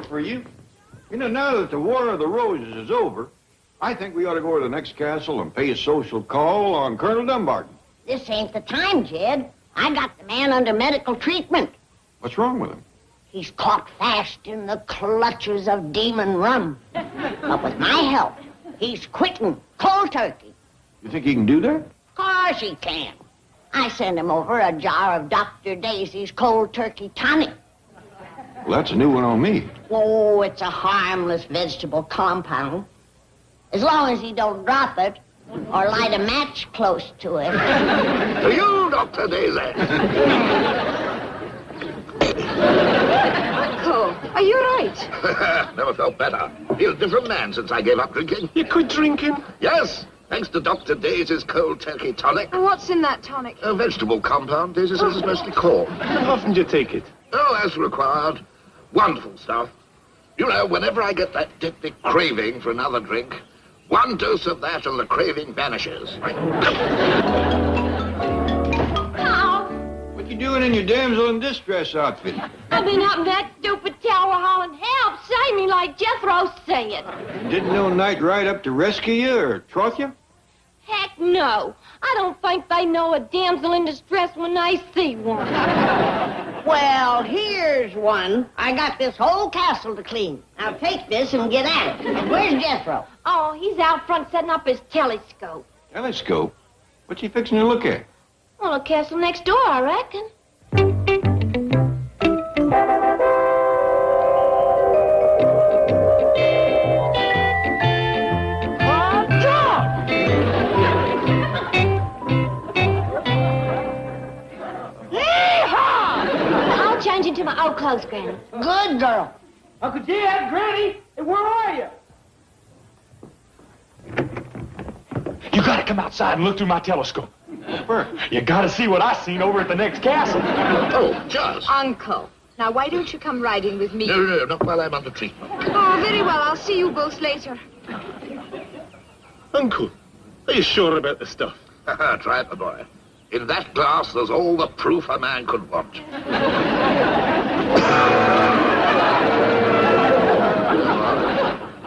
over for you. You know, now that the War of the Roses is over, I think we ought to go to the next castle and pay a social call on Colonel Dumbarton. This ain't the time, Jed. I got the man under medical treatment. What's wrong with him? He's caught fast in the clutches of demon rum. But with my help, he's quitting cold turkey. You think he can do that? Of course he can. I sent him over a jar of Dr. Daisy's cold turkey tonic. Well, that's a new one on me. Oh, it's a harmless vegetable compound. As long as he don't drop it or light a match close to it. To you, Dr. Daisy. Uncle, are you right? Never felt better. Feel a different man since I gave up drinking. You quit drinking? Yes, thanks to Dr. Daisy's cold turkey tonic. And what's in that tonic? A vegetable compound. Daisy says it's mostly corn. How often do you take it? Oh, as required. Wonderful stuff. You know, whenever I get that addictive craving for another drink, one dose of that and the craving vanishes. What you doing in your damsel in distress outfit? I've been up in that stupid tower hollering, help, save me, like Jethro said. Didn't no knight ride up to rescue you or troth you? Heck no. I don't think they know a damsel in distress when they see one. Well, here's one. I got this whole castle to clean. Now take this and get at it. Where's Jethro? Oh, he's out front setting up his telescope. Telescope? What's he fixing to look at? Well, the castle next door, I reckon. I'll change into my old clothes, Granny. Good girl. Uncle Jed, Granny, where are you? You gotta come outside and look through my telescope. Where? You gotta see what I seen over at the next castle. Oh, just. Uncle, now why don't you come riding with me? No, not while I'm under treatment. Oh, very well. I'll see you both later. Uncle, are you sure about the stuff? Try it, my boy. In that glass, there's all the proof a man could want.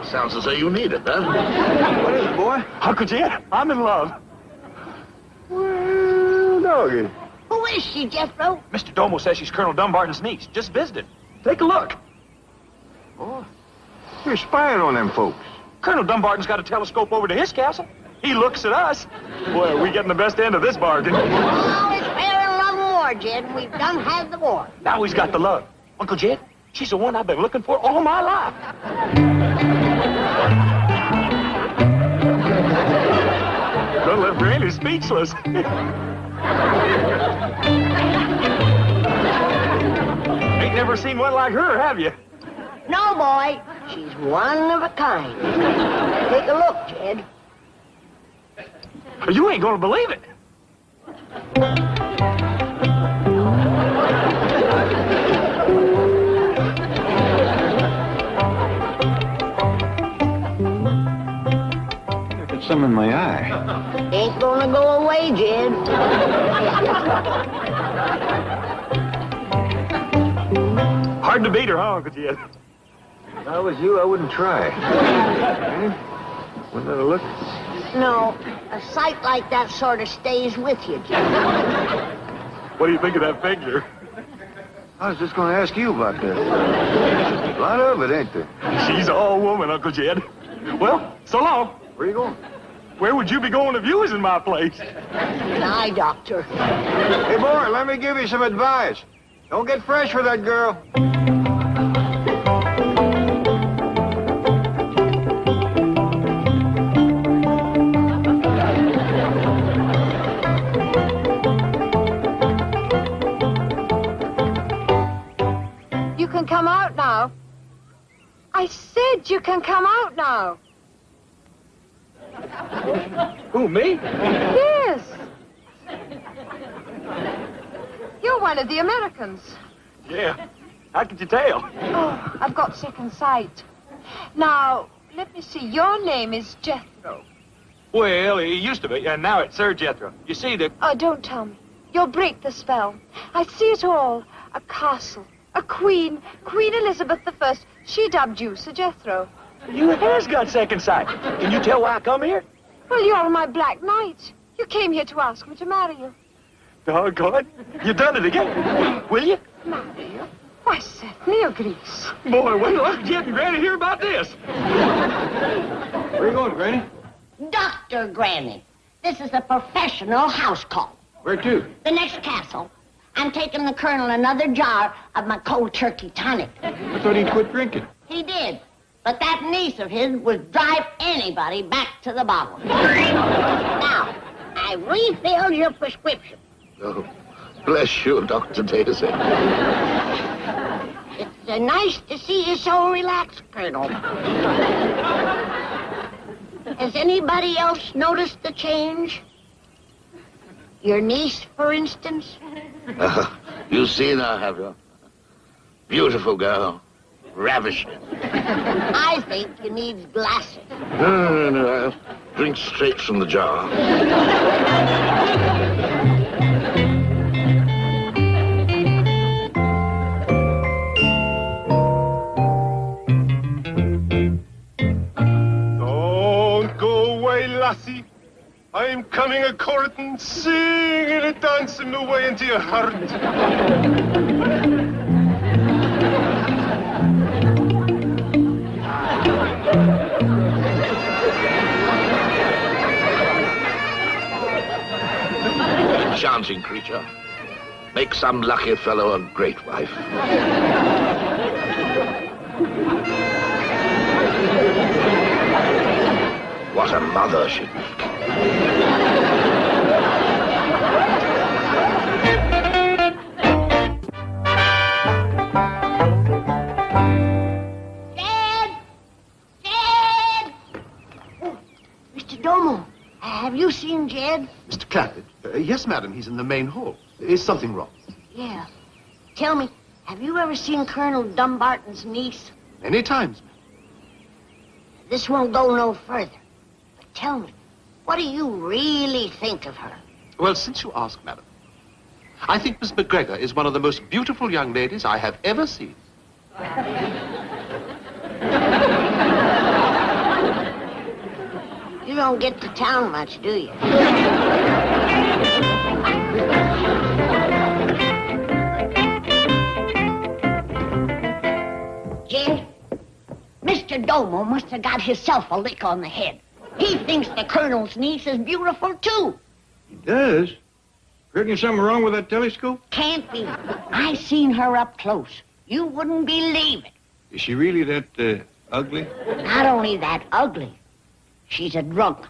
Sounds as though you need it, huh? What is it, boy? Uncle Jed, I'm in love. Well, doggy. Who is she, Jethro? Mr. Domo says she's Colonel Dumbarton's niece. Just visited. Take a look. Oh, you're spying on them folks. Colonel Dumbarton's got a telescope over to his castle. He looks at us. Boy, are we getting the best end of this bargain. Oh, it's fair and love and war, Jed. We've done had the war. Now he's got the love. Uncle Jed, she's the one I've been looking for all my life. Don't let Granny speechless. Ain't never seen one like her, have you? No, boy. She's one of a kind. Take a look, Jed. You ain't gonna believe it. Got some in my eye. Ain't gonna go away, Jed. Hard to beat her, huh, Uncle Jed? If I was you, I wouldn't try. Eh? Wouldn't let her look? No, a sight like that sort of stays with you, Jed. What do you think of that figure? I was just going to ask you about that. A lot of it, ain't there? She's all woman, Uncle Jed. Well, so long. Where you going? Where would you be going if you was in my place? An eye doctor. Hey, boy, let me give you some advice. Don't get fresh with that girl. You can come out now. I said you can come out now. Who, me? Yes. You're one of the Americans. Yeah. How could you tell? Oh, I've got second sight. Now, let me see. Your name is Jethro. Well, it used to be, and now it's Sir Jethro. You see, the... Oh, don't tell me. You'll break the spell. I see it all. A castle. A queen. Queen Elizabeth I. She dubbed you Sir Jethro. You has got second sight. Can you tell why I come here? Well, you're my Black Knight. You came here to ask me to marry you. Doggone. You done it again. Will you? Marry you? Why, certainly, your Grace. Boy, wait till Uncle Jed and Granny hear about this. Where are you going, Granny? Dr. Granny, this is a professional house call. Where to? The next castle. I'm taking the Colonel another jar of my cold turkey tonic. I thought he'd quit drinking. He did. But that niece of his would drive anybody back to the bottle. Now, I refilled your prescription. Oh, bless you, Dr. Daisy. It's nice to see you so relaxed, Colonel. Has anybody else noticed the change? Your niece, for instance? You've seen her, have you? Beautiful girl. Ravishing. I think you need glasses. No. I'll drink straight from the jar. Don't go away, lassie. I'm coming a courting, singing and dancing my way into your heart. Enchanting creature. Make some lucky fellow a great wife. What a mother she'd make. Dad! Dad! Oh, Mr. Domo, have you seen Jed? Mr. Clampett? Yes, madam. He's in the main hall. Is something wrong? Yeah. Tell me, have you ever seen Colonel Dumbarton's niece? Many times, madam. This won't go no further. But tell me, what do you really think of her? Well, since you ask, madam, I think Miss McGregor is one of the most beautiful young ladies I have ever seen. You don't get to town much, do you? Jed, Mr. Domo must have got himself a lick on the head. He thinks the Colonel's niece is beautiful, too. He does? Reckon something wrong with that telescope? Can't be. I seen her up close. You wouldn't believe it. Is she really that, ugly? Not only that ugly, she's a drunk.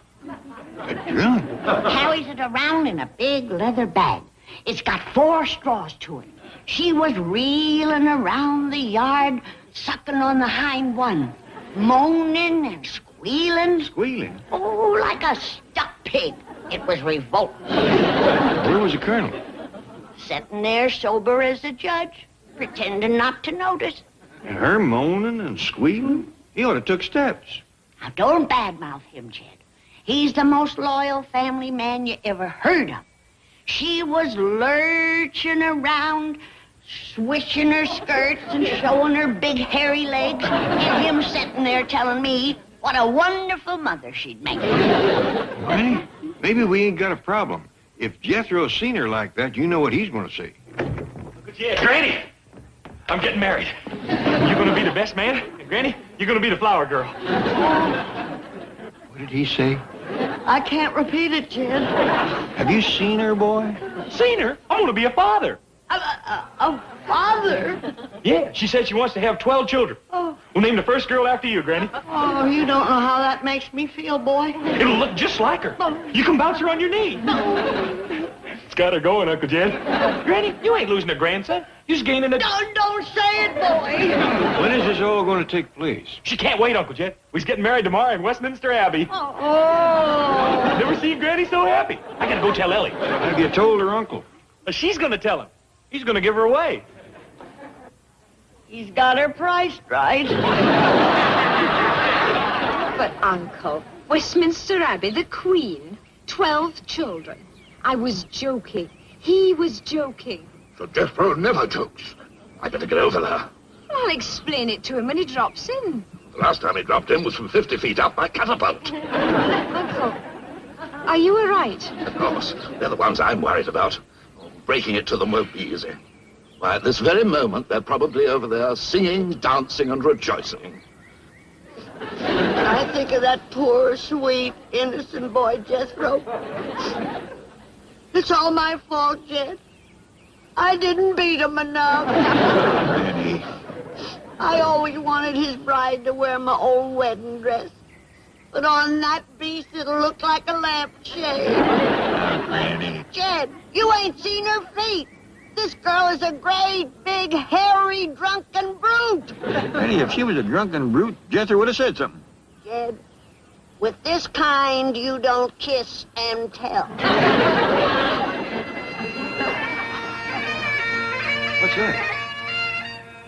A drunk? Carries it around in a big leather bag. It's got 4 straws to it. She was reeling around the yard, sucking on the hind one, moaning and squealing. Squealing? Oh, like a stuck pig. It was revolting. Where was the Colonel? Sitting there sober as a judge, pretending not to notice. And her moaning and squealing? He ought to took steps. Now, don't badmouth him, Jed. He's the most loyal family man you ever heard of. She was lurching around, swishing her skirts and showing her big hairy legs, and him sitting there telling me what a wonderful mother she'd make. Granny, maybe we ain't got a problem. If Jethro's seen her like that, you know what he's going to say. Yeah, Granny, I'm getting married. You're going to be the best man, and Granny, you're going to be the flower girl. What did he say? I can't repeat it, Jed. Have you seen her, boy? Seen her? I'm going to be a father. A father? Yeah, she said she wants to have 12 children. Oh. We'll name the first girl after you, Granny. Oh, you don't know how that makes me feel, boy. It'll look just like her. You can bounce her on your knee. It's got her going, Uncle Jed. Granny, you ain't losing a grandson. You're just gaining a... Don't say it, boy. When is this all going to take place? She can't wait, Uncle Jed. We're getting married tomorrow in Westminster Abbey. Oh. Never seen Granny so happy. I gotta go tell Ellie. Have you told her uncle? She's gonna tell him. He's gonna give her away. He's got her priced right. But, Uncle, Westminster Abbey, the Queen, 12 children. I was joking. He was joking. So Jethro never jokes. I better get over there. I'll explain it to him when he drops in. The last time he dropped in was from 50 feet up by catapult. Uncle, are you all right? Of course, they're the ones I'm worried about. Breaking it to them won't be easy. Why, at this very moment, they're probably over there singing, dancing, and rejoicing. I think of that poor, sweet, innocent boy, Jethro. It's all my fault, Jed. I didn't beat him enough. Granny. I always wanted his bride to wear my old wedding dress. But on that beast, it'll look like a lampshade. Granny. Jed, you ain't seen her feet. This girl is a great, big, hairy, drunken brute. Granny, if she was a drunken brute, Jethro would have said something. Jed, with this kind, you don't kiss and tell. What's that?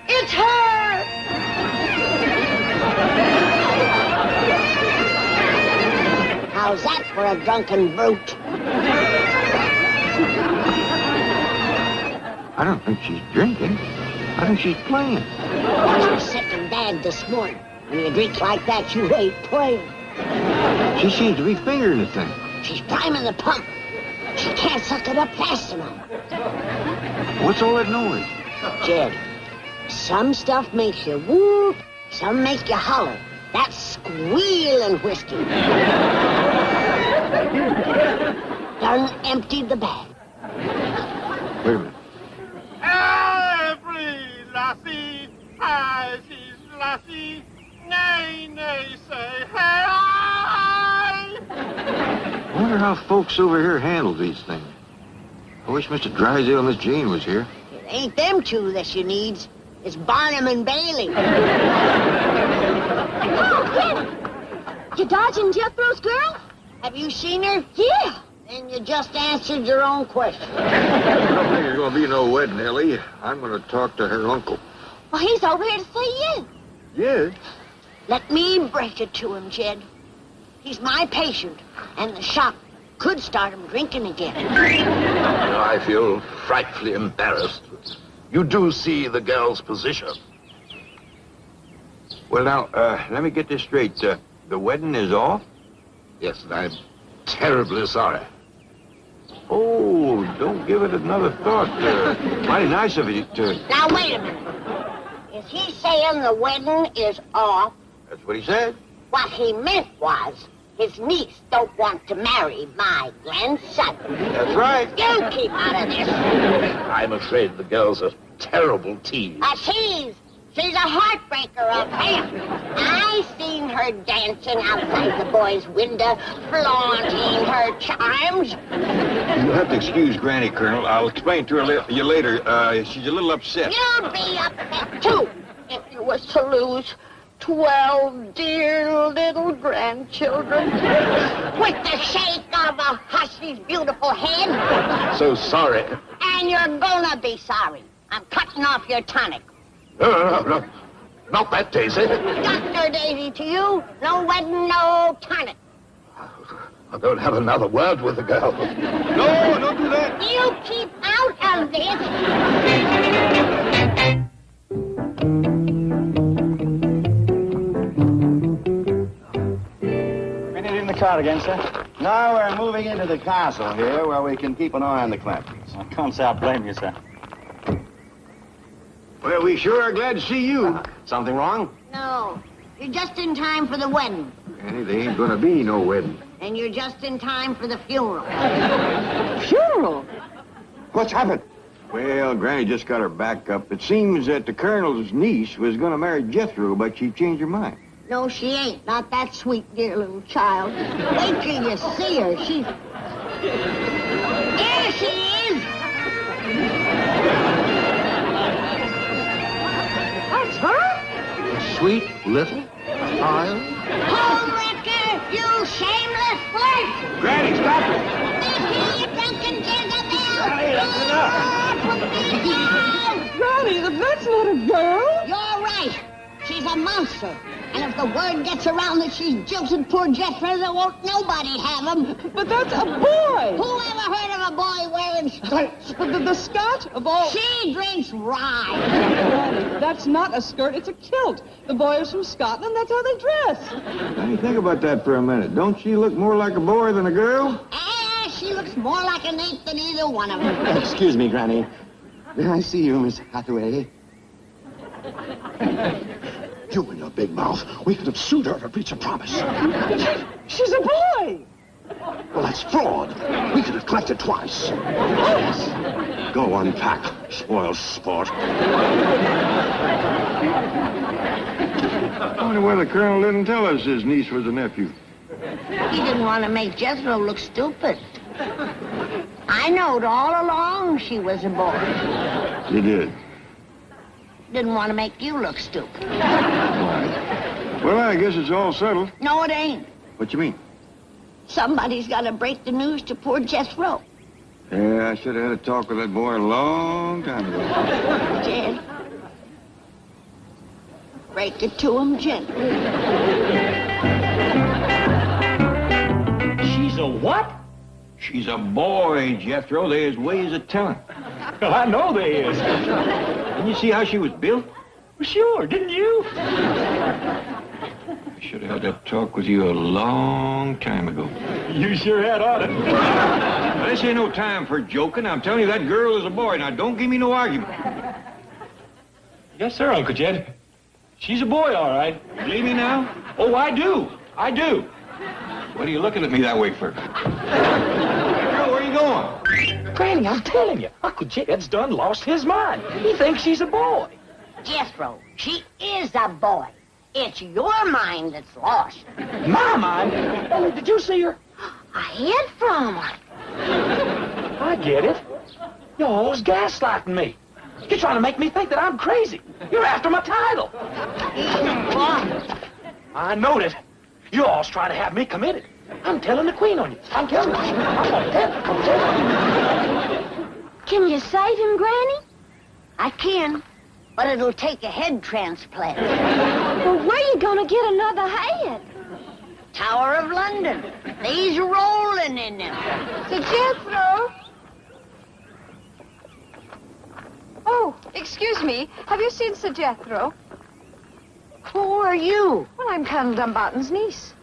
It's her! How's that for a drunken brute? I don't think she's drinking. I think she's playing. Watch her second dad this morning. When you drink like that, you ain't playing. She seems to be fingering the thing. She's priming the pump. She can't suck it up fast enough. What's all that noise? Jed, some stuff makes you whoop, some make you holler. That's squealing whiskey. Done emptied the bag. Wait a minute. Every lassie has his lassie. Nay, nay, say hey. I wonder how folks over here handle these things. I wish Mr. Drysdale and Miss Jane was here. It ain't them two that she needs. It's Barnum and Bailey. Oh, Granny! You dodging Jethro's girl? Have you seen her? Yeah. Then you just answered your own question. I don't think there's going to be no wedding, Ellie. I'm going to talk to her uncle. Well, he's over here to see you. Yes? Let me break it to him, Jed. He's my patient, and the shock could start him drinking again. I feel frightfully embarrassed. You do see the girl's position. Well, now, let me get this straight. The wedding is off? Yes, and I'm terribly sorry. Oh, don't give it another thought. Mighty nice of you to... Now, wait a minute. Is he saying the wedding is off? That's what he said. What he meant was his niece don't want to marry my grandson. That's right. You keep out of this. I'm afraid the girl's a terrible tease. A tease. She's a heartbreaker of him. I seen her dancing outside the boy's window, flaunting her charms. You'll have to excuse Granny, Colonel. I'll explain to her you later. She's a little upset. You'll be upset, too, if you was to lose 12 dear little grandchildren with the shake of a hussey's beautiful head. So sorry. And you're gonna be sorry. I'm cutting off your tonic. No. Not that, Daisy. Dr. Daisy to you, no wedding, no tonic. I don't have another word with the girl. No, don't do that. You keep out of this. Been in the car again, sir? Now we're moving into the castle here where we can keep an eye on the Clampett's. I can't say I blame you, sir. Well, we sure are glad to see you. Something wrong? No, you're just in time for the wedding. Granny, there ain't gonna be no wedding. And you're just in time for the funeral. Funeral? What's happened? Well, Granny just got her back up. It seems that the Colonel's niece was gonna marry Jethro, but she changed her mind. No, she ain't. Not that sweet, dear little child. Wait till you see her. She's... There she is! That's her? Sweet little child. Homewrecker, you shameless flirt! Granny, stop it! There you drunken Jezebel! Granny, that's enough. Put me down! Granny, that's not a girl. You're right. She's a a monster. And if the word gets around that she's jilted poor Jethro, there won't nobody have him. But that's a boy! Who ever heard of a boy wearing skirts? The skirt of all... She drinks rye. Granny, that's not a skirt, it's a kilt. The boy is from Scotland, that's how they dress. Let me think about that for a minute. Don't she look more like a boy than a girl? She looks more like an ape than either one of them. Excuse me, Granny. May I see you, Miss Hathaway? You and your big mouth. We could have sued her for breach of promise. She's a boy! Well, that's fraud. We could have collected twice. Yes. Go unpack, spoiled sport. I wonder why the colonel didn't tell us his niece was a nephew. He didn't want to make Jethro look stupid. I knowed all along she was a boy. You did. Didn't want to make you look stupid. Well, I guess it's all settled. No, it ain't. What you mean? Somebody's got to break the news to poor Jethro. Yeah, I should have had a talk with that boy a long time ago. Jed, break it to him gently. She's a what? She's a boy, Jethro. There's ways of telling. Well, I know there is. Didn't you see how she was built? Well, sure, didn't you? I should have had that talk with you a long time ago. You sure had ought to. This ain't no time for joking. I'm telling you, that girl is a boy. Now, don't give me no argument. Yes, sir, Uncle Jed. She's a boy, all right. Believe me now? Oh, I do. I do. What are you looking at me that way for? Girl, where are you going? Granny, I'm telling you, Uncle Jed's done lost his mind. He thinks she's a boy. Jethro, she is a boy. It's your mind that's lost. My mind? Oh, did you see her? I hid from her. I get it. You're always gaslighting me. You're trying to make me think that I'm crazy. You're after my title. I know that. You all's trying to have me committed. I'm telling the Queen on you. I'm telling her. I'm gonna tell her. Can you save him, Granny? I can, but it'll take a head transplant. Well, where you gonna get another head? Tower of London. They's rolling in them. Sir Jethro? Oh, excuse me. Have you seen Sir Jethro? Who are you? Well, I'm Colonel Dumbarton's niece.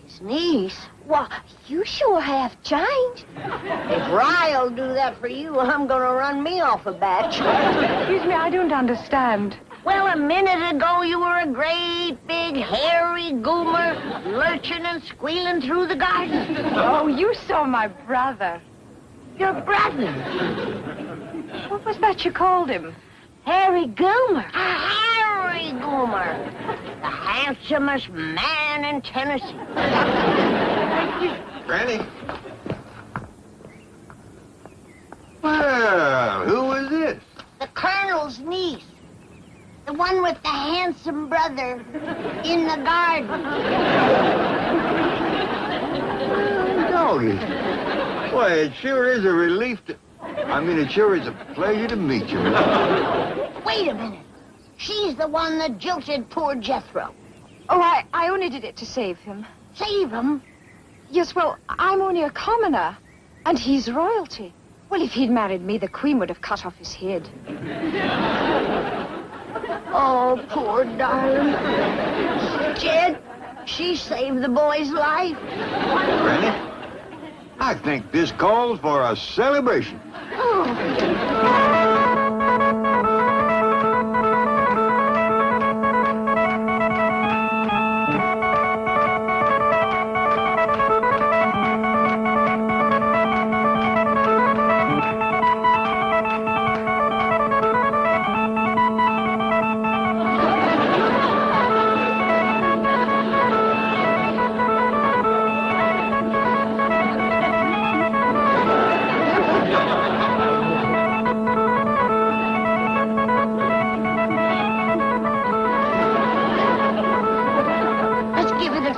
His niece? Well, you sure have changed. If Rye'll do that for you, I'm gonna run me off a batch. Excuse me, I don't understand. Well, a minute ago you were a great big hairy goomer lurching and squealing through the garden. Oh, you saw my brother. Your brother? What was that you called him? Harry Goomer. A Harry Goomer. The handsomest man in Tennessee. Granny? Well, who was this? The Colonel's niece. The one with the handsome brother in the garden. Doggy. Boy, it sure is a relief to... it sure is a pleasure to meet you. Wait a minute. She's the one that jilted poor Jethro. Oh, I only did it to save him. Save him? Yes, well, I'm only a commoner, and he's royalty. Well, if he'd married me, the Queen would have cut off his head. Oh, poor darling. Jed, she saved the boy's life. Granny, I think this calls for a celebration.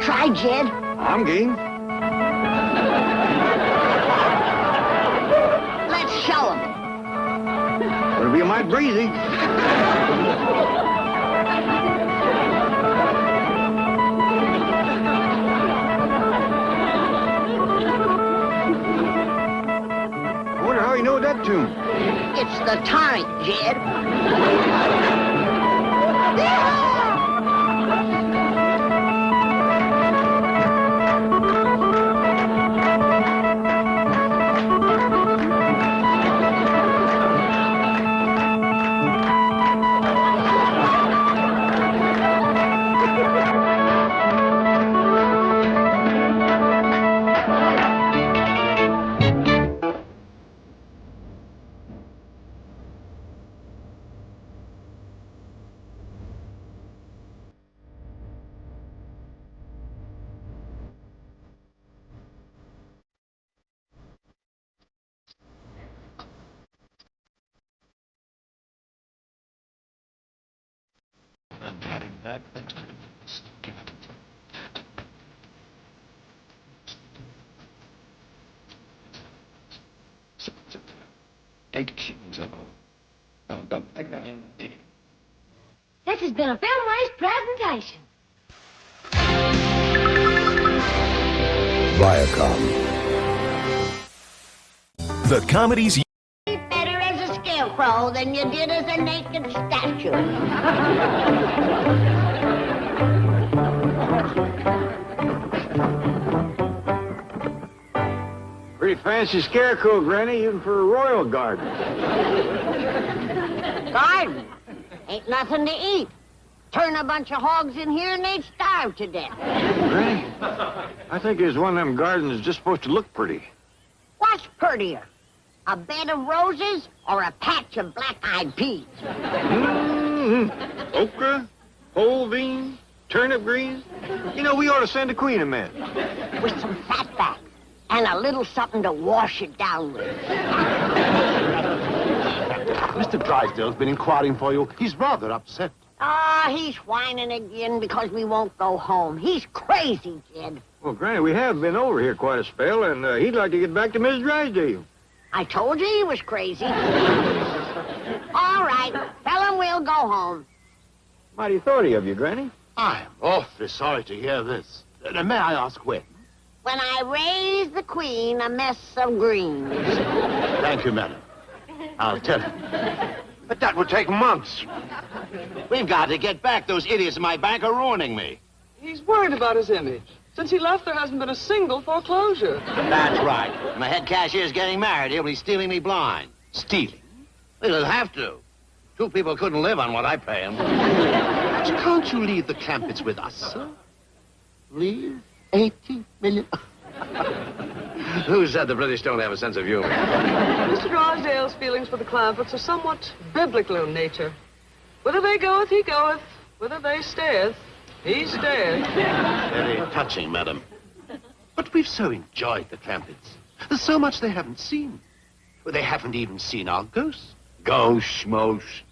Try, Jed. I'm game. Let's show him. It'll be a mite breezy. that tune? It's the tonic, Jed. This has been a Film Race presentation. Viacom. The comedies you Better as a scarecrow than you did as a naked statue. Pretty fancy scarecrow, Granny, even for a royal garden. Garden. Ain't nothing to eat. Turn a bunch of hogs in here and they'd starve to death. Granny, I think there's one of them gardens that's just supposed to look pretty. What's prettier? A bed of roses or a patch of black-eyed peas? Okra, whole beans, turnip greens. You know, we ought to send the Queen a man. With some fat back and a little something to wash it down with. Mr. Drysdale's been inquiring for you. He's rather upset. Ah, he's whining again because we won't go home. He's crazy, Jed. Well, Granny, we have been over here quite a spell, and he'd like to get back to Miss Drysdale. I told you he was crazy. All right, tell him we'll go home. Mighty thoughty of you, Granny. I'm awfully sorry to hear this. May I ask when? When I raise the Queen a mess of greens. Thank you, madam. I'll tell him. But that would take months. We've got to get back. Those idiots in my bank are ruining me. He's worried about his image. Since he left, there hasn't been a single foreclosure. That's right. My head cashier's getting married. He'll be stealing me blind. Stealing? Well, he'll have to. Two people couldn't live on what I pay him. Can't you leave the Clampetts with us, sir? Leave 80 million. Who said the British don't have a sense of humor? Mr. Drysdale's feelings for the Clampetts are somewhat biblical in nature. Whither they goeth, he goeth. Whither they stayeth, he stayeth. Very touching, madam. But we've so enjoyed the Clampetts. There's so much they haven't seen. Well, they haven't even seen our ghosts. Ghost, schmosh.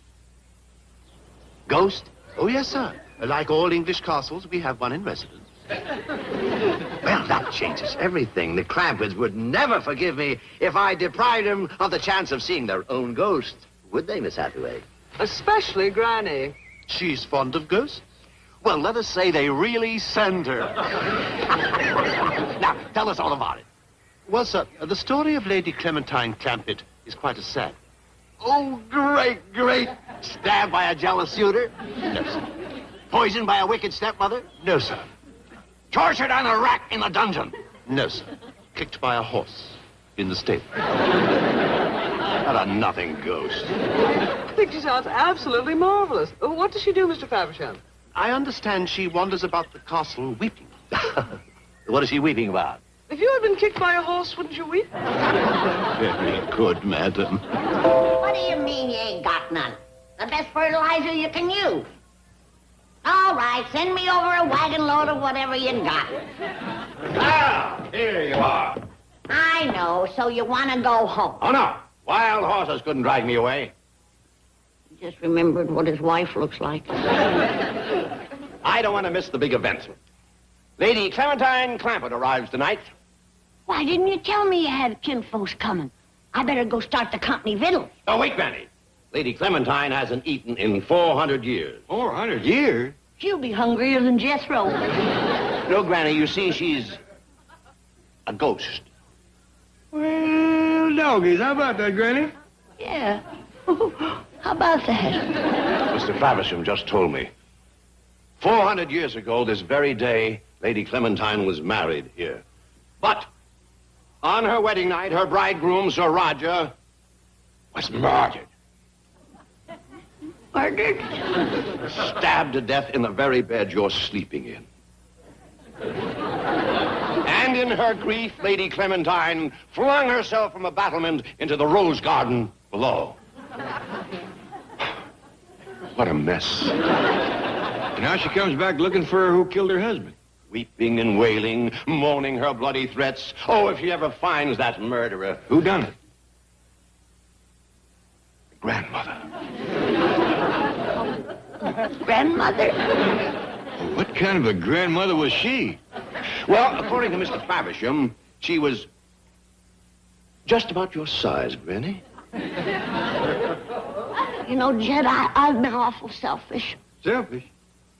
Ghost? Oh, yes, sir. Like all English castles, we have one in residence. Well, that changes everything. The Clampetts would never forgive me if I deprived them of the chance of seeing their own ghost. Would they, Miss Hathaway? Especially Granny. She's fond of ghosts? Well, let us say they really send her. Now, tell us all about it. Well, sir, the story of Lady Clementine Clampett is quite a sad. Oh, great, great. Stabbed by a jealous suitor? No, sir. Poisoned by a wicked stepmother? No, sir. Tortured on a rack in the dungeon? No, sir. Kicked by a horse in the stable. Not a nothing ghost. I think she sounds absolutely marvelous. What does she do, Mr. Faversham? I understand she wanders about the castle weeping. What is she weeping about? If you had been kicked by a horse, wouldn't you weep? Very good, madam. What do you mean you ain't got none? The best fertilizer you can use. All right, send me over a wagon load of whatever you got. Ah, here you are. I know, so you want to go home. Oh, no. Wild horses couldn't drag me away. Just remembered what his wife looks like. I don't want to miss the big event. Lady Clementine Clampett arrives tonight. Why didn't you tell me you had kinfolks coming? I better go start the company victuals. Oh, wait, Granny. Lady Clementine hasn't eaten in 400 years. 400 years? She'll be hungrier than Jethro. No, Granny, you see, she's a ghost. Well, doggies, how about that, Granny? Yeah. How about that? Mr. Faversham just told me. 400 years ago, this very day, Lady Clementine was married here. But on her wedding night, her bridegroom, Sir Roger, was murdered. Murdered? Stabbed to death in the very bed you're sleeping in. And in her grief, Lady Clementine flung herself from a battlement into the rose garden below. What a mess. Now she comes back looking for who killed her husband. Weeping and wailing, moaning her bloody threats. Oh, if she ever finds that murderer. Who done it? Grandmother. Grandmother? What kind of a grandmother was she? Well, according to Mr. Faversham, she was just about your size, Granny. You know, Jed, I've been awful selfish. Selfish?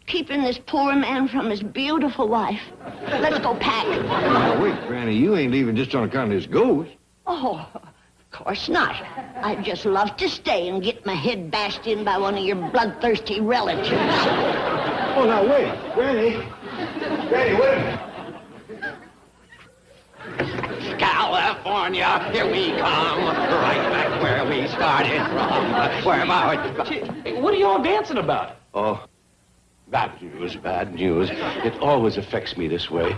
Keeping this poor man from his beautiful wife. Let's go pack. Now, wait, Granny, you ain't leaving just on account of this ghost. Oh, of course not. I'd just love to stay and get my head bashed in by one of your bloodthirsty relatives. Oh, now, wait. Granny, wait a minute. California, here we come, right back where we started from. Where about? Hey, what are you all dancing about? Oh, bad news, bad news. It always affects me this way.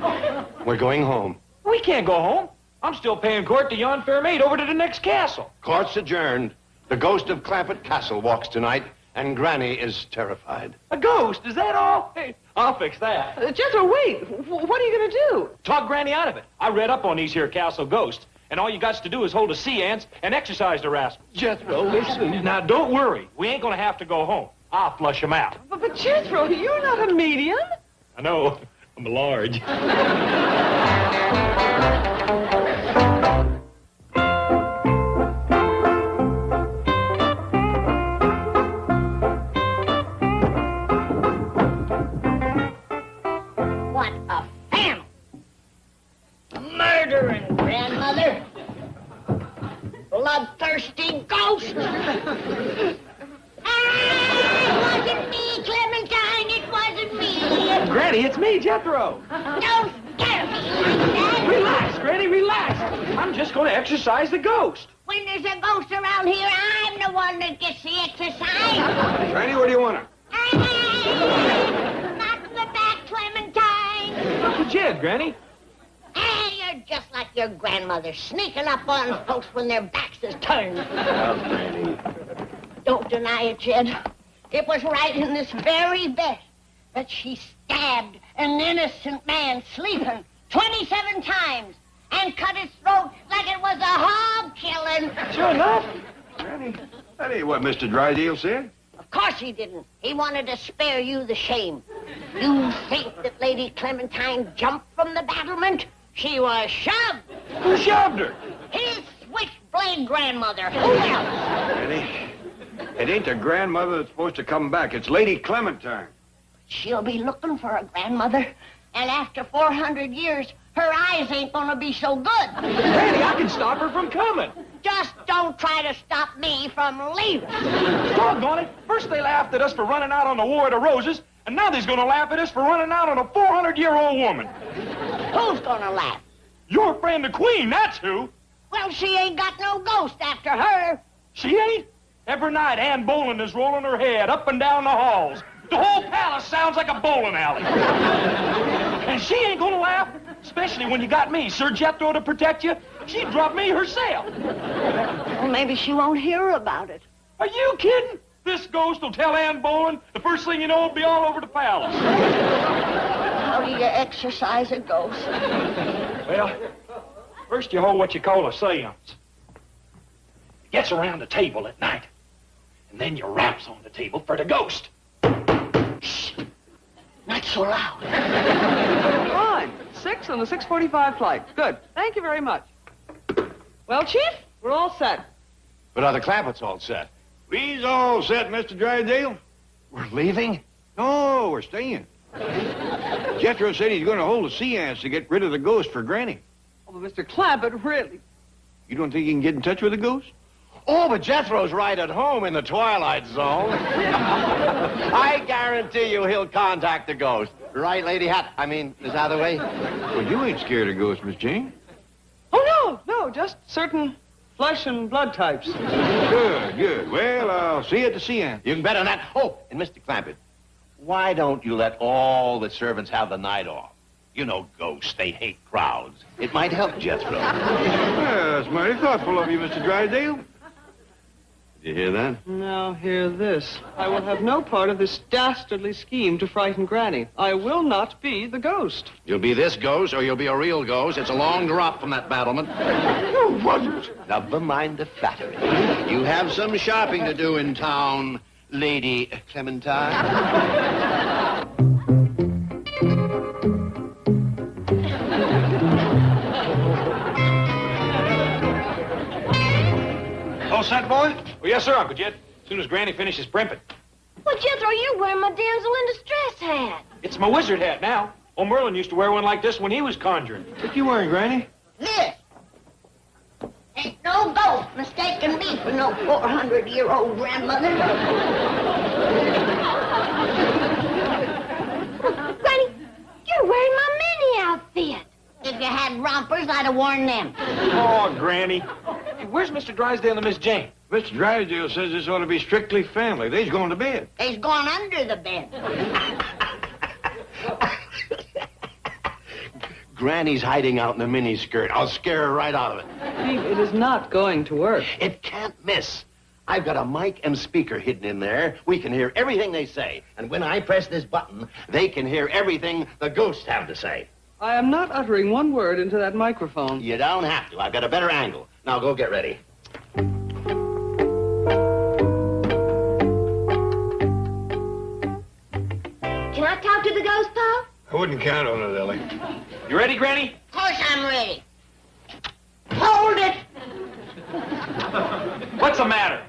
We're going home. We can't go home. I'm still paying court to yon fair maid over to the next castle. Court's adjourned. The ghost of Clampett Castle walks tonight, and Granny is terrified. A ghost, is that all? Hey, I'll fix that. Jethro, wait. What are you going to do? Talk Granny out of it. I read up on these here castle ghosts, and all you got to do is hold a sea ants and exercise the rascal. Jethro, listen. Now, don't worry. We ain't gonna have to go home. I'll flush them out. But Jethro, you're not a medium. I know. I'm large. What a family! Murdering grandmother. Bloodthirsty ghost. Ah, it wasn't me, Clementine. It wasn't me. Granny, it's me, Jethro. Don't scare me like that. Relax, Granny, relax. I'm just gonna exercise the ghost. When there's a ghost around here, I'm the one that gets the exercise. Granny, what do you want? Not in the back, Clementine. What's the jig, Granny? Hey, you're just like your grandmother, sneaking up on folks when their backs is turned. Granny. Don't deny it, Jed. It was right in this very bed that she stabbed an innocent man sleeping 27 times and cut his throat like it was a hog killing. Sure enough. Granny, that ain't what Mr. Drysdale said. Of course he didn't. He wanted to spare you the shame. You think that Lady Clementine jumped from the battlement? She was shoved. Who shoved her? His switchblade grandmother. Who else? Granny, it ain't the grandmother that's supposed to come back. It's Lady Clementine. She'll be looking for a grandmother, and after 400 years, her eyes ain't gonna be so good. Granny, I can stop her from coming. Just don't try to stop me from leaving. Doggone it. First they laughed at us for running out on the War of the Roses, and now they's gonna laugh at us for running out on a 400-year-old woman. Who's gonna laugh? Your friend the Queen, that's who. Well, she ain't got no ghost after her. She ain't? Every night Ann Boland is rolling her head up and down the halls. The whole palace sounds like a bowling alley. And she ain't gonna laugh, especially when you got me, Sir Jethro, to protect you. She'd drop me herself. Well, maybe she won't hear about it. Are you kidding? This ghost will tell Ann Boland. The first thing you know, it'll be all over the palace. How do you exercise a ghost? Well, first you hold what you call a seance. It gets around the table at night. And then you raps on the table for the ghost. Shh. Not so loud. Fine. 6 on the 6:45 flight. Good. Thank you very much. Well, Chief, we're all set. But are the Clampetts all set? We's all set, Mr. Drysdale. We're leaving? No, we're staying. Jethro said he's going to hold the sea ants to get rid of the ghost for Granny. Oh, but Mr. Clampett, really? You don't think you can get in touch with the ghost? Oh, but Jethro's right at home in the Twilight Zone. I guarantee you he'll contact the ghost. Right, Lady Miss Hathaway? Well, you ain't scared of ghosts, Miss Jane. Oh, no, just certain flesh and blood types. Good. Well, I'll see you at the sea end. You can bet on that. Oh, and Mr. Clampett, why don't you let all the servants have the night off? You know ghosts, they hate crowds. It might help Jethro. Well, that's mighty thoughtful of you, Mr. Drysdale. Did you hear that? Now, hear this. I will have no part of this dastardly scheme to frighten Granny. I will not be the ghost. You'll be this ghost, or you'll be a real ghost. It's a long drop from that battlement. No, wasn't. Never mind the flattery. You have some shopping to do in town, Lady Clementine. All set, boy? Well, yes, sir, Uncle Jed. As soon as Granny finishes primping. Well, Jethro, you're wearing my damsel in distress hat. It's my wizard hat now. Old Merlin used to wear one like this when he was conjuring. What you wearing, Granny? This. Ain't no ghost mistaking me for no 400-year-old grandmother. Granny, you're wearing my mini outfit. If you had rompers, I'd have worn them. Oh, Granny. Hey, where's Mr. Drysdale and Miss Jane? Mr. Drysdale says this ought to be strictly family. They's going to bed. They's gone under the bed. Granny's hiding out in the miniskirt. I'll scare her right out of it. Steve, it is not going to work. It can't miss. I've got a mic and speaker hidden in there. We can hear everything they say. And when I press this button, they can hear everything the ghosts have to say. I am not uttering one word into that microphone. You don't have to. I've got a better angle. Now go get ready. Can I talk to the ghost, Pa? I wouldn't count on it, Ellie. You ready, Granny? Of course I'm ready. Hold it! What's the matter?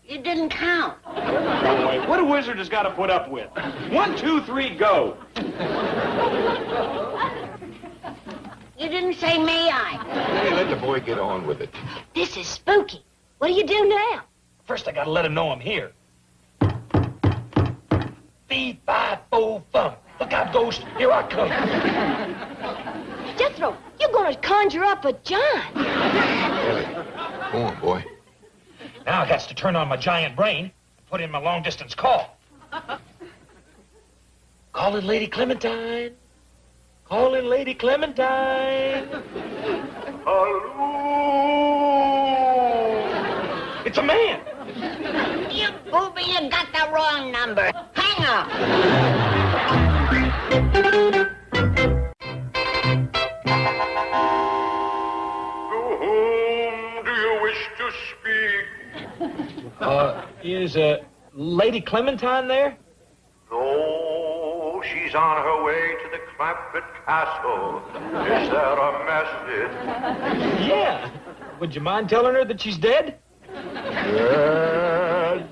You didn't count. Boy, what a wizard has got to put up with. 1, 2, 3, go. You didn't say may I. Hey, let the boy get on with it. This is spooky. What do you do now? First, I got to let him know I'm here. Fee, fi, fo, fum. Look out, ghost. Here I come. Jethro, you're going to conjure up a giant. Ellie, go on, boy. Now I got to turn on my giant brain and put in my long-distance call. Calling Lady Clementine. Calling Lady Clementine. Hello. It's a man. You booby, you got the wrong number. Hang up. To whom do you wish to speak? Is Lady Clementine there? No, she's on her way to the Clampett Castle. Is there a message? Yeah. Would you mind telling her that she's dead? Dead?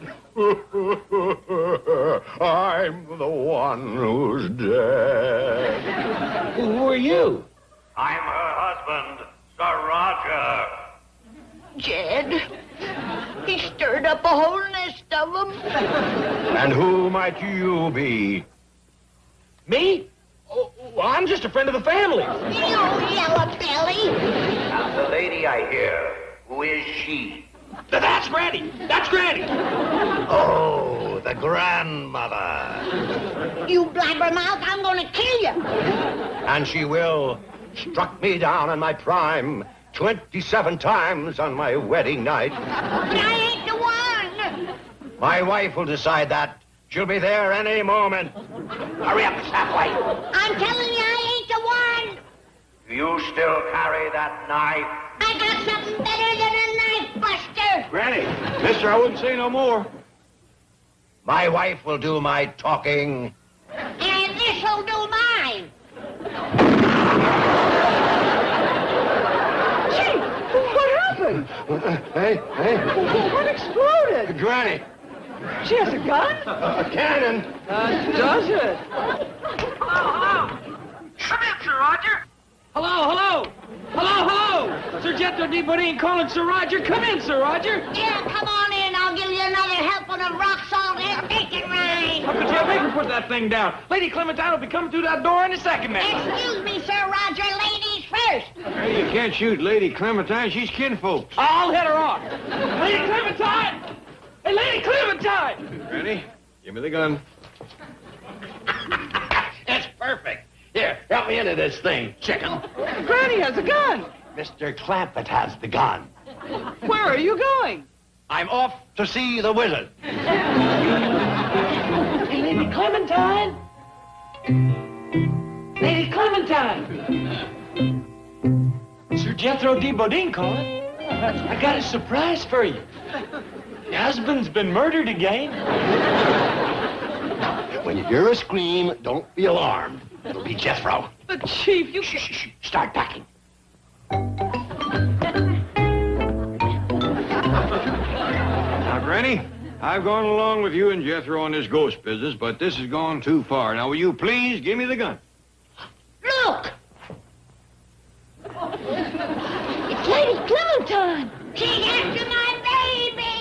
I'm the one who's dead. Who are you? I'm her husband, Sir Roger. Jed, he stirred up a whole nest of them. And who might you be? Me? Oh, I'm just a friend of the family. You yellow belly. And the lady I hear, who is she? That's Granny. That's Granny. Oh, the grandmother. You blabbermouth, I'm gonna kill you. And she will. Struck me down in my prime 27 times on my wedding night. But I ain't the one. My wife will decide that. She'll be there any moment. Hurry up, halfway. I'm telling you, I ain't the one. Do you still carry that knife? I got something better than a knife, Buster. Granny, mister, I wouldn't say no more. My wife will do my talking. And this'll do mine. Gee, what happened? Hey. What exploded? Granny. She has a gun? A cannon. Does it? Come in, Sir Roger. Hello. Sir Jethro D. Bodine calling Sir Roger. Come in, Sir Roger. Yeah, come on in. I'll give you another helping of rock salt and bacon rind. Uncle Jim, make her put that thing down. Lady Clementine will be coming through that door in a second now. Excuse me, Sir Roger. Ladies first. Hey, you can't shoot Lady Clementine. She's kinfolks. I'll head her off. Lady Clementine! Hey, Lady Clementine! Ready? Give me the gun. It's perfect. Here, help me into this thing, chicken. Granny has a gun. Mr. Clampett has the gun. Where are you going? I'm off to see the wizard. Hey, Lady Clementine! Lady Clementine! Sir Jethro D. Bodine calling. I got a surprise for you. Your husband's been murdered again. When you hear a scream, don't be alarmed. It'll be Jethro. But, Chief, you... Shh. Start packing. Now, Granny, I've gone along with you and Jethro on this ghost business, but this has gone too far. Now, will you please give me the gun? Look! It's Lady Clementine. She's after my baby!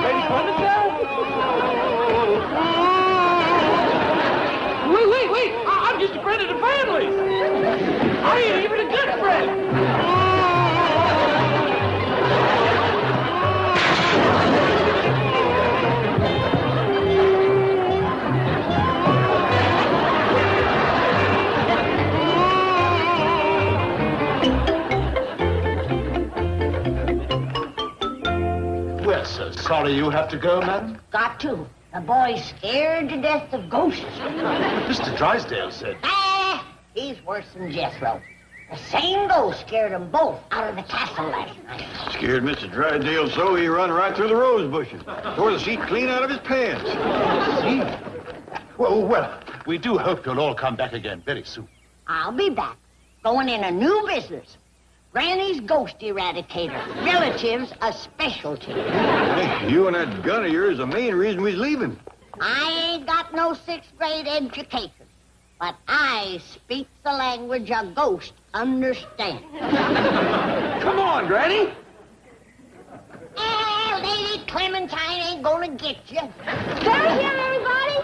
Lady Clementine? Wait. I'm just a friend of the family. I ain't even a good friend. We're so sorry you have to go, madam. Got to. The boy's scared to death of ghosts. Mr. Drysdale said... He's worse than Jethro. The same ghost scared them both out of the castle last night. Scared Mr. Drysdale so he run right through the rose bushes. Tore the seat clean out of his pants. See? Well, we do hope you'll all come back again very soon. I'll be back. Going in a new business. Granny's ghost eradicator. Relatives a specialty. Hey, you and that gun of yours is the main reason we's leaving. I ain't got no 6th grade education, but I speak the language a ghost understands. Come on, Granny. Lady Clementine ain't gonna get you. Very here, everybody.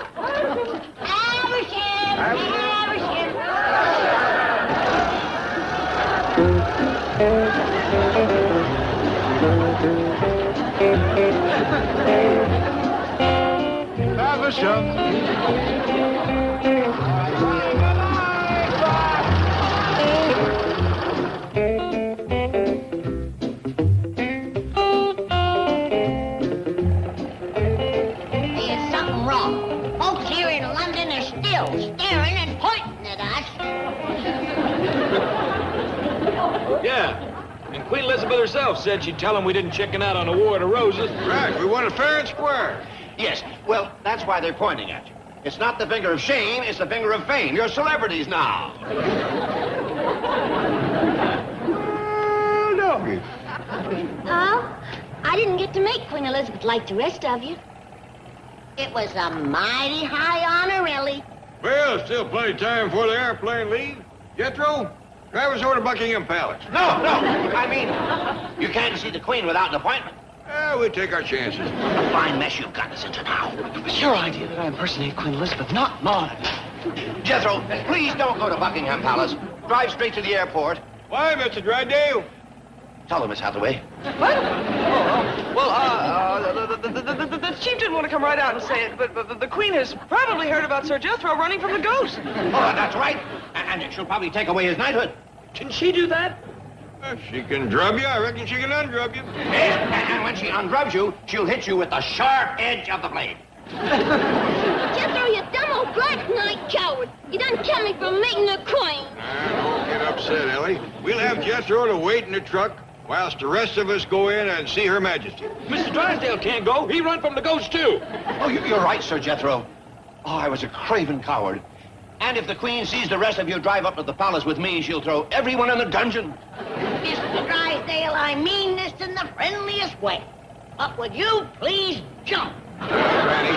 Aversham! There's something wrong. Folks here in London are still staring and pointing at us. Yeah. And Queen Elizabeth herself said she'd tell him we didn't chicken out on the War of the Roses. Right, we want it fair and square. Yes, well, that's why they're pointing at you. It's not the finger of shame, it's the finger of fame. You're celebrities now. Doggy. Oh, I didn't get to meet Queen Elizabeth like the rest of you. It was a mighty high honor, Ellie. Well, still plenty of time before the airplane leaves. Jethro, drive us over to Buckingham Palace. No, I mean, you can't see the Queen without an appointment. We take our chances. A fine mess you've got us into now. It was your idea that I impersonate Queen Elizabeth, not mine. Jethro, please don't go to Buckingham Palace. Drive straight to the airport. Why, Mr. Drydale? Tell them, Miss Hathaway. What? The chief didn't want to come right out and say it, but the Queen has probably heard about Sir Jethro running from the ghost. Oh, that's right. And she'll probably take away his knighthood. Can she do that? She can drub you. I reckon she can undrub you. And when she undrubs you, she'll hit you with the sharp edge of the blade. Jethro, you dumb old black-knight coward. You done kept me from meeting the Queen. Don't get upset, Ellie. We'll have Jethro to wait in the truck whilst the rest of us go in and see Her Majesty. Mr. Drysdale can't go. He run from the ghost, too. Oh, you're right, Sir Jethro. Oh, I was a craven coward. And if the Queen sees the rest of you drive up to the palace with me, she'll throw everyone in the dungeon. Mr. Drysdale, I mean this in the friendliest way. But would you please jump? Granny,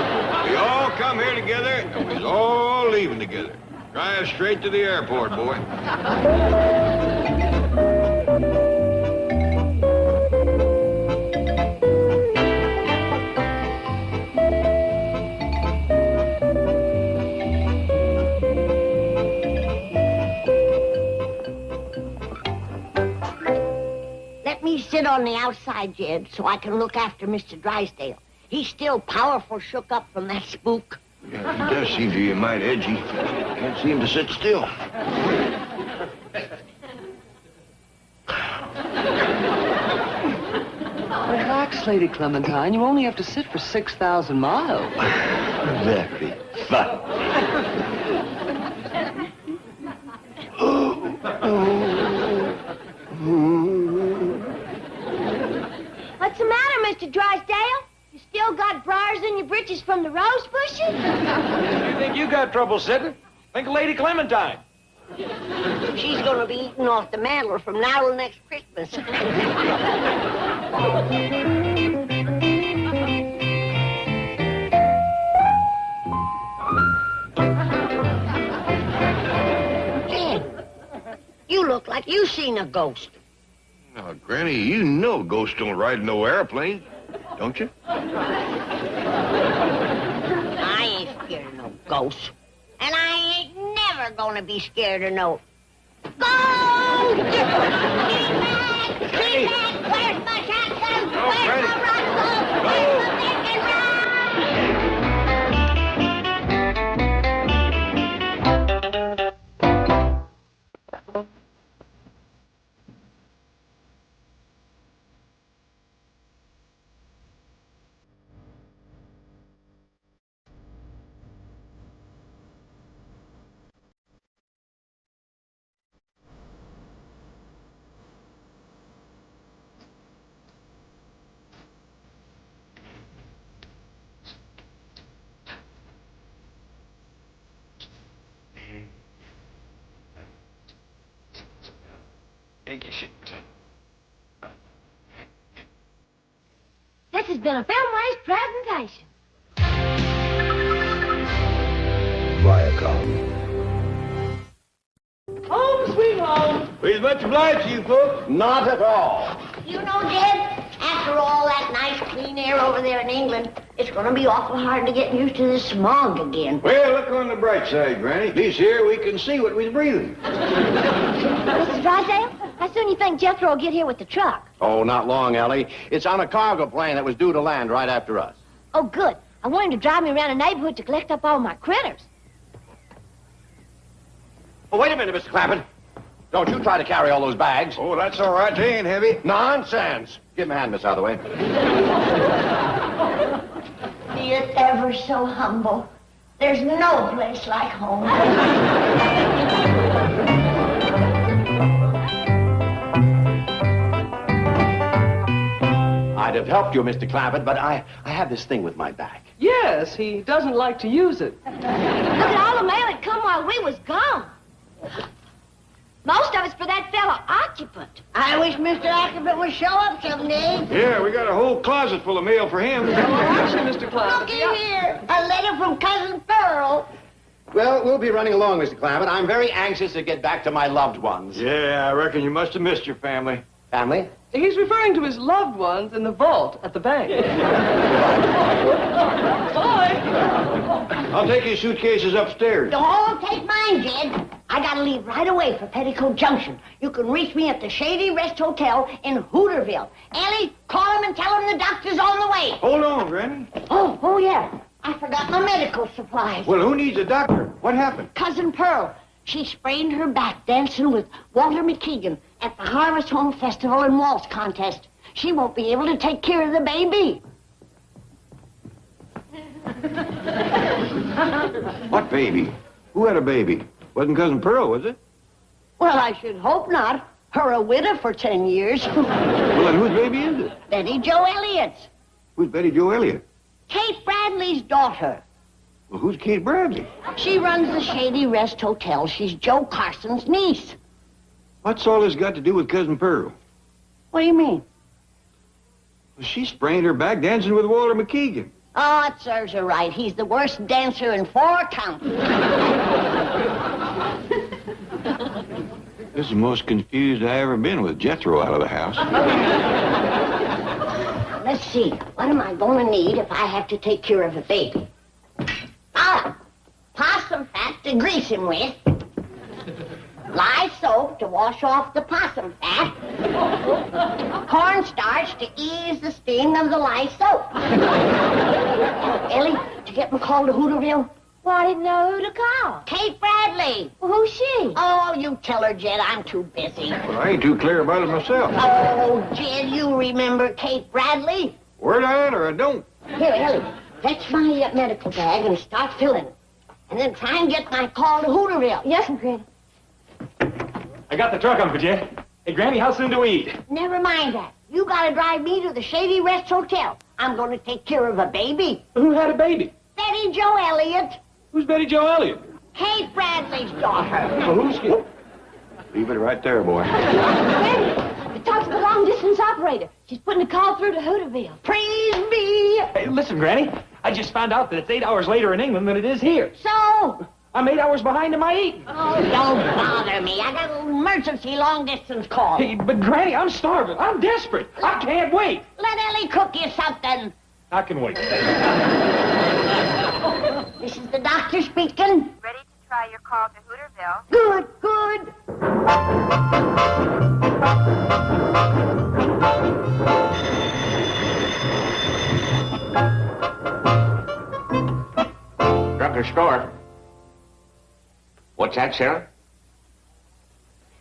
we all come here together, and we're all leaving together. Drive straight to the airport, boy. Let me sit on the outside, Jed, so I can look after Mr. Drysdale. He's still powerful shook up from that spook. Yeah, he does seem to be mighty edgy. Can't seem to sit still. Relax, Lady Clementine. You only have to sit for 6,000 miles. Very fun. What's the matter, Mr. Drysdale? You still got briars in your britches from the rose bushes? You think you got trouble sitting? Think of Lady Clementine. She's gonna be eating off the mantle from now till next Christmas. Jed, you look like you seen a ghost. Now, Granny, you know ghosts don't ride no airplane, don't you? I ain't scared of no ghosts. And I ain't never gonna be scared of no ghosts! Get back! Get back! Where's my shotgun? Where's my rifle? Where's my bacon Take your shit. This has been a Filmways presentation. Home sweet home. We're much obliged to you folks. Not at all. You know, Jed, after all that nice clean air over there in England, it's gonna be awful hard to get used to this smog again. Well, look on the bright side, Granny. At least here we can see what we're breathing. Mrs. Drysdale, how soon you think Jethro will get here with the truck? Oh, not long, Ellie. It's on a cargo plane that was due to land right after us. Oh, good. I want him to drive me around the neighborhood to collect up all my critters. Oh, wait a minute, Mr. Clampett. Don't you try to carry all those bags. Oh, that's all right. They ain't heavy. Nonsense. Give me a hand, Miss Hathaway. He is ever so humble. There's no place like home. I'd have helped you, Mr. Clampett, but I have this thing with my back. Yes, he doesn't like to use it. Look at all the mail that come while we was gone. Most of it's for that fellow occupant. I wish Mr. Occupant would show up someday. Yeah, we got a whole closet full of mail for him. Actually, Mr. Clampett. Looky here, a letter from Cousin Pearl. Well, we'll be running along, Mr. Clampett. I'm very anxious to get back to my loved ones. Yeah, I reckon you must have missed your family. Family? He's referring to his loved ones in the vault at the bank. Bye. I'll take your suitcases upstairs. Don't take mine, Jed. I gotta leave right away for Petticoat Junction. You can reach me at the Shady Rest Hotel in Hooterville. Ellie, call him and tell him the doctor's on the way. Hold on, Granny. Oh, yeah. I forgot my medical supplies. Well, who needs a doctor? What happened? Cousin Pearl. She sprained her back dancing with Walter McKeegan at the Harvest Home Festival and Waltz Contest. She won't be able to take care of the baby. What baby? Who had a baby? Wasn't Cousin Pearl, was it? Well, I should hope not. Her a widow for 10 years. Well, then whose baby is it? Betty Jo Elliott's. Who's Betty Jo Elliott? Kate Bradley's daughter. Well, who's Kate Bradley? She runs the Shady Rest Hotel. She's Joe Carson's niece. What's all this got to do with Cousin Pearl? What do you mean? Well, she sprained her back dancing with Walter McKeegan. Oh, it serves you right. He's the worst dancer in 4 counties. This is the most confused I ever been with Jethro out of the house. Let's see. What am I going to need if I have to take care of a baby? Possum fat to grease him with. Lye soap to wash off the possum fat. Cornstarch to ease the sting of the lye soap. Ellie, did you get me called to Hooterville? Well, I didn't know who to call. Kate Bradley. Well, who's she? Oh, you tell her, Jed. I'm too busy. Well, I ain't too clear about it myself. Oh, Jed, you remember Kate Bradley? Word on or I don't. Here, Ellie, fetch my medical bag and start filling it. And then try and get my call to Hooterville. Yes, Granny. I got the truck, Uncle Jed. Hey, Granny, how soon do we eat? Never mind that. You gotta drive me to the Shady Rest Hotel. I'm gonna take care of a baby. Who had a baby? Betty Jo Elliott. Who's Betty Jo Elliott? Kate Bradley's daughter. Well, who's she? Leave it right there, boy. Granny, talk to the long-distance operator. She's putting a call through to Hooterville. Praise be. Hey, listen, Granny. I just found out that it's 8 hours later in England than it is here. So? I'm 8 hours behind in my eating. Oh, don't bother me. I got an emergency long-distance call. Hey, but Granny, I'm starving. I'm desperate. I can't wait. Let Ellie cook you something. I can wait. This is the doctor speaking. Ready to try your call to Hooterville? Good, good. Drugstore store. What's that, Sarah?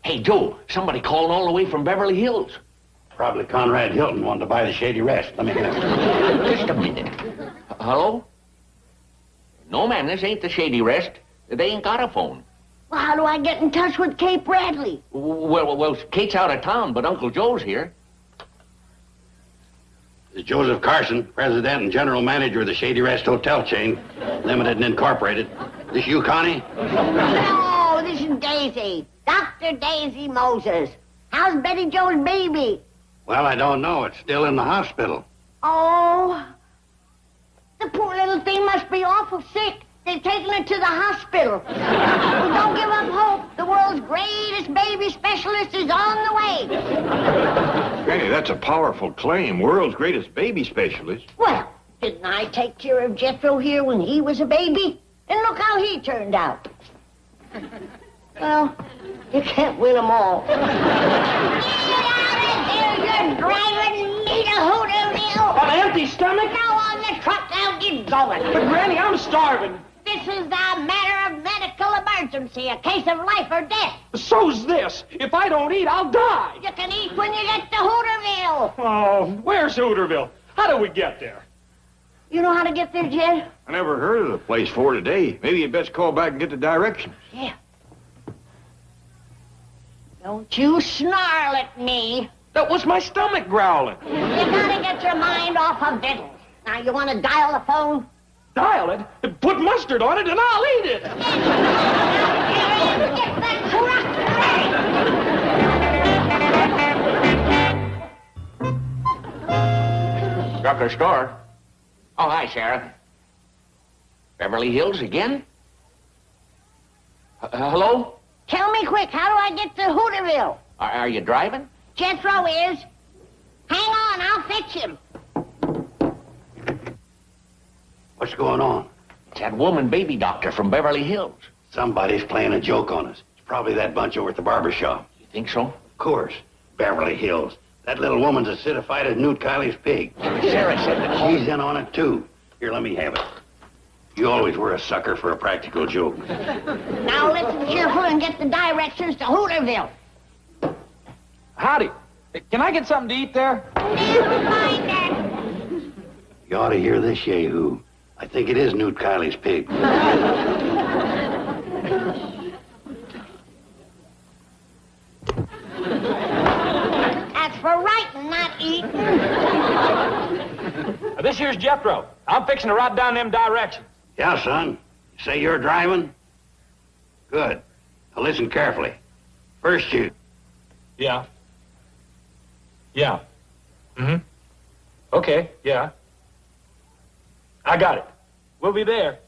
Hey, Joe, somebody calling all the way from Beverly Hills. Probably Conrad Hilton wanted to buy the Shady Rest. Let me guess. Just a minute. Hello? No, man, this ain't the Shady Rest. They ain't got a phone. Well, how do I get in touch with Kate Bradley? Well, Kate's out of town, but Uncle Joe's here. This is Joseph Carson, president and general manager of the Shady Rest Hotel chain, limited and incorporated. This you, Connie? No, this is Daisy. Dr. Daisy Moses. How's Betty Jo's baby? Well, I don't know. It's still in the hospital. Oh, the poor little thing must be awful sick. They've taken her to the hospital. Well, don't give up hope. The world's greatest baby specialist is on the way. Granny, that's a powerful claim. World's greatest baby specialist. Well, didn't I take care of Jethro here when he was a baby? And look how he turned out. Well, you can't win them all. Get out of here! You're driving me to Hooterville! On an empty stomach? Now on the truck, now get going. But, Granny, I'm starving. This is a matter of medical emergency, a case of life or death. So's this. If I don't eat, I'll die. You can eat when you get to Hooterville. Oh, where's Hooterville? How do we get there? You know how to get there, Jed? I never heard of the place for today. Maybe you'd best call back and get the directions. Yeah. Don't you snarl at me. That was my stomach growling. You gotta get your mind off of victuals. Now, you want to dial the phone? Dial it, put mustard on it, and I'll eat it. Get that truck ready. Drugstore store. Oh, hi, Sarah. Beverly Hills again? Hello? Tell me quick, how do I get to Hooterville? Are you driving? Jethro is. Hang on, I'll fetch him. What's going on? It's that woman baby doctor from Beverly Hills. Somebody's playing a joke on us. It's probably that bunch over at the barber shop. You think so? Of course. Beverly Hills. That little woman's as acidified as Newt Kiley's pig. Sarah said that She's in on it, too. Here, let me have it. You always were a sucker for a practical joke. Now listen cheerful and get the directions to Hooterville. Howdy. Can I get something to eat there? Never mind that. You ought to hear this, Yahoo. I think it is Newt Kiley's pig. That's for writing, not eating. This here's Jethro. I'm fixing to ride down them directions. Yeah, son. You say you're driving? Good. Now listen carefully. First you. Yeah. Yeah. Mm-hmm. Okay, yeah. I got it. We'll be there.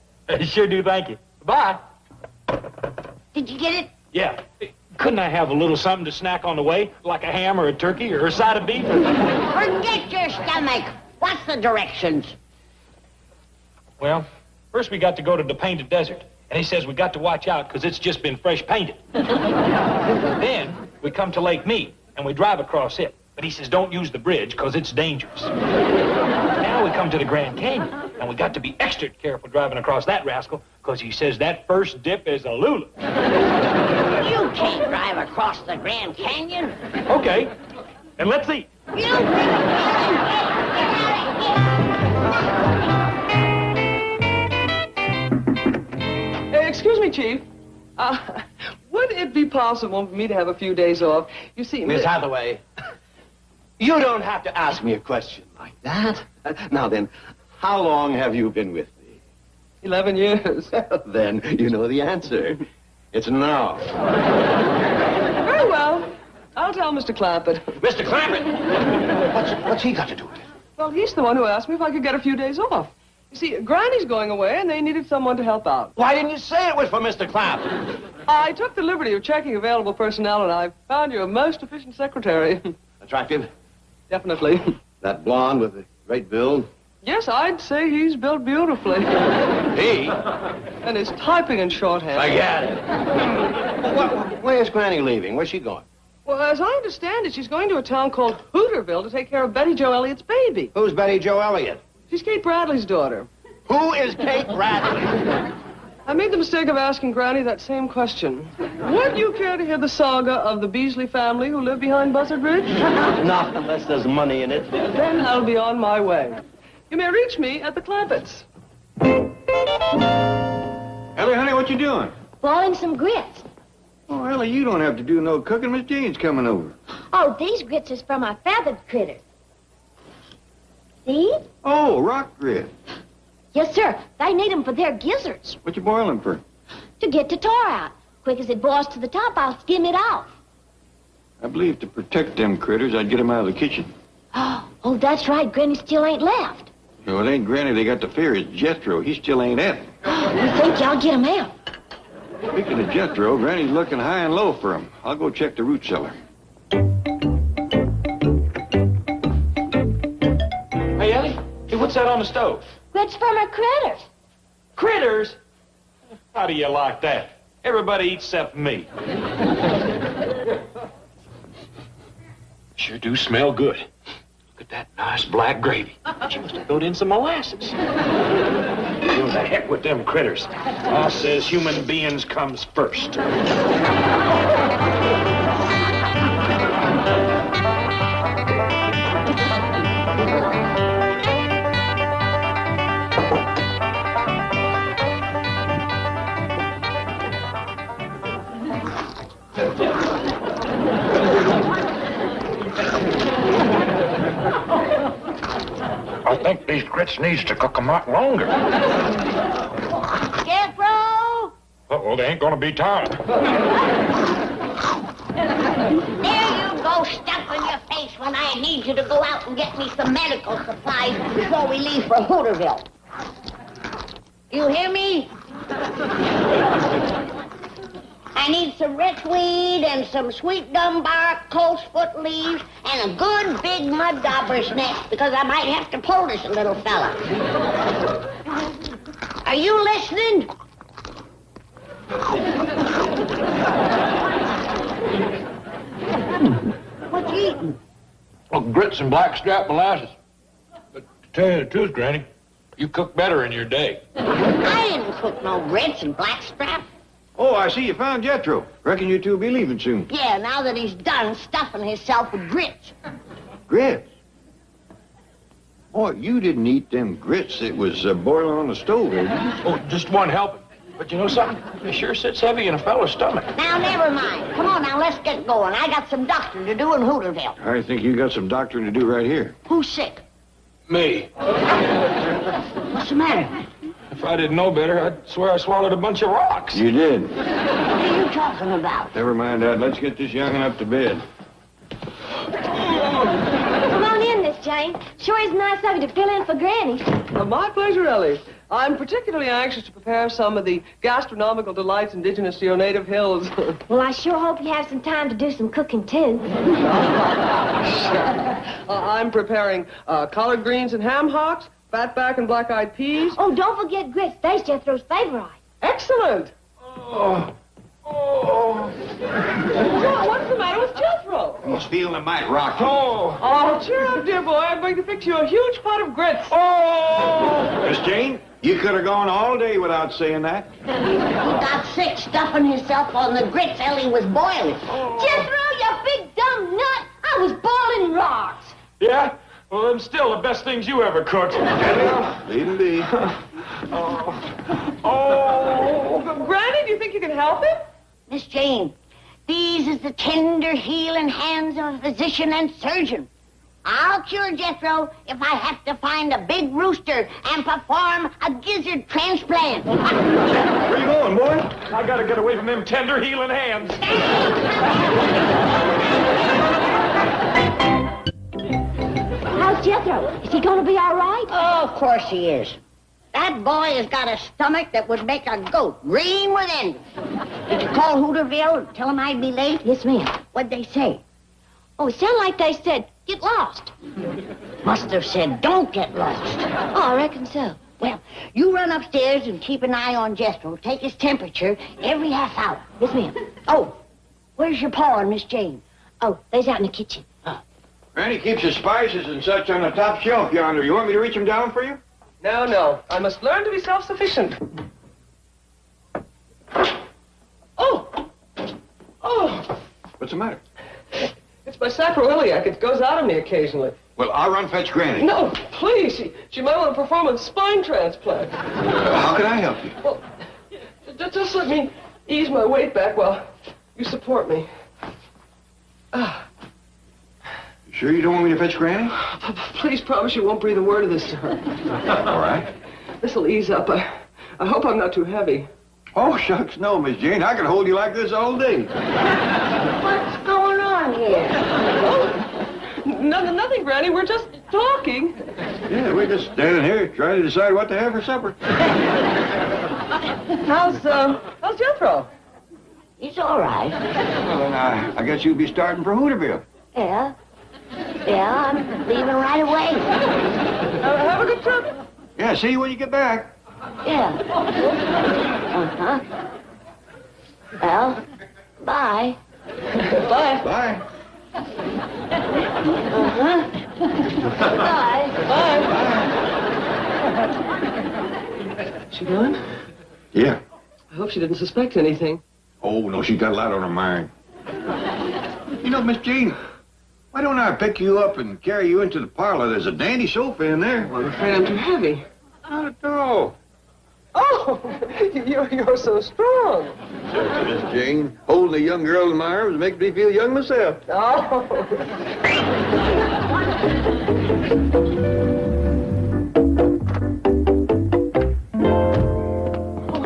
Sure do, thank you. Bye. Did you get it? Yeah. Couldn't I have a little something to snack on the way, like a ham or a turkey or a side of beef? Forget your stomach. What's the directions? Well, first we got to go to the Painted Desert. And he says we got to watch out because it's just been fresh painted. Then we come to Lake Mead and we drive across it. But he says don't use the bridge because it's dangerous. Now we come to the Grand Canyon and we got to be extra careful driving across that rascal because he says that first dip is a lula. You can't drive across the Grand Canyon. Okay, and let's eat. Excuse me, Chief. Would it be possible for me to have a few days off? You see, Miss Hathaway, you don't have to ask me a question like that. Now then, how long have you been with me? 11 years. Then you know the answer. It's no. Very well. I'll tell Mr. Clampett. Mr. Clampett? What's he got to do with it? Well, he's the one who asked me if I could get a few days off. You see, Granny's going away, and they needed someone to help out. Why didn't you say it was for Mr. Clampett? I took the liberty of checking available personnel, and I found you a most efficient secretary. Attractive? Definitely. That blonde with the great build? Yes, I'd say he's built beautifully. He? And his typing in shorthand. Forget it. Where's Granny leaving? Where's she going? Well, as I understand it, she's going to a town called Hooterville to take care of Betty Jo Elliott's baby. Who's Betty Jo Elliott? She's Kate Bradley's daughter. Who is Kate Bradley? I made the mistake of asking Granny that same question. Would you care to hear the saga of the Beasley family who live behind Buzzard Ridge? Not unless there's money in it. Then I'll be on my way. You may reach me at the Clampetts. Ellie, honey, what you doing? Boiling some grits. Oh, Ellie, you don't have to do no cooking. Miss Jane's coming over. Oh, these grits is for my feathered critters. See? Oh, rock grit. Yes, sir. They need 'em for their gizzards. What you boiling for? To get the tar out. Quick as it boils to the top, I'll skim it off. I believe to protect them critters, I'd get them out of the kitchen. Oh, that's right. Granny still ain't left. No, it ain't Granny they got to fear. It's Jethro. He still ain't at it. You think y'all get 'em out? Speaking of Jethro, Granny's looking high and low for him. I'll go check the root cellar. Hey, Ellie, hey, what's that on the stove? Grits for my critters. Critters? How do you like that? Everybody eats except me. Sure do smell good. Look at that nice black gravy. She must have thrown in some molasses. Who the heck with them critters? I says human beings comes first. I think these grits needs to cook 'em out longer. Jethro! Uh-oh, they ain't gonna be time. There you go, stuffing your face when I need you to go out and get me some medical supplies before we leave for Hooterville. You hear me? I need some rickwweed and some sweet gum bark, coltsfoot leaves, and a good big mud dauber's nest because I might have to pull this little fella. Are you listening? What you eating? Well, grits and blackstrap molasses. But to tell you the truth, Granny, you cook better in your day. I didn't cook no grits and blackstrap. Oh, I see you found Jethro. Reckon you two will be leaving soon. Yeah, now that he's done stuffing himself with grits. Grits? Boy, you didn't eat them grits that was boiling on the stove, did you? Oh, just one helping. But you know something? It sure sits heavy in a fellow's stomach. Now, never mind. Come on, now, let's get going. I got some doctoring to do in Hooterville. I think you got some doctoring to do right here. Who's sick? Me. What's the matter? If I didn't know better, I'd swear I swallowed a bunch of rocks. You did. What are you talking about? Never mind that. Let's get this young'un up to bed. Come on in, Miss Jane. Jane. Sure is nice of you to fill in for Granny. My pleasure, Ellie. I'm particularly anxious to prepare some of the gastronomical delights indigenous to your native hills. Well, I sure hope you have some time to do some cooking, too. I'm preparing collard greens and ham hocks, fatback and black-eyed peas. Oh, don't forget grits. They's Jethro's favorite. Excellent. What's the matter with Jethro? He's feeling a mite rocky. Oh, cheer up, dear boy. I'm going to fix you a huge pot of grits. Miss Jane, you could have gone all day without saying that. He got sick stuffing himself on the grits Ellie was boiling. Jethro, you big dumb nut! I was boiling rocks. Yeah? Well, them still the best things you ever cooked. Leave him be. Granny, do you think you can help him? Miss Jane, these is the tender healing hands of a physician and surgeon. I'll cure Jethro if I have to find a big rooster and perform a gizzard transplant. Where you going, boy? I gotta get away from them tender healing hands. How's Jethro? Is he gonna be all right? Oh, of course he is. That boy has got a stomach that would make a goat green with envy. Did you call Hooterville and tell him I'd be late? Yes, ma'am. What'd they say? Oh, it sounded like they said, get lost. Must have said, don't get lost. Oh, I reckon so. Well, you run upstairs and keep an eye on Jethro. Take his temperature every half hour. Yes, ma'am. Oh, where's your pa and Miss Jane? Oh, they's out in the kitchen. Granny keeps his spices and such on the top shelf yonder. You want me to reach them down for you? No. I must learn to be self-sufficient. Oh! What's the matter? It's my sacroiliac. It goes out of me occasionally. Well, I'll run fetch Granny. No, please. She might want to perform a spine transplant. How can I help you? Well, just let me ease my weight back while you support me. Sure you don't want me to fetch Granny? Please promise you won't breathe a word of this to her. All right. This'll ease up. I hope I'm not too heavy. Oh, shucks, no, Miss Jane. I can hold you like this all day. What's going on here? Nothing, Granny. We're just talking. Yeah, we're just standing here trying to decide what to have for supper. How's Jethro? He's all right. Well, then I guess you'll be starting for Hooterville. Yeah, I'm leaving right away. Have a good trip. Yeah, see you when you get back. Yeah. Uh-huh. Well, bye. Bye. Bye. Uh-huh. Bye. Bye. She gone? Yeah. I hope she didn't suspect anything. Oh, no, she's got a lot on her mind. You know, Miss Jane, why don't I pick you up and carry you into the parlor? There's a dandy sofa in there. Well, I'm afraid I'm too heavy. Not at all. Oh, you're so strong. Miss Jane, holding a young girl in my arms makes me feel young myself. Oh.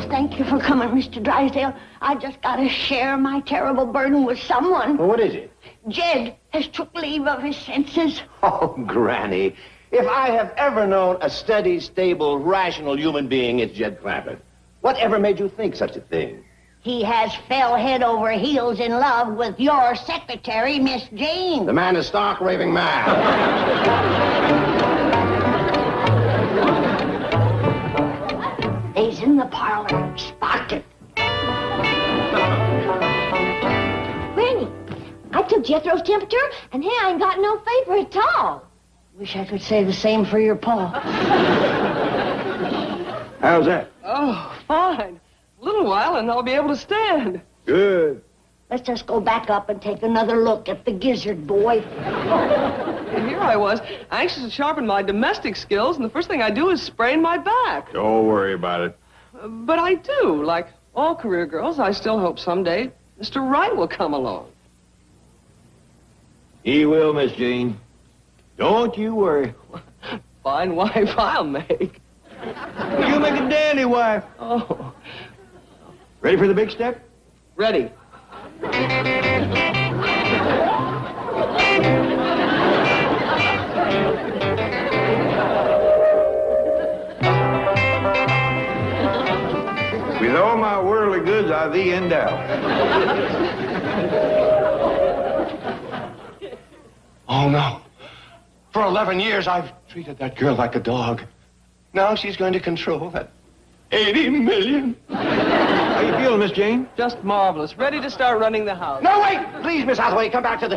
Thank you for coming, Mr. Drysdale. I just got to share my terrible burden with someone. Well, what is it? Jed has took leave of his senses. Oh, Granny, if I have ever known a steady, stable, rational human being, it's Jed Clampett. Whatever made you think such a thing? He has fell head over heels in love with your secretary, Miss Jane. The man is stark raving mad. He's in the parlor. Spotted. Granny, I took Jethro's temperature, and he ain't got no fever at all. Wish I could say the same for your pa. How's that? Oh, fine. A little while and I'll be able to stand. Good. Let's just go back up and take another look at the gizzard boy. And here I was, anxious to sharpen my domestic skills, and the first thing I do is sprain my back. Don't worry about it. But I do. Like all career girls, I still hope someday Mr. Right will come along. He will, Miss Jane. Don't you worry. Fine wife I'll make. You make a dandy wife. Oh. Ready for the big step? Ready. With all my worldly goods, I thee endow. Oh, no. For 11 years, I've treated that girl like a dog. Now she's going to control that 80 million. How you feeling, Miss Jane? Just marvelous. Ready to start running the house. No, wait! Please, Miss Hathaway, come back to the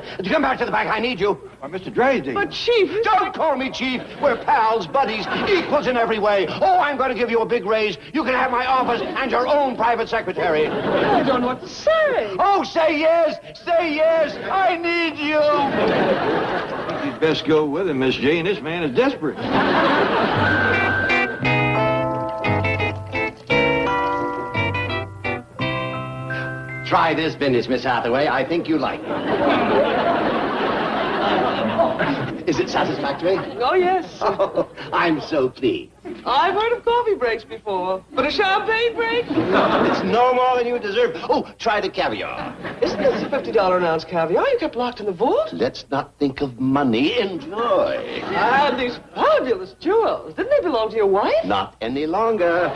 bank. I need you. Why, Mr. Drysdale. But, Chief... Don't call me Chief. We're pals, buddies, equals in every way. Oh, I'm going to give you a big raise. You can have my office and your own private secretary. I don't know what to say. Oh, say yes! Say yes! I need you! You'd best go with him, Miss Jane. This man is desperate. Try this business, Miss Hathaway. I think you like it. Is it satisfactory? Oh, yes. Oh, I'm so pleased. I've heard of coffee breaks before, but a champagne break? It's no more than you deserve. Oh, try the caviar. Isn't this a $50 an ounce caviar you kept locked in the vault? Let's not think of money. Enjoy. And these fabulous jewels. Didn't they belong to your wife? Not any longer.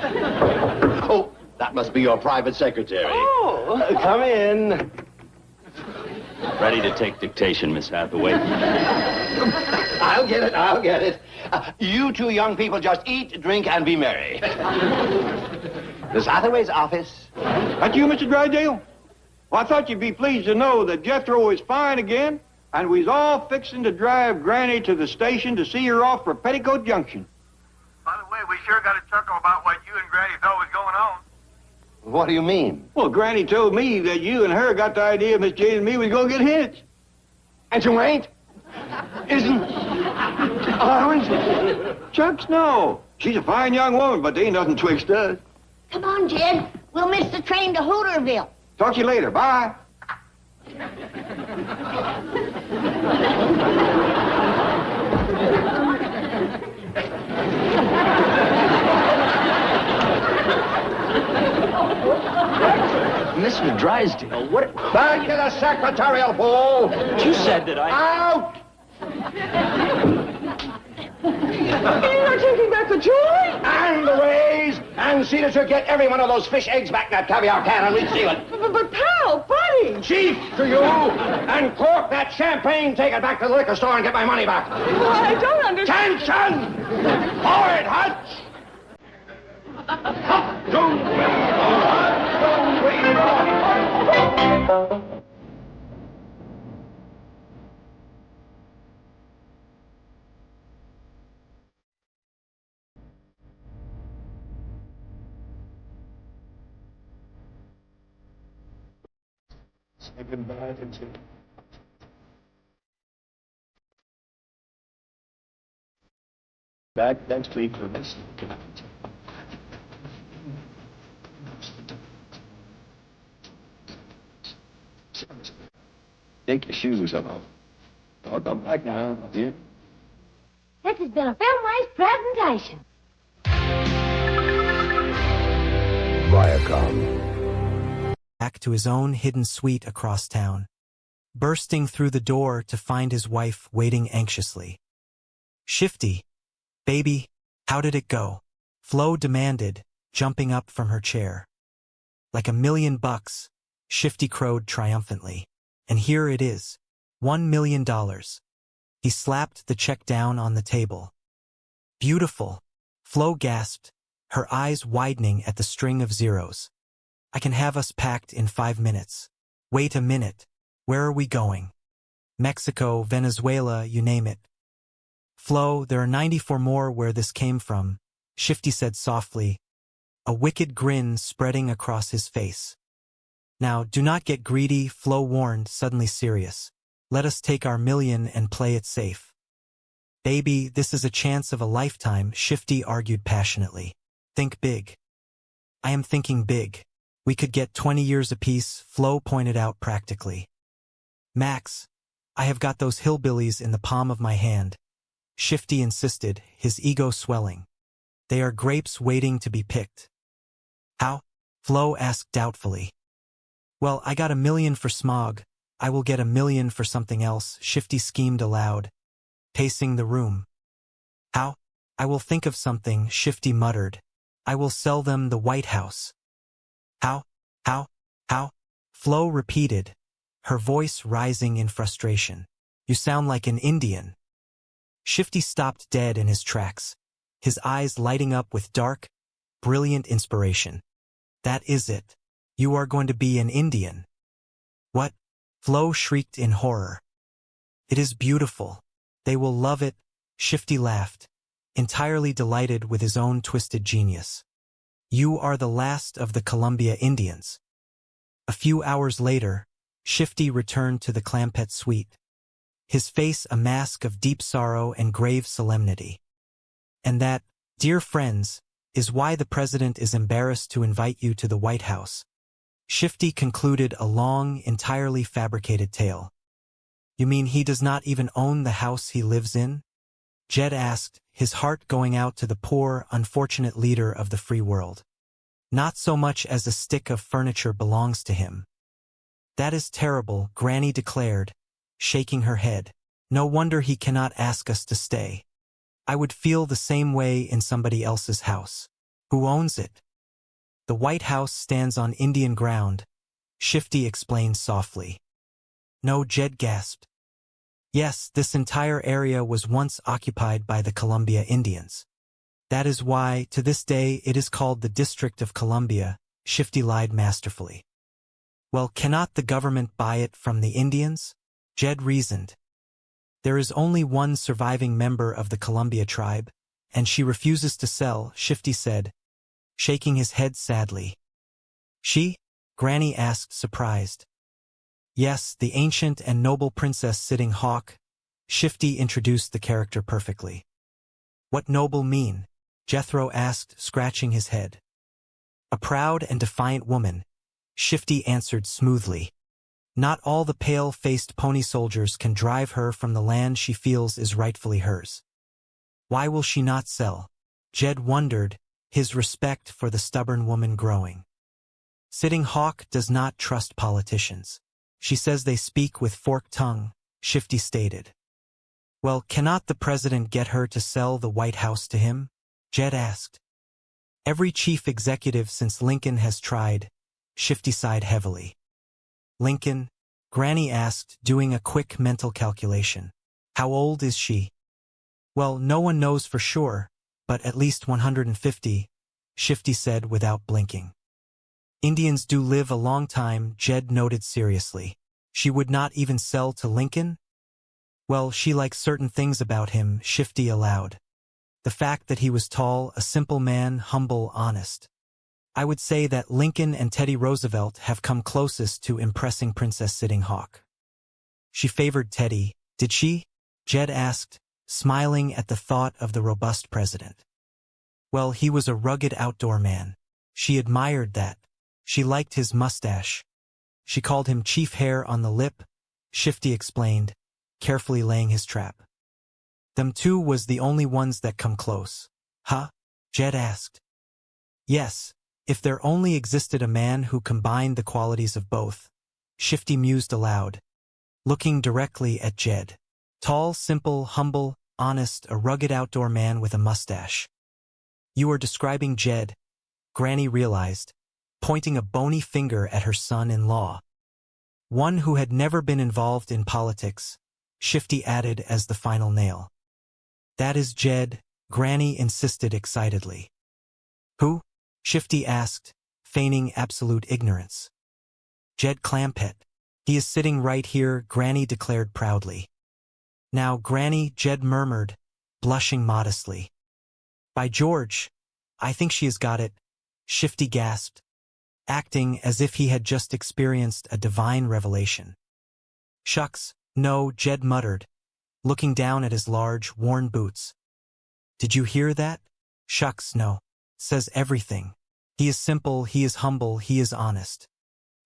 Oh, that must be your private secretary. Oh. Come in. Ready to take dictation, Miss Hathaway. I'll get it. You two young people just eat, drink, and be merry. Miss Hathaway's office. That you, Mr. Drysdale? Well, I thought you'd be pleased to know that Jethro is fine again, and we's all fixing to drive Granny to the station to see her off for Petticoat Junction. By the way, we sure got a chuckle about what you and Granny thought was going on. What do you mean? Well, Granny told me that you and her got the idea Miss Jane and me was going to get hitched. And you ain't? Isn't Orange? Chucks, no. She's a fine young woman, but there ain't nothing twixt us. Come on, Jed. We'll miss the train to Hooterville. Talk to you later. Bye. Mr. Drysdale, what... Back to the secretarial pool. You said that I... Out! You're not taking back the jewelry? And the raise! And see that you get every one of those fish eggs back in that caviar can and reseal it. But pal, buddy. Chief, to you! And cork that champagne, take it back to the liquor store and get my money back. Well, I don't understand. Attention! Forward, Hutch! Back next week for this. Take your shoes off. I'll come back now, dear. This has been a Filmways presentation. Viacom. Back to his own hidden suite across town, bursting through the door to find his wife waiting anxiously. Shifty, baby, how did it go? Flo demanded, jumping up from her chair. Like $1 million, Shifty crowed triumphantly. And here it is, $1 million. He slapped the check down on the table. Beautiful, Flo gasped, her eyes widening at the string of zeros. I can have us packed in 5 minutes. Wait a minute. Where are we going? Mexico, Venezuela, you name it. Flo, there are 94 more where this came from, Shifty said softly, a wicked grin spreading across his face. Now, do not get greedy, Flo warned, suddenly serious. Let us take our $1 million and play it safe. Baby, this is a chance of a lifetime, Shifty argued passionately. Think big. I am thinking big. We could get 20 years apiece, Flo pointed out practically. Max, I have got those hillbillies in the palm of my hand. Shifty insisted, his ego swelling. They are grapes waiting to be picked. How? Flo asked doubtfully. Well, I got $1 million for smog. I will get $1 million for something else, Shifty schemed aloud, pacing the room. How? I will think of something, Shifty muttered. I will sell them the White House. How? How? How? Flo repeated, her voice rising in frustration. You sound like an Indian. Shifty stopped dead in his tracks, his eyes lighting up with dark, brilliant inspiration. That is it. You are going to be an Indian. What? Flo shrieked in horror. It is beautiful. They will love it. Shifty laughed, entirely delighted with his own twisted genius. You are the last of the Columbia Indians. A few hours later, Shifty returned to the Clampett suite, his face a mask of deep sorrow and grave solemnity. And that, dear friends, is why the president is embarrassed to invite you to the White House. Shifty concluded a long, entirely fabricated tale. You mean he does not even own the house he lives in? Jed asked, his heart going out to the poor, unfortunate leader of the free world. Not so much as a stick of furniture belongs to him. That is terrible, Granny declared, shaking her head. No wonder he cannot ask us to stay. I would feel the same way in somebody else's house. Who owns it? The White House stands on Indian ground, Shifty explained softly. No, Jed gasped. Yes, this entire area was once occupied by the Columbia Indians. That is why, to this day, it is called the District of Columbia, Shifty lied masterfully. Well, cannot the government buy it from the Indians? Jed reasoned. There is only one surviving member of the Columbia tribe, and she refuses to sell, Shifty said, shaking his head sadly. She? Granny asked, surprised. Yes, the ancient and noble Princess Sitting Hawk. Shifty introduced the character perfectly. What noble mean? Jethro asked, scratching his head. A proud and defiant woman, Shifty answered smoothly. Not all the pale-faced pony soldiers can drive her from the land she feels is rightfully hers. Why will she not sell? Jed wondered, his respect for the stubborn woman growing. Sitting Hawk does not trust politicians. She says they speak with forked tongue, Shifty stated. Well, cannot the president get her to sell the White House to him? Jed asked. Every chief executive since Lincoln has tried, Shifty sighed heavily. Lincoln? Granny asked, doing a quick mental calculation. How old is she? Well, no one knows for sure, but at least 150, Shifty said without blinking. Indians do live a long time, Jed noted seriously. She would not even sell to Lincoln? Well, she likes certain things about him, Shifty allowed. The fact that he was tall, a simple man, humble, honest. I would say that Lincoln and Teddy Roosevelt have come closest to impressing Princess Sitting Hawk. She favored Teddy, did she? Jed asked, smiling at the thought of the robust president. Well, he was a rugged outdoor man. She admired that. She liked his mustache. She called him Chief Hair on the Lip, Shifty explained, carefully laying his trap. Them two was the only ones that come close. Huh? Jed asked. Yes, if there only existed a man who combined the qualities of both, Shifty mused aloud, looking directly at Jed. Tall, simple, humble, honest, a rugged outdoor man with a mustache. You are describing Jed, Granny realized, pointing a bony finger at her son-in-law. One who had never been involved in politics, Shifty added as the final nail. That is Jed, Granny insisted excitedly. Who? Shifty asked, feigning absolute ignorance. Jed Clampett. He is sitting right here, Granny declared proudly. Now, Granny, Jed murmured, blushing modestly. By George, I think she has got it, Shifty gasped, acting as if he had just experienced a divine revelation. Shucks, no, Jed muttered, looking down at his large, worn boots. Did you hear that? Shucks, no. Says everything. He is simple, he is humble, he is honest.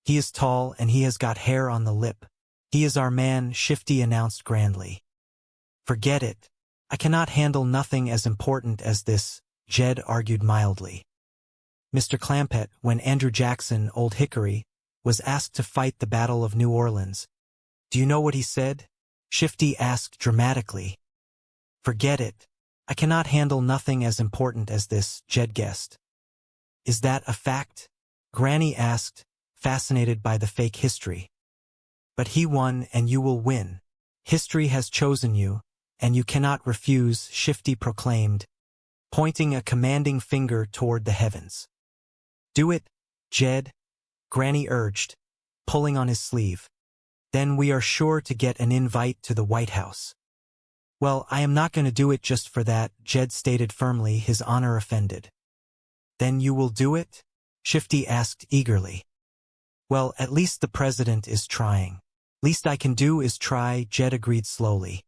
He is tall, and he has got hair on the lip. He is our man, Shifty announced grandly. Forget it. I cannot handle nothing as important as this, Jed argued mildly. Mr. Clampett, when Andrew Jackson, Old Hickory, was asked to fight the Battle of New Orleans, do you know what he said? Shifty asked dramatically. Forget it. I cannot handle nothing as important as this, Jed guessed. Is that a fact? Granny asked, fascinated by the fake history. But he won and you will win. History has chosen you, and you cannot refuse, Shifty proclaimed, pointing a commanding finger toward the heavens. Do it, Jed, Granny urged, pulling on his sleeve. Then we are sure to get an invite to the White House. Well, I am not going to do it just for that, Jed stated firmly, his honor offended. Then you will do it? Shifty asked eagerly. Well, at least the president is trying. Least I can do is try, Jed agreed slowly.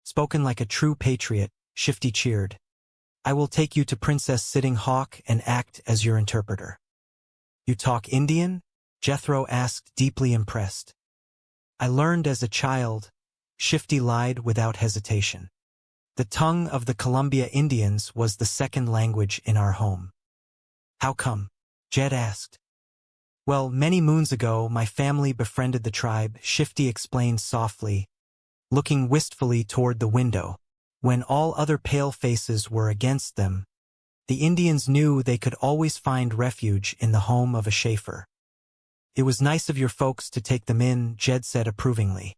Spoken like a true patriot, Shifty cheered. I will take you to Princess Sitting Hawk and act as your interpreter. You talk Indian? Jethro asked, deeply impressed. I learned as a child, Shifty lied without hesitation. The tongue of the Columbia Indians was the second language in our home. How come? Jed asked. Well, many moons ago, my family befriended the tribe, Shifty explained softly, looking wistfully toward the window. When all other pale faces were against them, the Indians knew they could always find refuge in the home of a Schaefer. It was nice of your folks to take them in, Jed said approvingly.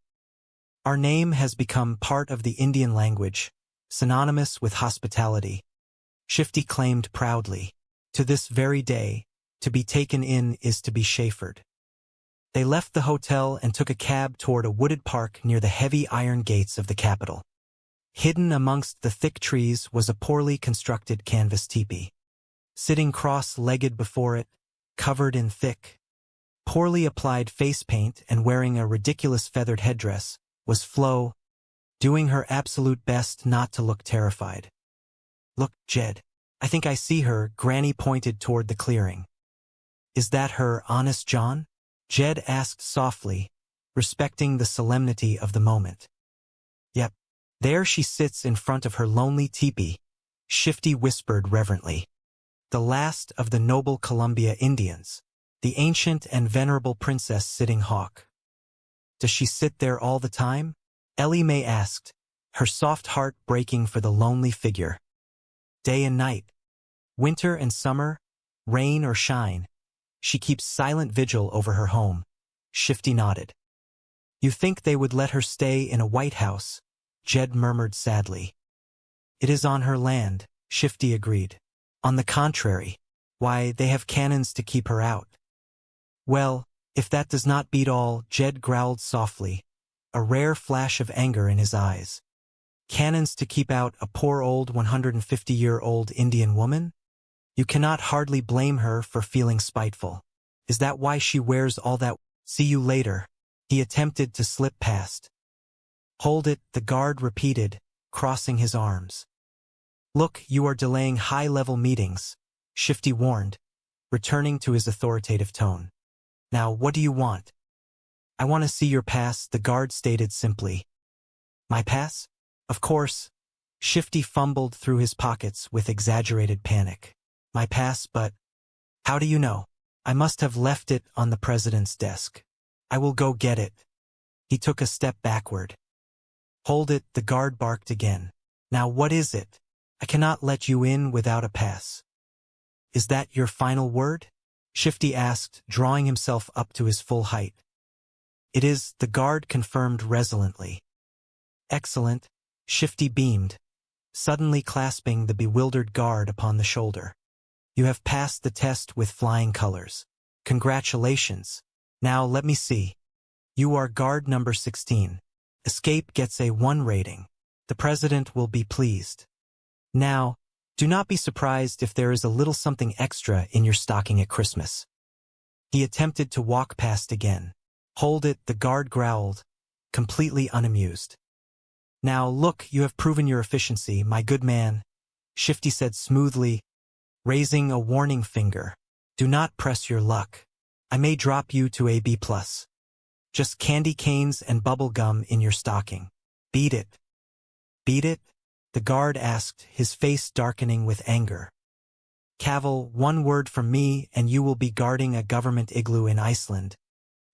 Our name has become part of the Indian language, synonymous with hospitality, Shifty claimed proudly. To this very day, to be taken in is to be Schaefered. They left the hotel and took a cab toward a wooded park near the heavy iron gates of the capital. Hidden amongst the thick trees was a poorly constructed canvas teepee. Sitting cross-legged before it, covered in thick, poorly applied face paint and wearing a ridiculous feathered headdress, was Flo, doing her absolute best not to look terrified. Look, Jed, I think I see her, Granny pointed toward the clearing. Is that her, Honest John? Jed asked softly, respecting the solemnity of the moment. Yep, there she sits in front of her lonely teepee, Shifty whispered reverently. The last of the noble Columbia Indians, the ancient and venerable Princess Sitting Hawk. Does she sit there all the time? Ellie Mae asked, her soft heart breaking for the lonely figure. Day and night, winter and summer, rain or shine, she keeps silent vigil over her home. Shifty nodded. You think they would let her stay in a White House? Jed murmured sadly. It is on her land, Shifty agreed. On the contrary, why, they have cannons to keep her out. Well, if that does not beat all, Jed growled softly, a rare flash of anger in his eyes. Cannons to keep out a poor old 150-year-old Indian woman? You cannot hardly blame her for feeling spiteful. Is that why she wears all that? See you later. He attempted to slip past. Hold it, the guard repeated, crossing his arms. Look, you are delaying high-level meetings, Shifty warned, returning to his authoritative tone. Now, what do you want? I want to see your pass, the guard stated simply. My pass? Of course. Shifty fumbled through his pockets with exaggerated panic. My pass, but how do you know? I must have left it on the president's desk. I will go get it. He took a step backward. Hold it, the guard barked again. Now what is it? I cannot let you in without a pass. Is that your final word? Shifty asked, drawing himself up to his full height. It is, the guard confirmed resolutely. Excellent, Shifty beamed, suddenly clasping the bewildered guard upon the shoulder. You have passed the test with flying colors. Congratulations. Now let me see. You are guard number 16. Escape gets a 1 rating. The president will be pleased. Now, do not be surprised if there is a little something extra in your stocking at Christmas. He attempted to walk past again. Hold it, the guard growled, completely unamused. Now look, you have proven your efficiency, my good man, Shifty said smoothly, raising a warning finger. Do not press your luck. I may drop you to a B+. Just candy canes and bubble gum in your stocking. Beat it. Beat it? The guard asked, his face darkening with anger. Cavil, 1 word from me and you will be guarding a government igloo in Iceland.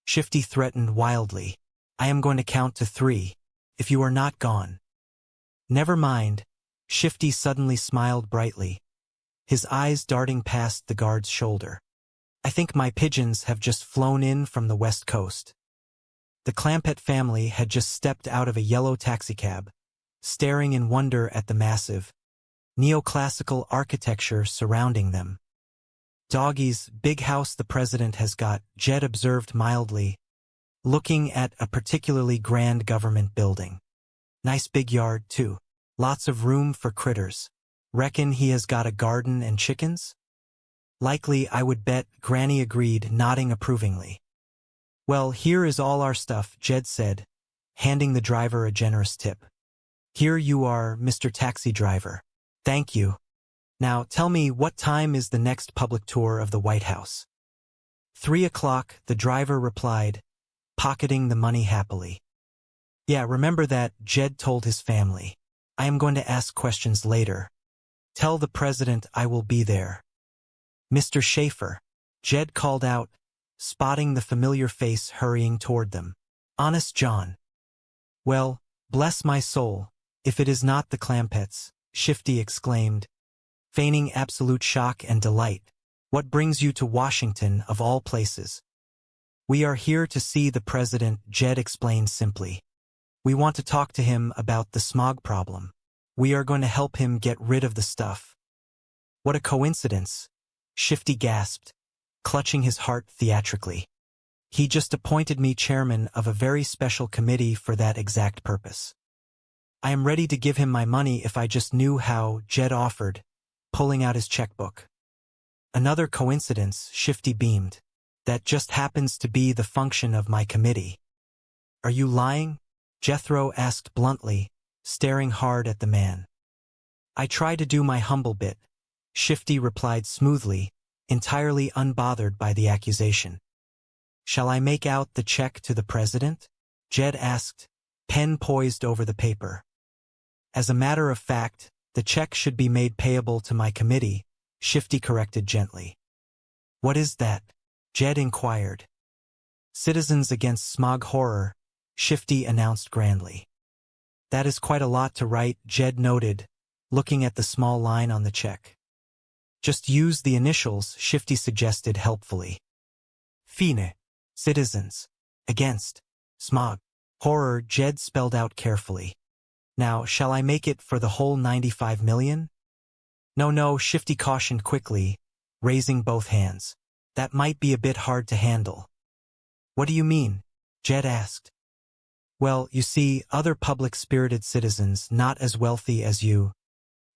Shifty threatened wildly. I am going to count to 3. If you are not gone. Never mind. Shifty suddenly smiled brightly, his eyes darting past the guard's shoulder. I think my pigeons have just flown in from the West Coast. The Clampett family had just stepped out of a yellow taxicab, staring in wonder at the massive, neoclassical architecture surrounding them. "Doggy's big house the president has got," Jed observed mildly, looking at a particularly grand government building. "Nice big yard, too. Lots of room for critters. Reckon he has got a garden and chickens?" "Likely, I would bet," Granny agreed, nodding approvingly. "Well, here is all our stuff," Jed said, handing the driver a generous tip. "Here you are, Mr. Taxi Driver. Thank you. Now, tell me, what time is the next public tour of the White House?" 3 o'clock, the driver replied, pocketing the money happily. "Yeah, remember that," Jed told his family. "I am going to ask questions later. Tell the president I will be there." "Mr. Schaefer," Jed called out, spotting the familiar face hurrying toward them. "Honest John." "Well, bless my soul, if it is not the Clampetts," Shifty exclaimed, feigning absolute shock and delight. "What brings you to Washington, of all places?" "We are here to see the president," Jed explained simply. "We want to talk to him about the smog problem. We are going to help him get rid of the stuff." "What a coincidence," Shifty gasped, clutching his heart theatrically. "He just appointed me chairman of a very special committee for that exact purpose. I am ready to give him my money if I just knew how," Jed offered, pulling out his checkbook. "Another coincidence," Shifty beamed. "That just happens to be the function of my committee." "Are you lying?" Jethro asked bluntly, staring hard at the man. "I try to do my humble bit," Shifty replied smoothly, entirely unbothered by the accusation. "Shall I make out the check to the president?" Jed asked, pen poised over the paper. "As a matter of fact, the check should be made payable to my committee," Shifty corrected gently. "What is that?" Jed inquired. "Citizens Against Smog Horror," Shifty announced grandly. "That is quite a lot to write," Jed noted, looking at the small line on the check. "Just use the initials," Shifty suggested helpfully. "Fine. Citizens. Against. Smog. Horror," Jed spelled out carefully. "Now, shall I make it for the whole 95 million? No, Shifty cautioned quickly, raising both hands. "That might be a bit hard to handle." "What do you mean?" Jed asked. "Well, you see, other public-spirited citizens, not as wealthy as you,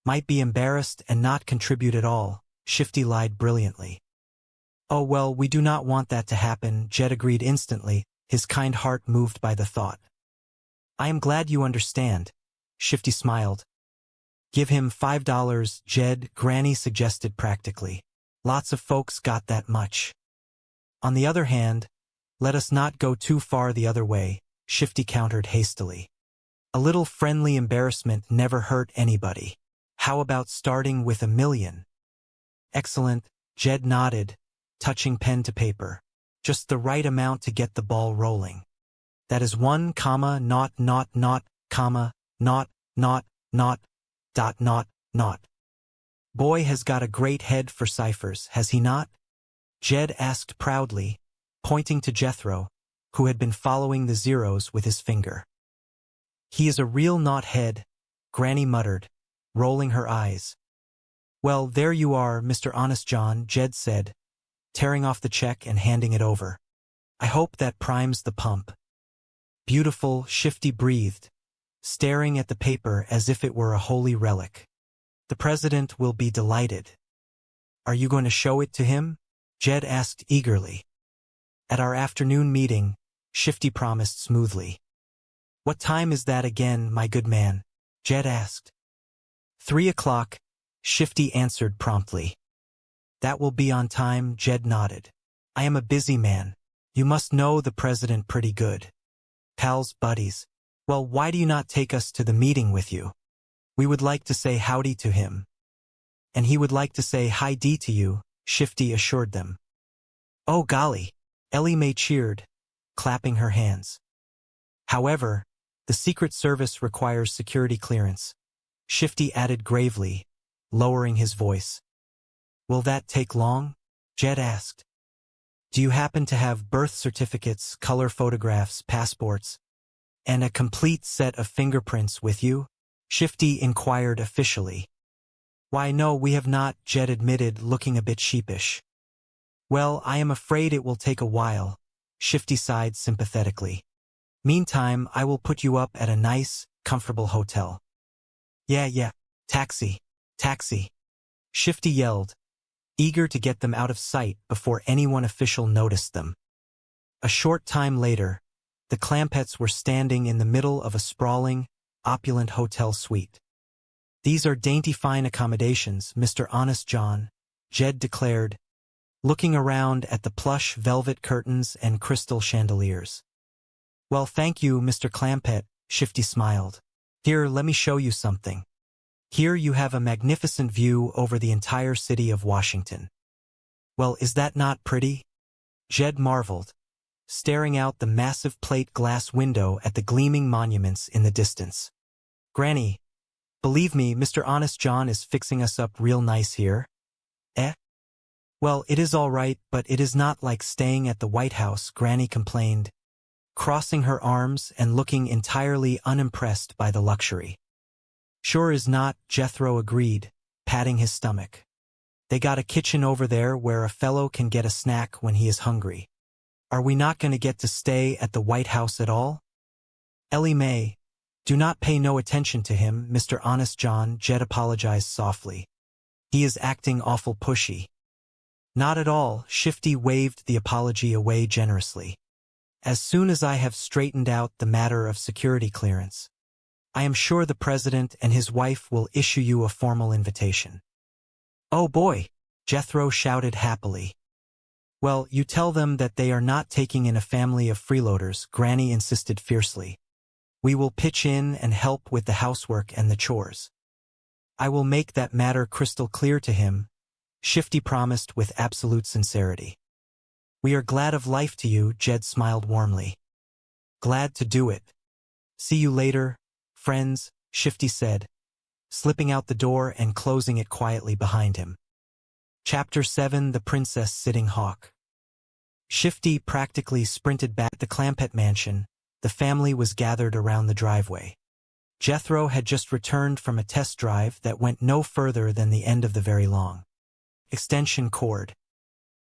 might be embarrassed and not contribute at all," Shifty lied brilliantly. "Oh, well, we do not want that to happen," Jed agreed instantly, his kind heart moved by the thought. "I am glad you understand," Shifty smiled. "Give him $5, Jed," Granny suggested practically. "Lots of folks got that much." "On the other hand, let us not go too far the other way," Shifty countered hastily. "A little friendly embarrassment never hurt anybody. How about starting with $1 million? "Excellent," Jed nodded, touching pen to paper. "Just the right amount to get the ball rolling. That is 1, naught, naught, naught, comma, naught, naught, naught, dot, naught, naught. Boy has got a great head for ciphers, has he not?" Jed asked proudly, pointing to Jethro, who had been following the zeros with his finger. "He is a real knothead," Granny muttered, rolling her eyes. "Well, there you are, Mr. Honest John," Jed said, tearing off the check and handing it over. "I hope that primes the pump." "Beautiful," Shifty breathed, staring at the paper as if it were a holy relic. "The president will be delighted." "Are you going to show it to him?" Jed asked eagerly. "At our afternoon meeting," Shifty promised smoothly. "What time is that again, my good man?" Jed asked. 3 o'clock, Shifty answered promptly. "That will be on time," Jed nodded. "I am a busy man. You must know the president pretty good. Pals, buddies. Well, why do you not take us to the meeting with you? We would like to say howdy to him." "And he would like to say hi-dee to you," Shifty assured them. "Oh golly," Ellie Mae cheered, clapping her hands. "However, the Secret Service requires security clearance," Shifty added gravely, lowering his voice. "Will that take long?" Jed asked. Do you happen to have birth certificates, color photographs, passports, and a complete set of fingerprints with you? Shifty inquired officially. Why, no, we have not, Jed admitted, looking a bit sheepish. Well, I am afraid it will take a while, Shifty sighed sympathetically. Meantime, I will put you up at a nice, comfortable hotel. Yeah, taxi, taxi. Shifty yelled, eager to get them out of sight before anyone official noticed them. A short time later, the Clampetts were standing in the middle of a sprawling, opulent hotel suite. These are dainty fine accommodations, Mr. Honest John, Jed declared, looking around at the plush velvet curtains and crystal chandeliers. Well, thank you, Mr. Clampett, Shifty smiled. Here, let me show you something. Here you have a magnificent view over the entire city of Washington. Well, is that not pretty? Jed marveled, staring out the massive plate glass window at the gleaming monuments in the distance. Granny, believe me, Mr. Honest John is fixing us up real nice here. Eh? Well, it is all right, but it is not like staying at the White House, Granny complained, crossing her arms and looking entirely unimpressed by the luxury. Sure is not, Jethro agreed, patting his stomach. They got a kitchen over there where a fellow can get a snack when he is hungry. Are we not going to get to stay at the White House at all? Ellie Mae, do not pay no attention to him, Mr. Honest John, Jed apologized softly. He is acting awful pushy. Not at all, Shifty waved the apology away generously. As soon as I have straightened out the matter of security clearance, I am sure the president and his wife will issue you a formal invitation. Oh boy, Jethro shouted happily. Well, you tell them that they are not taking in a family of freeloaders, Granny insisted fiercely. We will pitch in and help with the housework and the chores. I will make that matter crystal clear to him, Shifty promised with absolute sincerity. We are glad of life to you, Jed smiled warmly. Glad to do it. See you later, friends, Shifty said, slipping out the door and closing it quietly behind him. Chapter 7 The Princess Sitting Hawk. Shifty practically sprinted back to the Clampett mansion. The family was gathered around the driveway. Jethro had just returned from a test drive that went no further than the end of the very long extension cord.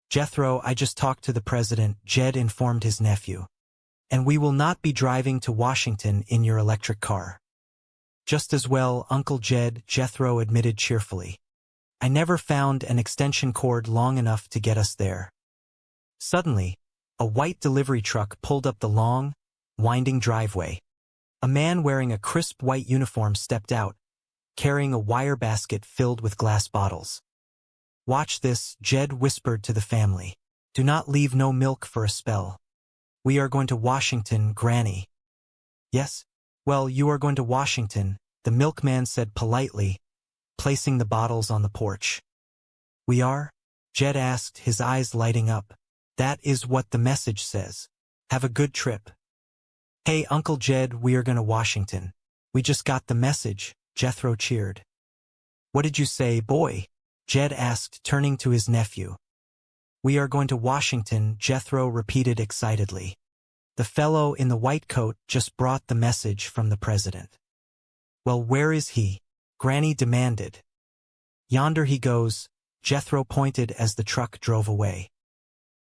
Jethro, I just talked to the president, Jed informed his nephew. And we will not be driving to Washington in your electric car. Just as well, Uncle Jed, Jethro admitted cheerfully. I never found an extension cord long enough to get us there. Suddenly, a white delivery truck pulled up the long, winding driveway. A man wearing a crisp white uniform stepped out, carrying a wire basket filled with glass bottles. Watch this, Jed whispered to the family. Do not leave no milk for a spell. We are going to Washington, Granny. Yes? Well, you are going to Washington, the milkman said politely, placing the bottles on the porch. We are? Jed asked, his eyes lighting up. That is what the message says. Have a good trip. Hey, Uncle Jed, we are going to Washington. We just got the message, Jethro cheered. What did you say, boy? Jed asked, turning to his nephew. We are going to Washington, Jethro repeated excitedly. The fellow in the white coat just brought the message from the president. Well, where is he? Granny demanded. Yonder he goes, Jethro pointed as the truck drove away.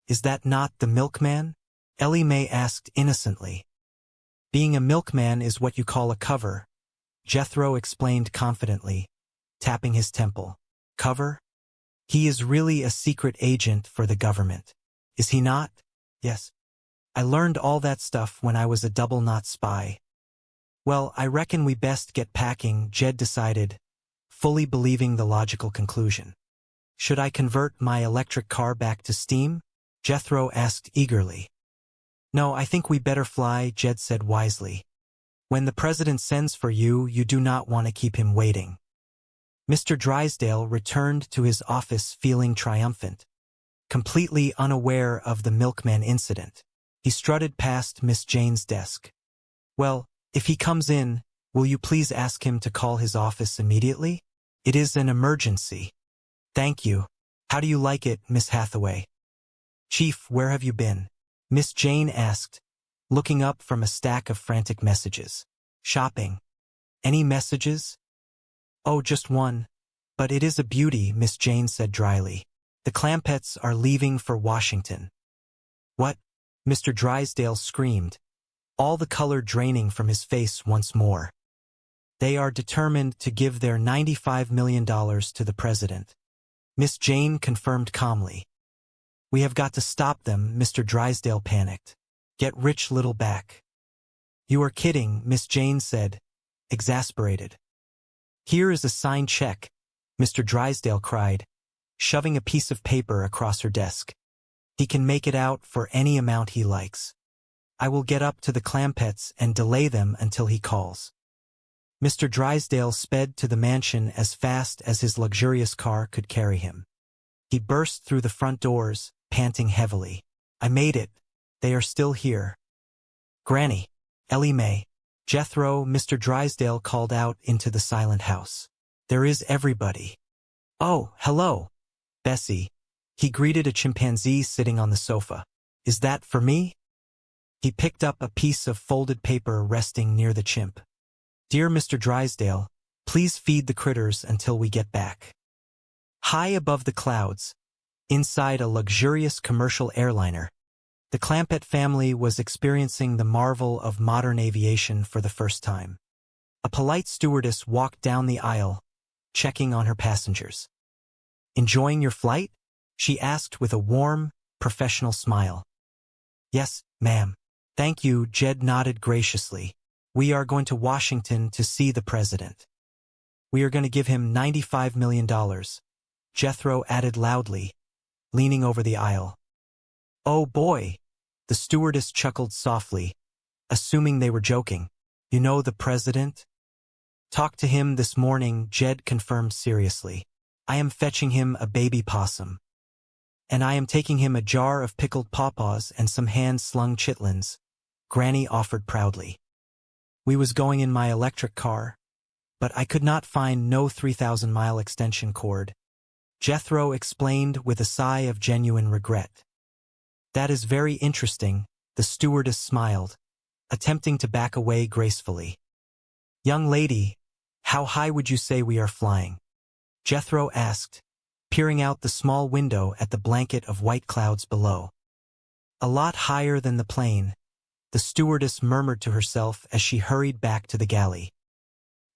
Is that not the milkman? Ellie Mae asked innocently. Being a milkman is what you call a cover, Jethro explained confidently, tapping his temple. Cover? He is really a secret agent for the government. Is he not? Yes. I learned all that stuff when I was a double-knot spy. Well, I reckon we best get packing, Jed decided, fully believing the logical conclusion. Should I convert my electric car back to steam? Jethro asked eagerly. No, I think we better fly, Jed said wisely. When the president sends for you, you do not want to keep him waiting. Mr. Drysdale returned to his office feeling triumphant, completely unaware of the milkman incident. He strutted past Miss Jane's desk. Well, if he comes in, will you please ask him to call his office immediately? It is an emergency. Thank you. How do you like it, Miss Hathaway? Chief, where have you been? Miss Jane asked, looking up from a stack of frantic messages. Shopping. Any messages? Oh, just one. But it is a beauty, Miss Jane said dryly. The Clampetts are leaving for Washington. What? Mr. Drysdale screamed, all the color draining from his face once more. They are determined to give their $95 million to the president. Miss Jane confirmed calmly. We have got to stop them, Mr. Drysdale panicked. Get rich little back. You are kidding, Miss Jane said, exasperated. Here is a signed check, Mr. Drysdale cried, shoving a piece of paper across her desk. He can make it out for any amount he likes. I will get up to the Clampetts and delay them until he calls. Mr. Drysdale sped to the mansion as fast as his luxurious car could carry him. He burst through the front doors, panting heavily. I made it. They are still here. Granny, Ellie Mae, Jethro, Mr. Drysdale called out into the silent house. There is everybody. Oh, hello, Bessie. He greeted a chimpanzee sitting on the sofa. Is that for me? He picked up a piece of folded paper resting near the chimp. Dear Mr. Drysdale, please feed the critters until we get back. High above the clouds, inside a luxurious commercial airliner, the Clampett family was experiencing the marvel of modern aviation for the first time. A polite stewardess walked down the aisle, checking on her passengers. Enjoying your flight? She asked with a warm, professional smile. Yes, ma'am. Thank you, Jed nodded graciously. We are going to Washington to see the president. We are going to give him $95 million, Jethro added loudly, leaning over the aisle. Oh boy, the stewardess chuckled softly, assuming they were joking. You know the president? Talked to him this morning, Jed confirmed seriously. I am fetching him a baby possum. And I am taking him a jar of pickled pawpaws and some hand-slung chitlins, Granny offered proudly. We was going in my electric car, but I could not find no 3,000-mile extension cord, Jethro explained with a sigh of genuine regret. That is very interesting, the stewardess smiled, attempting to back away gracefully. Young lady, how high would you say we are flying? Jethro asked, peering out the small window at the blanket of white clouds below. A lot higher than the plane, the stewardess murmured to herself as she hurried back to the galley.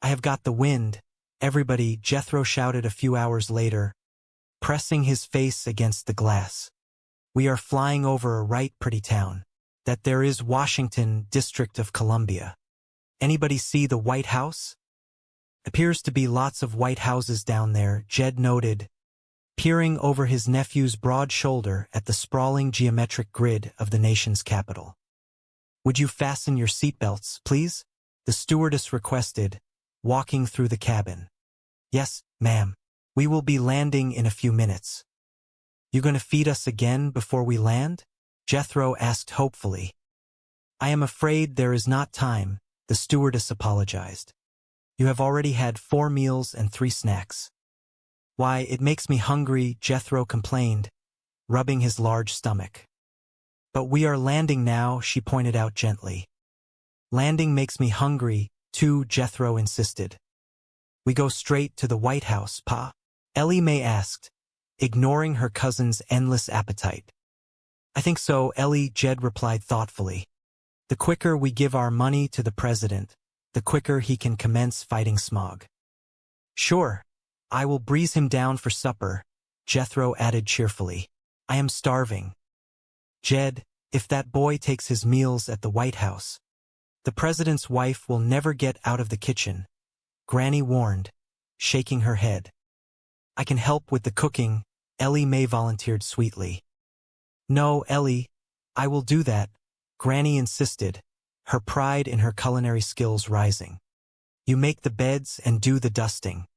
I have got the wind, everybody, Jethro shouted a few hours later, pressing his face against the glass. We are flying over a right pretty town. That there is Washington, District of Columbia. Anybody see the White House? Appears to be lots of white houses down there, Jed noted, peering over his nephew's broad shoulder at the sprawling geometric grid of the nation's capital. Would you fasten your seatbelts, please? The stewardess requested, walking through the cabin. Yes, ma'am. We will be landing in a few minutes. You gonna feed us again before we land? Jethro asked hopefully. I am afraid there is not time, the stewardess apologized. You have already had 4 meals and 3 snacks. Why, it makes me hungry, Jethro complained, rubbing his large stomach. But we are landing now, she pointed out gently. Landing makes me hungry, too, Jethro insisted. We go straight to the White House, Pa? Ellie Mae asked, ignoring her cousin's endless appetite. I think so, Ellie, Jed replied thoughtfully. The quicker we give our money to the president, the quicker he can commence fighting smog. Sure, I will breeze him down for supper, Jethro added cheerfully. I am starving. Jed, if that boy takes his meals at the White House, the president's wife will never get out of the kitchen, Granny warned, shaking her head. I can help with the cooking, Ellie Mae volunteered sweetly. No, Ellie, I will do that, Granny insisted, her pride in her culinary skills rising. You make the beds and do the dusting.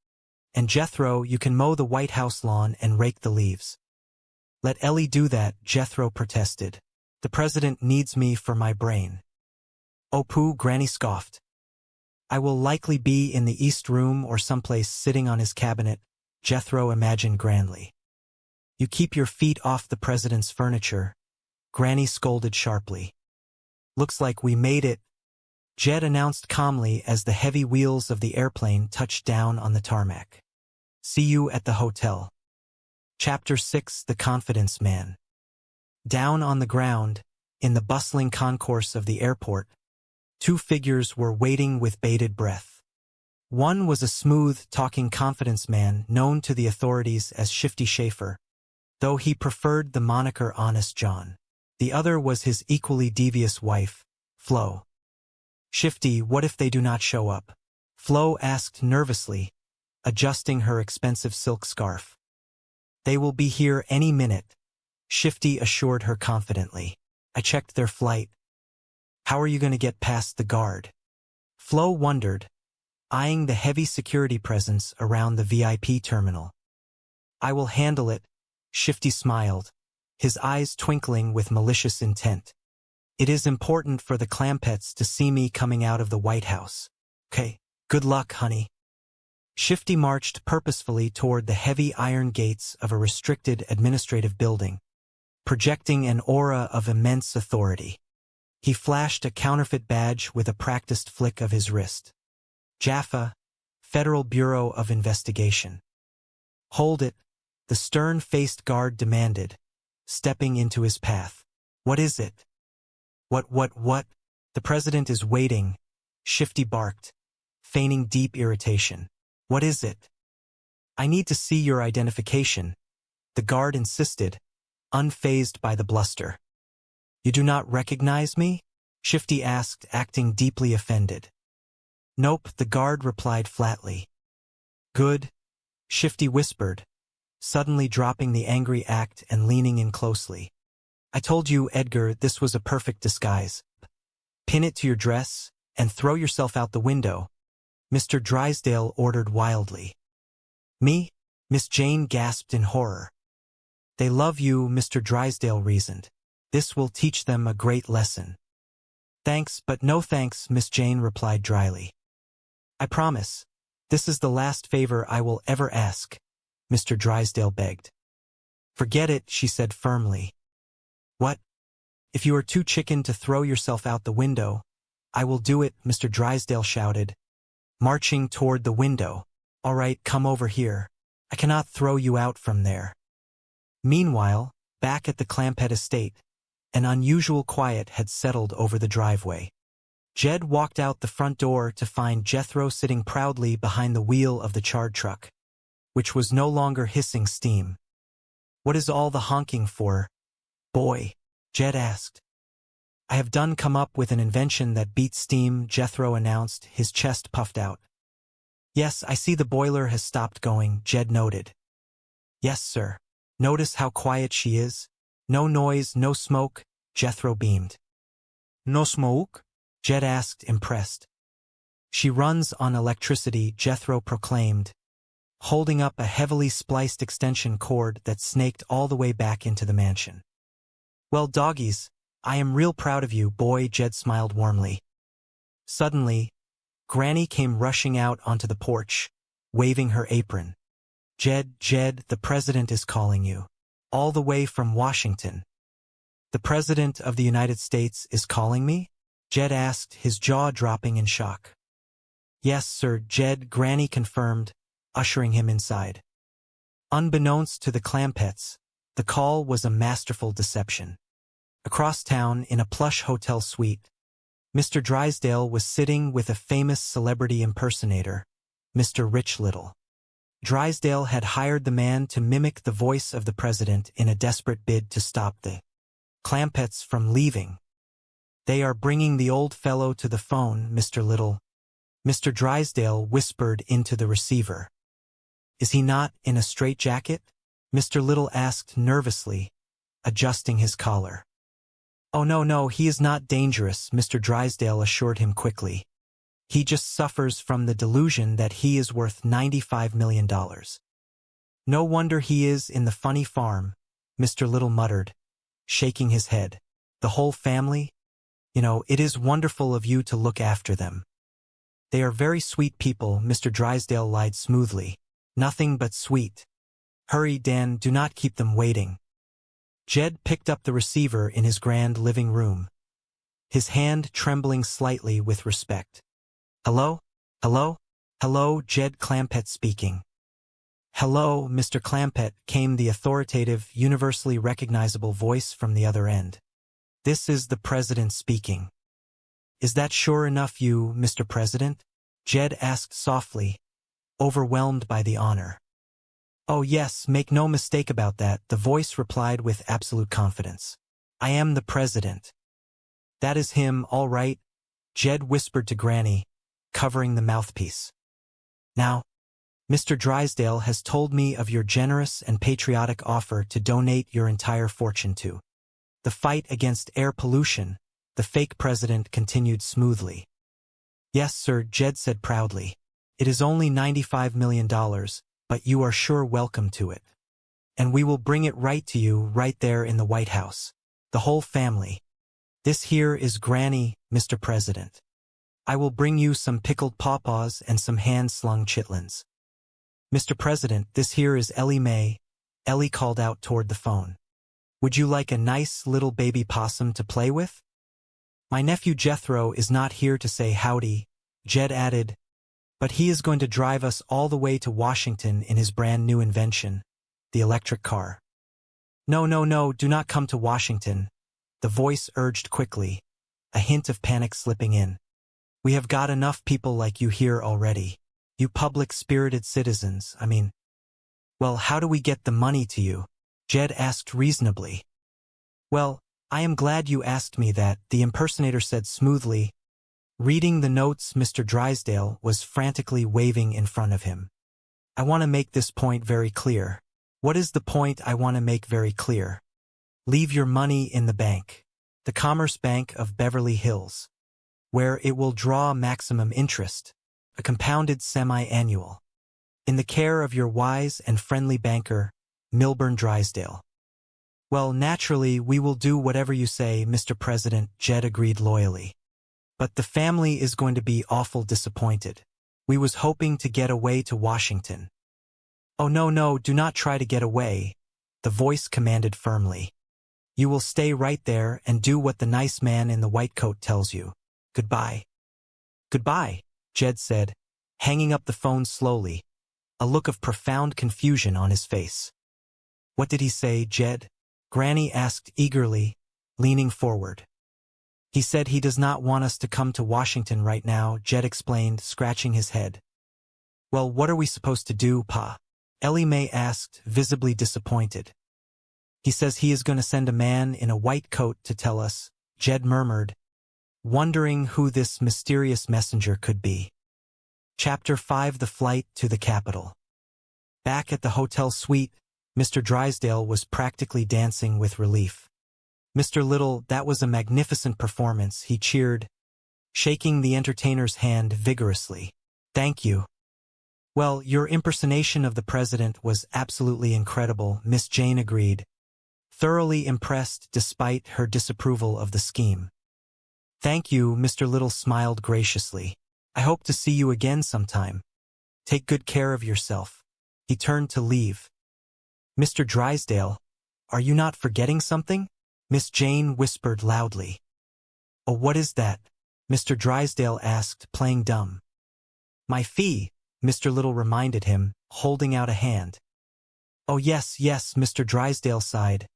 And Jethro, you can mow the White House lawn and rake the leaves. Let Ellie do that, Jethro protested. The president needs me for my brain. Oh pooh, Granny scoffed. I will likely be in the East Room or someplace sitting on his cabinet, Jethro imagined grandly. You keep your feet off the president's furniture, Granny scolded sharply. Looks like we made it, Jed announced calmly as the heavy wheels of the airplane touched down on the tarmac. See you at the hotel. Chapter 6: The Confidence Man. Down on the ground, in the bustling concourse of the airport, two figures were waiting with bated breath. One was a smooth-talking confidence man known to the authorities as Shifty Schaefer, though he preferred the moniker Honest John. The other was his equally devious wife, Flo. Shifty, what if they do not show up? Flo asked nervously, adjusting her expensive silk scarf. They will be here any minute, Shifty assured her confidently. I checked their flight. How are you going to get past the guard? Flo wondered, eyeing the heavy security presence around the VIP terminal. I will handle it, Shifty smiled, his eyes twinkling with malicious intent. It is important for the Clampetts to see me coming out of the White House. Okay, good luck, honey. Shifty marched purposefully toward the heavy iron gates of a restricted administrative building, projecting an aura of immense authority. He flashed a counterfeit badge with a practiced flick of his wrist. Jaffa, Federal Bureau of Investigation. Hold it, the stern-faced guard demanded, stepping into his path. What is it? What? The president is waiting, Shifty barked, feigning deep irritation. What is it? I need to see your identification, the guard insisted, unfazed by the bluster. You do not recognize me? Shifty asked, acting deeply offended. Nope, the guard replied flatly. Good, Shifty whispered, suddenly dropping the angry act and leaning in closely. I told you, Edgar, this was a perfect disguise. Pin it to your dress and throw yourself out the window, Mr. Drysdale ordered wildly. Me? Miss Jane gasped in horror. They love you, Mr. Drysdale reasoned. This will teach them a great lesson. Thanks, but no thanks, Miss Jane replied dryly. I promise. This is the last favor I will ever ask, Mr. Drysdale begged. Forget it, she said firmly. What? If you are too chicken to throw yourself out the window, I will do it, Mr. Drysdale shouted, marching toward the window. All right, come over here. I cannot throw you out from there. Meanwhile, back at the Clampett estate, an unusual quiet had settled over the driveway. Jed walked out the front door to find Jethro sitting proudly behind the wheel of the charred truck, which was no longer hissing steam. What is all the honking for, boy? Jed asked. I have done come up with an invention that beats steam, Jethro announced, his chest puffed out. Yes, I see the boiler has stopped going, Jed noted. Yes, sir. Notice how quiet she is? No noise, no smoke, Jethro beamed. No smoke? Jed asked, impressed. She runs on electricity, Jethro proclaimed, holding up a heavily spliced extension cord that snaked all the way back into the mansion. Well, doggies, I am real proud of you, boy, Jed smiled warmly. Suddenly, Granny came rushing out onto the porch, waving her apron. Jed, the president is calling you. All the way from Washington. The president of the United States is calling me? Jed asked, his jaw dropping in shock. Yes, sir, Jed, Granny confirmed, ushering him inside. Unbeknownst to the Clampetts, the call was a masterful deception. Across town, in a plush hotel suite, Mr. Drysdale was sitting with a famous celebrity impersonator, Mr. Rich Little. Drysdale had hired the man to mimic the voice of the president in a desperate bid to stop the Clampetts from leaving. They are bringing the old fellow to the phone, Mr. Little. Mr. Drysdale whispered into the receiver. Is he not in a straitjacket? Mr. Little asked nervously, adjusting his collar. Oh, no, he is not dangerous, Mr. Drysdale assured him quickly. He just suffers from the delusion that he is worth $95 million. No wonder he is in the funny farm, Mr. Little muttered, shaking his head. The whole family? You know, it is wonderful of you to look after them. They are very sweet people, Mr. Drysdale lied smoothly. Nothing but sweet. Hurry, Dan, do not keep them waiting. Jed picked up the receiver in his grand living room, his hand trembling slightly with respect. Hello? Hello? Hello, Jed Clampett speaking. Hello, Mr. Clampett, came the authoritative, universally recognizable voice from the other end. This is the President speaking. Is that sure enough you, Mr. President? Jed asked softly, overwhelmed by the honor. Oh yes, make no mistake about that, the voice replied with absolute confidence. I am the President. That is him, all right, Jed whispered to Granny, covering the mouthpiece. Now, Mr. Drysdale has told me of your generous and patriotic offer to donate your entire fortune to the fight against air pollution, the fake president continued smoothly. Yes, sir, Jed said proudly. It is only $95 million, but you are sure welcome to it. And we will bring it right to you right there in the White House. The whole family. This here is Granny, Mr. President. I will bring you some pickled pawpaws and some hand-slung chitlins. Mr. President, this here is Ellie Mae. Ellie called out toward the phone. Would you like a nice little baby possum to play with? My nephew Jethro is not here to say howdy, Jed added, but he is going to drive us all the way to Washington in his brand new invention, the electric car. No, no, no, do not come to Washington, the voice urged quickly, a hint of panic slipping in. We have got enough people like you here already. You public-spirited citizens, I mean. Well, how do we get the money to you? Jed asked reasonably. Well, I am glad you asked me that, the impersonator said smoothly, reading the notes Mr. Drysdale was frantically waving in front of him. I want to make this point very clear. What is the point I want to make very clear? Leave your money in the bank, the Commerce Bank of Beverly Hills, where it will draw maximum interest, a compounded semi-annual, in the care of your wise and friendly banker, Milburn Drysdale. Well, naturally, we will do whatever you say, Mr. President, Jed agreed loyally. But the family is going to be awful disappointed. We was hoping to get away to Washington. Oh no, no, do not try to get away, the voice commanded firmly. You will stay right there and do what the nice man in the white coat tells you. Goodbye. Goodbye, Jed said, hanging up the phone slowly, a look of profound confusion on his face. What did he say, Jed? Granny asked eagerly, leaning forward. He said he does not want us to come to Washington right now, Jed explained, scratching his head. Well, what are we supposed to do, Pa? Ellie Mae asked, visibly disappointed. He says he is going to send a man in a white coat to tell us, Jed murmured, wondering who this mysterious messenger could be. Chapter 5: The Flight to the Capitol. Back at the hotel suite, Mr. Drysdale was practically dancing with relief. Mr. Little, that was a magnificent performance, he cheered, shaking the entertainer's hand vigorously. Thank you. Well, your impersonation of the president was absolutely incredible, Miss Jane agreed, thoroughly impressed despite her disapproval of the scheme. Thank you, Mr. Little smiled graciously. I hope to see you again sometime. Take good care of yourself. He turned to leave. Mr. Drysdale, are you not forgetting something? Miss Jane whispered loudly. Oh, what is that? Mr. Drysdale asked, playing dumb. My fee, Mr. Little reminded him, holding out a hand. Oh yes, yes, Mr. Drysdale sighed,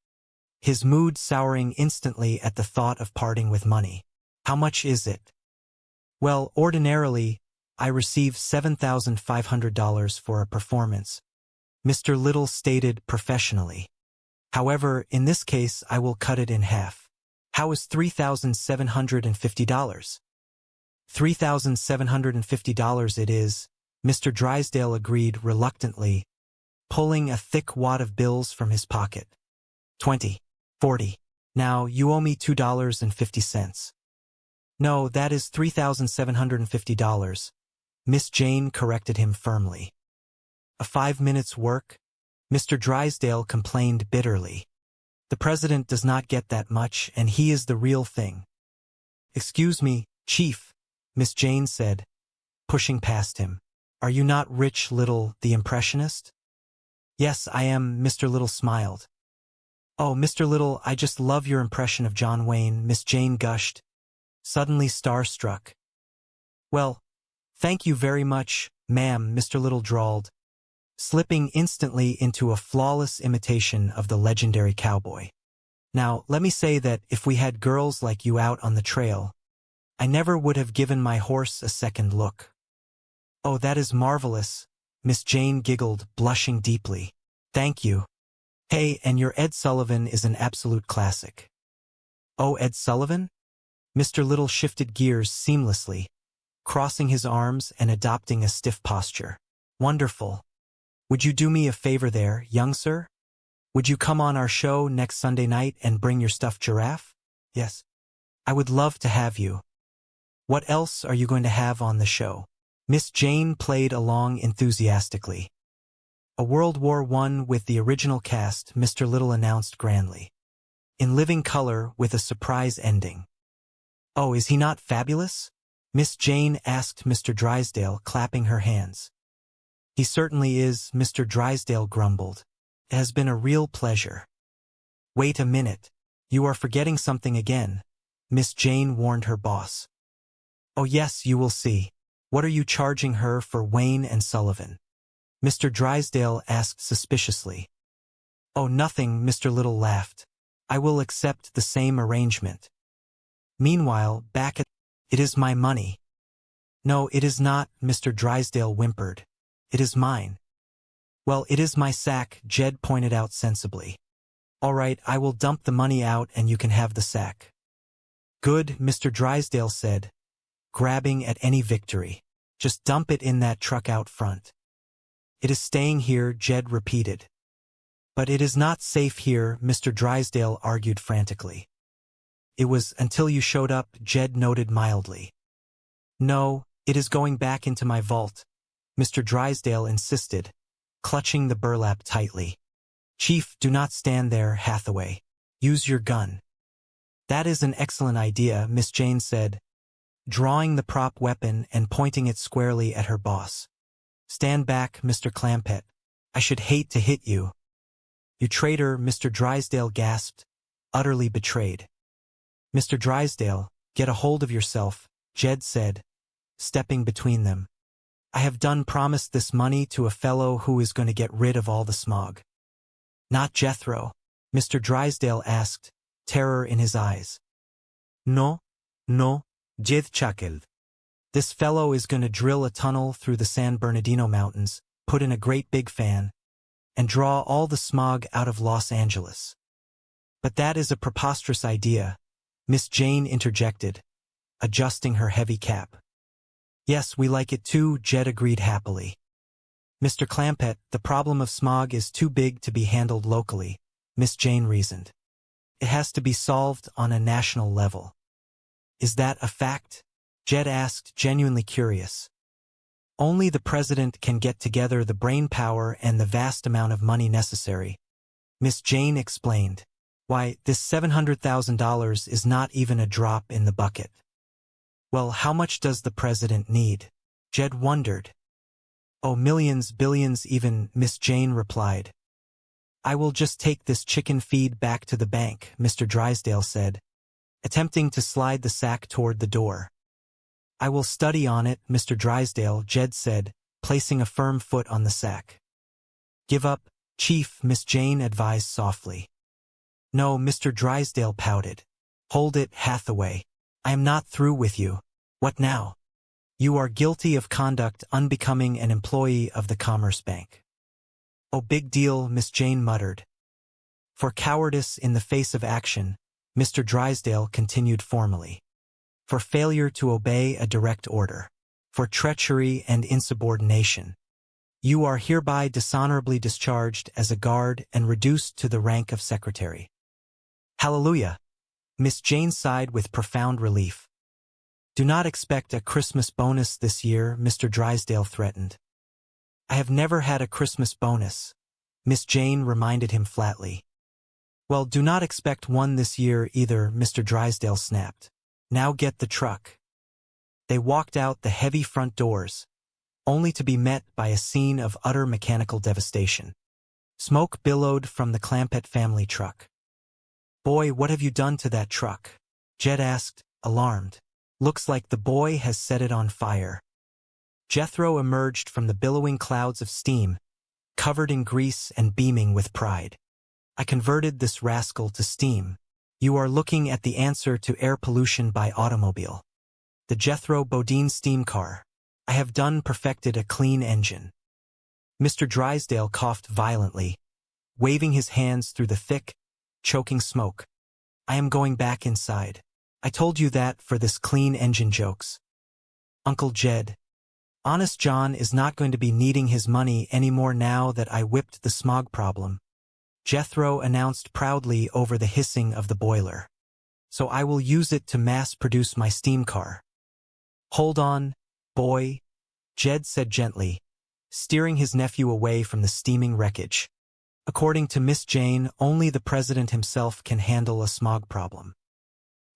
his mood souring instantly at the thought of parting with money. How much is it? Well, ordinarily, I receive $7,500 for a performance, Mr. Little stated professionally. However, in this case, I will cut it in half. How is $3,750? $3,750 it is, Mr. Drysdale agreed reluctantly, pulling a thick wad of bills from his pocket. 20, 40. Now, you owe me $2.50. No, that is $3,750. Miss Jane corrected him firmly. A 5 minutes' work? Mr. Drysdale complained bitterly. The president does not get that much, and he is the real thing. Excuse me, Chief, Miss Jane said, pushing past him. Are you not Rich Little, the impressionist? Yes, I am, Mr. Little smiled. Oh, Mr. Little, I just love your impression of John Wayne, Miss Jane gushed, suddenly starstruck. Well, thank you very much, ma'am, Mr. Little drawled, slipping instantly into a flawless imitation of the legendary cowboy. Now, let me say that if we had girls like you out on the trail, I never would have given my horse a second look. Oh, that is marvelous, Miss Jane giggled, blushing deeply. Thank you. Hey, and your Ed Sullivan is an absolute classic. Oh, Ed Sullivan? Mr. Little shifted gears seamlessly, crossing his arms and adopting a stiff posture. Wonderful. Would you do me a favor there, young sir? Would you come on our show next Sunday night and bring your stuffed giraffe? Yes. I would love to have you. What else are you going to have on the show? Miss Jane played along enthusiastically. A World War I with the original cast, Mr. Little announced grandly. In living color with a surprise ending. Oh, is he not fabulous? Miss Jane asked Mr. Drysdale, clapping her hands. He certainly is, Mr. Drysdale grumbled. It has been a real pleasure. Wait a minute. You are forgetting something again, Miss Jane warned her boss. Oh yes, you will see. What are you charging her for Wayne and Sullivan? Mr. Drysdale asked suspiciously. Oh, nothing, Mr. Little laughed. I will accept the same arrangement. Meanwhile, back at... It is my money. No, it is not, Mr. Drysdale whimpered. It is mine. Well, it is my sack, Jed pointed out sensibly. All right, I will dump the money out and you can have the sack. Good, Mr. Drysdale said, grabbing at any victory. Just dump it in that truck out front. It is staying here, Jed repeated. But it is not safe here, Mr. Drysdale argued frantically. It was until you showed up, Jed noted mildly. No, it is going back into my vault, Mr. Drysdale insisted, clutching the burlap tightly. Chief, do not stand there, Hathaway. Use your gun. That is an excellent idea, Miss Jane said, drawing the prop weapon and pointing it squarely at her boss. Stand back, Mr. Clampett. I should hate to hit you. You traitor, Mr. Drysdale gasped, utterly betrayed. Mr. Drysdale, get a hold of yourself, Jed said, stepping between them. I have done promised this money to a fellow who is going to get rid of all the smog. Not Jethro, Mr. Drysdale asked, terror in his eyes. No, Jed chuckled. This fellow is going to drill a tunnel through the San Bernardino Mountains, put in a great big fan, and draw all the smog out of Los Angeles. But that is a preposterous idea, Miss Jane interjected, adjusting her heavy cap. Yes, we like it too, Jed agreed happily. Mr. Clampett, the problem of smog is too big to be handled locally, Miss Jane reasoned. It has to be solved on a national level. Is that a fact? Jed asked, genuinely curious. Only the president can get together the brain power and the vast amount of money necessary, Miss Jane explained. Why, this $700,000 is not even a drop in the bucket. Well, how much does the president need? Jed wondered. Oh, millions, billions even, Miss Jane replied. I will just take this chicken feed back to the bank, Mr. Drysdale said, attempting to slide the sack toward the door. I will study on it, Mr. Drysdale, Jed said, placing a firm foot on the sack. Give up, Chief, Miss Jane advised softly. No, Mr. Drysdale pouted. Hold it, Hathaway. I am not through with you. What now? You are guilty of conduct unbecoming an employee of the Commerce Bank. Oh, big deal, Miss Jane muttered. For cowardice in the face of action, Mr. Drysdale continued formally. For failure to obey a direct order. For treachery and insubordination. You are hereby dishonorably discharged as a guard and reduced to the rank of secretary. Hallelujah! Miss Jane sighed with profound relief. Do not expect a Christmas bonus this year, Mr. Drysdale threatened. I have never had a Christmas bonus, Miss Jane reminded him flatly. Well, do not expect one this year either, Mr. Drysdale snapped. Now get the truck. They walked out the heavy front doors, only to be met by a scene of utter mechanical devastation. Smoke billowed from the Clampett family truck. Boy, what have you done to that truck? Jed asked, alarmed. Looks like the boy has set it on fire. Jethro emerged from the billowing clouds of steam, covered in grease and beaming with pride. I converted this rascal to steam. You are looking at the answer to air pollution by automobile. The Jethro Bodine steam car. I have perfected a clean engine. Mr. Drysdale coughed violently, waving his hands through the thick, choking smoke. I am going back inside. I told you that for this clean engine jokes. Uncle Jed. Honest John is not going to be needing his money anymore now that I whipped the smog problem. Jethro announced proudly over the hissing of the boiler. So I will use it to mass-produce my steam car. Hold on, boy, Jed said gently, steering his nephew away from the steaming wreckage. According to Miss Jane, only the president himself can handle a smog problem.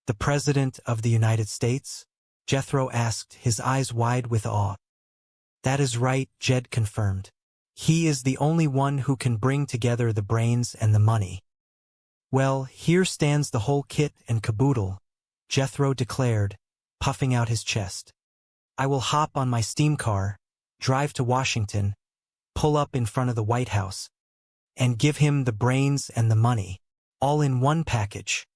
The President of the United States? Jethro asked, his eyes wide with awe. That is right, Jed confirmed. He is the only one who can bring together the brains and the money. Well, here stands the whole kit and caboodle, Jethro declared, puffing out his chest. I will hop on my steam car, drive to Washington, pull up in front of the White House, and give him the brains and the money, all in one package.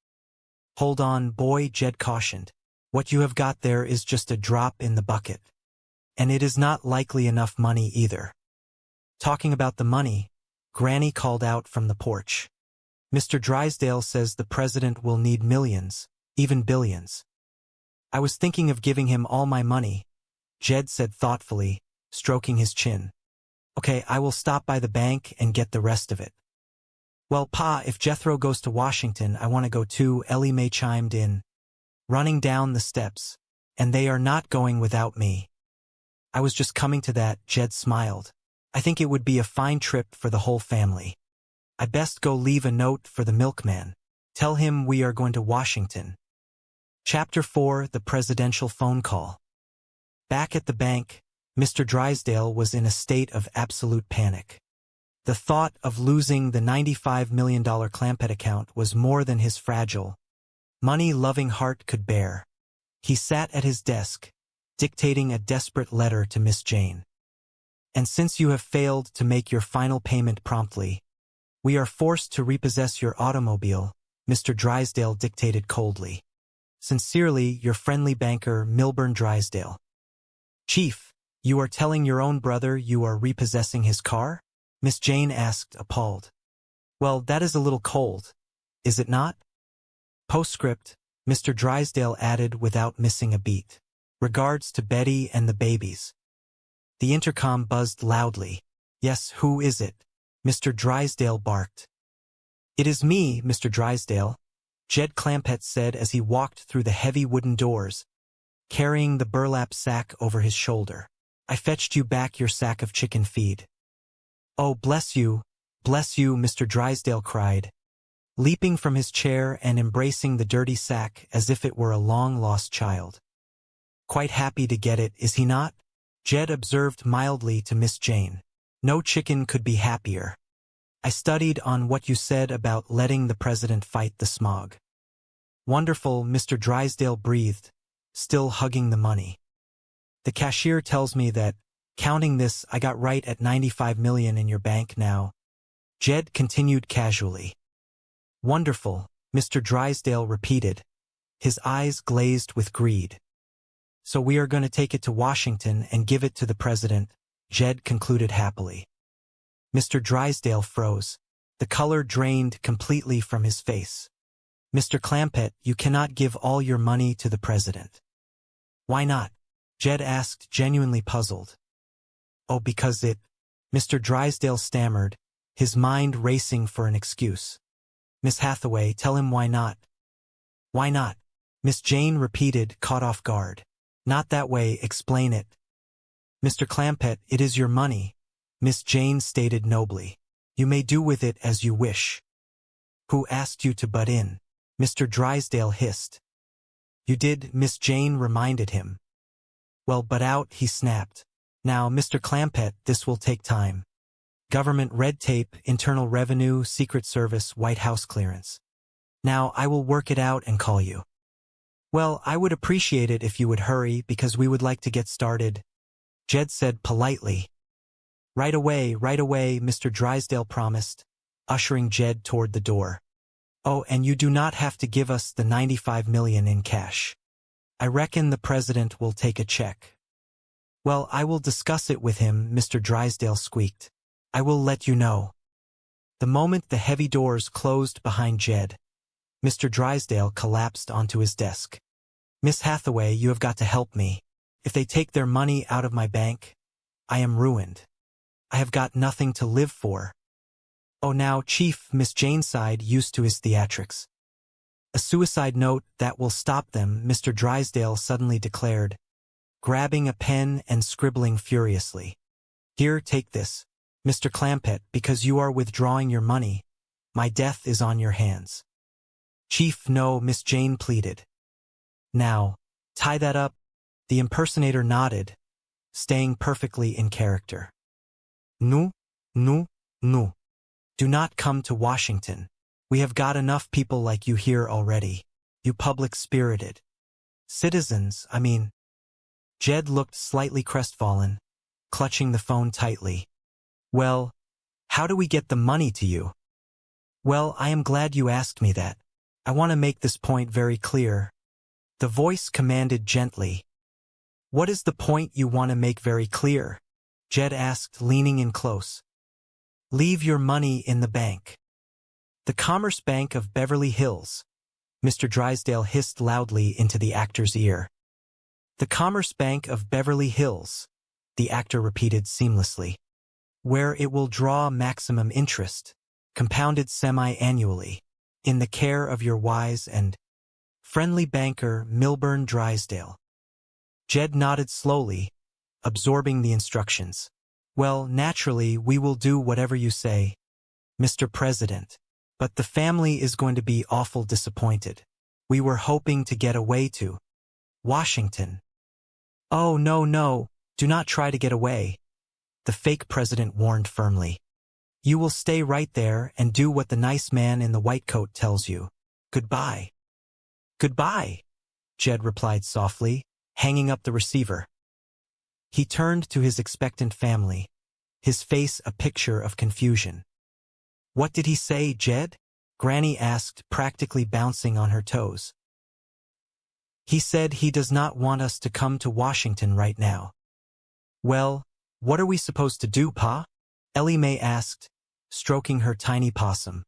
Hold on, boy, Jed cautioned. What you have got there is just a drop in the bucket. And it is not likely enough money either. Talking about the money, Granny called out from the porch. Mr. Drysdale says the president will need millions, even billions. I was thinking of giving him all my money, Jed said thoughtfully, stroking his chin. Okay, I will stop by the bank and get the rest of it. Well, Pa, if Jethro goes to Washington, I want to go too, Ellie Mae chimed in, running down the steps. And they are not going without me. I was just coming to that, Jed smiled. I think it would be a fine trip for the whole family. I best go leave a note for the milkman. Tell him we are going to Washington. Chapter 4, The Presidential Phone Call. Back at the bank, Mr. Drysdale was in a state of absolute panic. The thought of losing the $95 million Clampett account was more than his fragile, money-loving heart could bear. He sat at his desk, dictating a desperate letter to Miss Jane. And since you have failed to make your final payment promptly, we are forced to repossess your automobile, Mr. Drysdale dictated coldly. Sincerely, your friendly banker, Milburn Drysdale. Chief, you are telling your own brother you are repossessing his car? Miss Jane asked, appalled. Well, that is a little cold, is it not? Postscript, Mr. Drysdale added without missing a beat. Regards to Betty and the babies. The intercom buzzed loudly. Yes, who is it? Mr. Drysdale barked. It is me, Mr. Drysdale, Jed Clampett said as he walked through the heavy wooden doors, carrying the burlap sack over his shoulder. I fetched you back your sack of chicken feed. Oh, bless you, Mr. Drysdale cried, leaping from his chair and embracing the dirty sack as if it were a long-lost child. Quite happy to get it, is he not? Jed observed mildly to Miss Jane. No chicken could be happier. I studied on what you said about letting the president fight the smog. Wonderful, Mr. Drysdale breathed, still hugging the money. The cashier tells me that, counting this, I got right at $95 million in your bank now. Jed continued casually. Wonderful, Mr. Drysdale repeated, his eyes glazed with greed. So we are going to take it to Washington and give it to the president, Jed concluded happily. Mr. Drysdale froze. The color drained completely from his face. Mr. Clampett, you cannot give all your money to the president. Why not? Jed asked, genuinely puzzled. Oh, because it... Mr. Drysdale stammered, his mind racing for an excuse. Miss Hathaway, tell him why not. Why not? Miss Jane repeated, caught off guard. Not that way, explain it. Mr. Clampett, it is your money, Miss Jane stated nobly. You may do with it as you wish. Who asked you to butt in? Mr. Drysdale hissed. You did, Miss Jane reminded him. Well, butt out, he snapped. Now, Mr. Clampett, this will take time. government red tape, internal revenue, Secret Service, White House clearance. Now, I will work it out and call you. Well, I would appreciate it if you would hurry because we would like to get started, Jed said politely. Right away, Mr. Drysdale promised, ushering Jed toward the door. Oh, and you do not have to give us the $95 million in cash. I reckon the president will take a check. Well, I will discuss it with him, Mr. Drysdale squeaked. I will let you know. The moment the heavy doors closed behind Jed, Mr. Drysdale collapsed onto his desk. Miss Hathaway, you have got to help me. If they take their money out of my bank, I am ruined. I have got nothing to live for. Oh, now, Chief, Miss Jane sighed, used to his theatrics. A suicide note that will stop them, Mr. Drysdale suddenly declared, grabbing a pen and scribbling furiously. Here, take this, Mr. Clampett, because you are withdrawing your money. My death is on your hands. Chief, no, Miss Jane pleaded. Now, tie that up. The impersonator nodded, staying perfectly in character. No. Do not come to Washington. We have got enough people like you here already. You public-spirited citizens, I mean. Jed looked slightly crestfallen, clutching the phone tightly. Well, how do we get the money to you? Well, I am glad you asked me that. I want to make this point very clear. The voice commanded gently. What is the point you want to make very clear? Jed asked, leaning in close. Leave your money in the bank. The Commerce Bank of Beverly Hills, Mr. Drysdale hissed loudly into the actor's ear. The Commerce Bank of Beverly Hills, the actor repeated seamlessly. Where it will draw maximum interest, compounded semi-annually, in the care of your wise and friendly banker, Milburn Drysdale. Jed nodded slowly, absorbing the instructions. Well, naturally, we will do whatever you say, Mr. President. But the family is going to be awful disappointed. We were hoping to get away to Washington. Oh, no, do not try to get away, the fake president warned firmly. You will stay right there and do what the nice man in the white coat tells you. Goodbye. Goodbye, Jed replied softly, hanging up the receiver. He turned to his expectant family, his face a picture of confusion. What did he say, Jed? Granny asked, practically bouncing on her toes. He said he does not want us to come to Washington right now. Well, what are we supposed to do, Pa? Ellie Mae asked, stroking her tiny possum.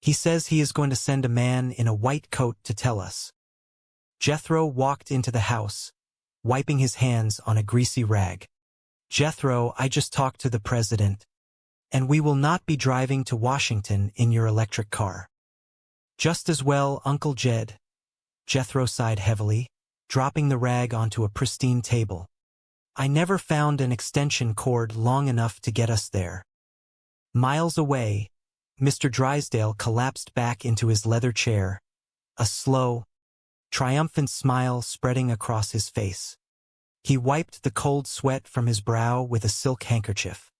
He says he is going to send a man in a white coat to tell us. Jethro walked into the house, wiping his hands on a greasy rag. Jethro, I just talked to the president, and we will not be driving to Washington in your electric car. Just as well, Uncle Jed. Jethro sighed heavily, dropping the rag onto a pristine table. I never found an extension cord long enough to get us there. Miles away, Mr. Drysdale collapsed back into his leather chair, a slow, triumphant smile spreading across his face. He wiped the cold sweat from his brow with a silk handkerchief.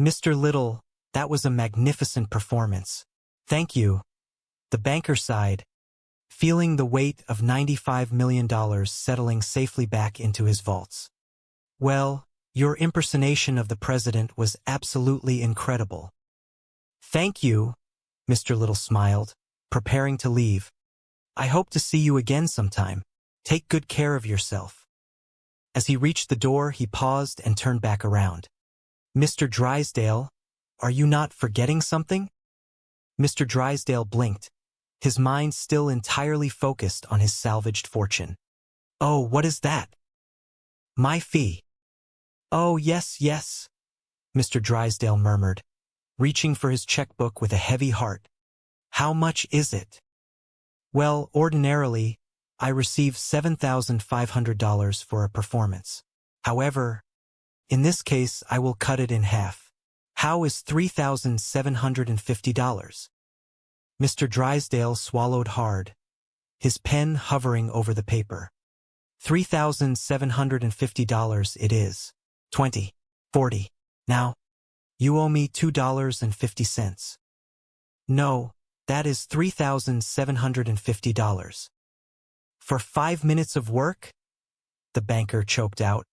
Mr. Little, that was a magnificent performance. Thank you. The banker sighed, feeling the weight of $95 million settling safely back into his vaults. Well, your impersonation of the president was absolutely incredible. Thank you, Mr. Little smiled, preparing to leave. I hope to see you again sometime. Take good care of yourself. As he reached the door, he paused and turned back around. Mr. Drysdale, are you not forgetting something? Mr. Drysdale blinked, his mind still entirely focused on his salvaged fortune. Oh, what is that? My fee. Oh, yes, Mr. Drysdale murmured, reaching for his checkbook with a heavy heart. How much is it? Well, ordinarily, I receive $7,500 for a performance. However, in this case, I will cut it in half. How is $3,750? Mr. Drysdale swallowed hard, his pen hovering over the paper. $3,750 it is. 20, 40. Now, You owe me $2.50. No, that is $3,750. For 5 minutes of work? The banker choked out,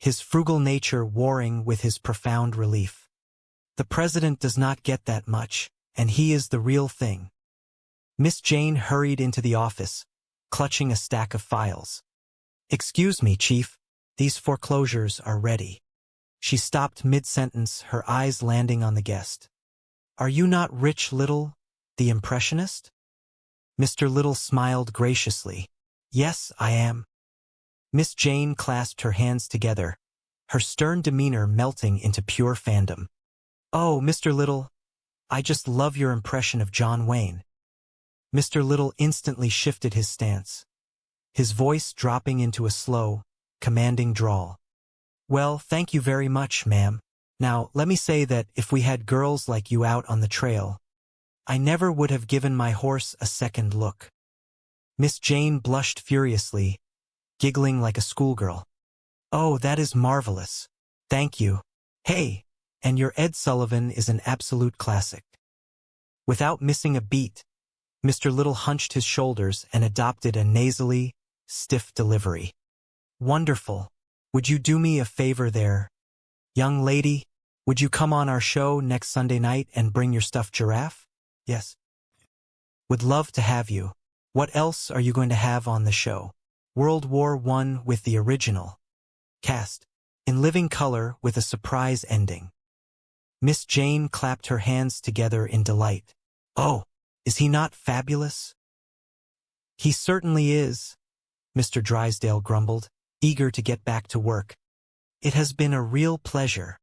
his frugal nature warring with his profound relief. The president does not get that much, and he is the real thing. Miss Jane hurried into the office, clutching a stack of files. Excuse me, Chief, these foreclosures are ready. She stopped mid-sentence, her eyes landing on the guest. Are you not Rich Little, the impressionist? Mr. Little smiled graciously. Yes, I am. Miss Jane clasped her hands together, her stern demeanor melting into pure fandom. Oh, Mr. Little, I just love your impression of John Wayne. Mr. Little instantly shifted his stance, his voice dropping into a slow, commanding drawl. Well, thank you very much, ma'am. Now, let me say that if we had girls like you out on the trail, I never would have given my horse a second look. Miss Jane blushed furiously, giggling like a schoolgirl. Oh, that is marvelous. Thank you. Hey, and your Ed Sullivan is an absolute classic. Without missing a beat, Mr. Little hunched his shoulders and adopted a nasally, stiff delivery. Wonderful. Would you do me a favor there? Young lady, would you come on our show next Sunday night and bring your stuffed giraffe? Yes. Would love to have you. What else are you going to have on the show? World War I with the original cast, in living color with a surprise ending. Miss Jane clapped her hands together in delight. Oh, is he not fabulous? He certainly is, Mr. Drysdale grumbled, eager to get back to work. It has been a real pleasure.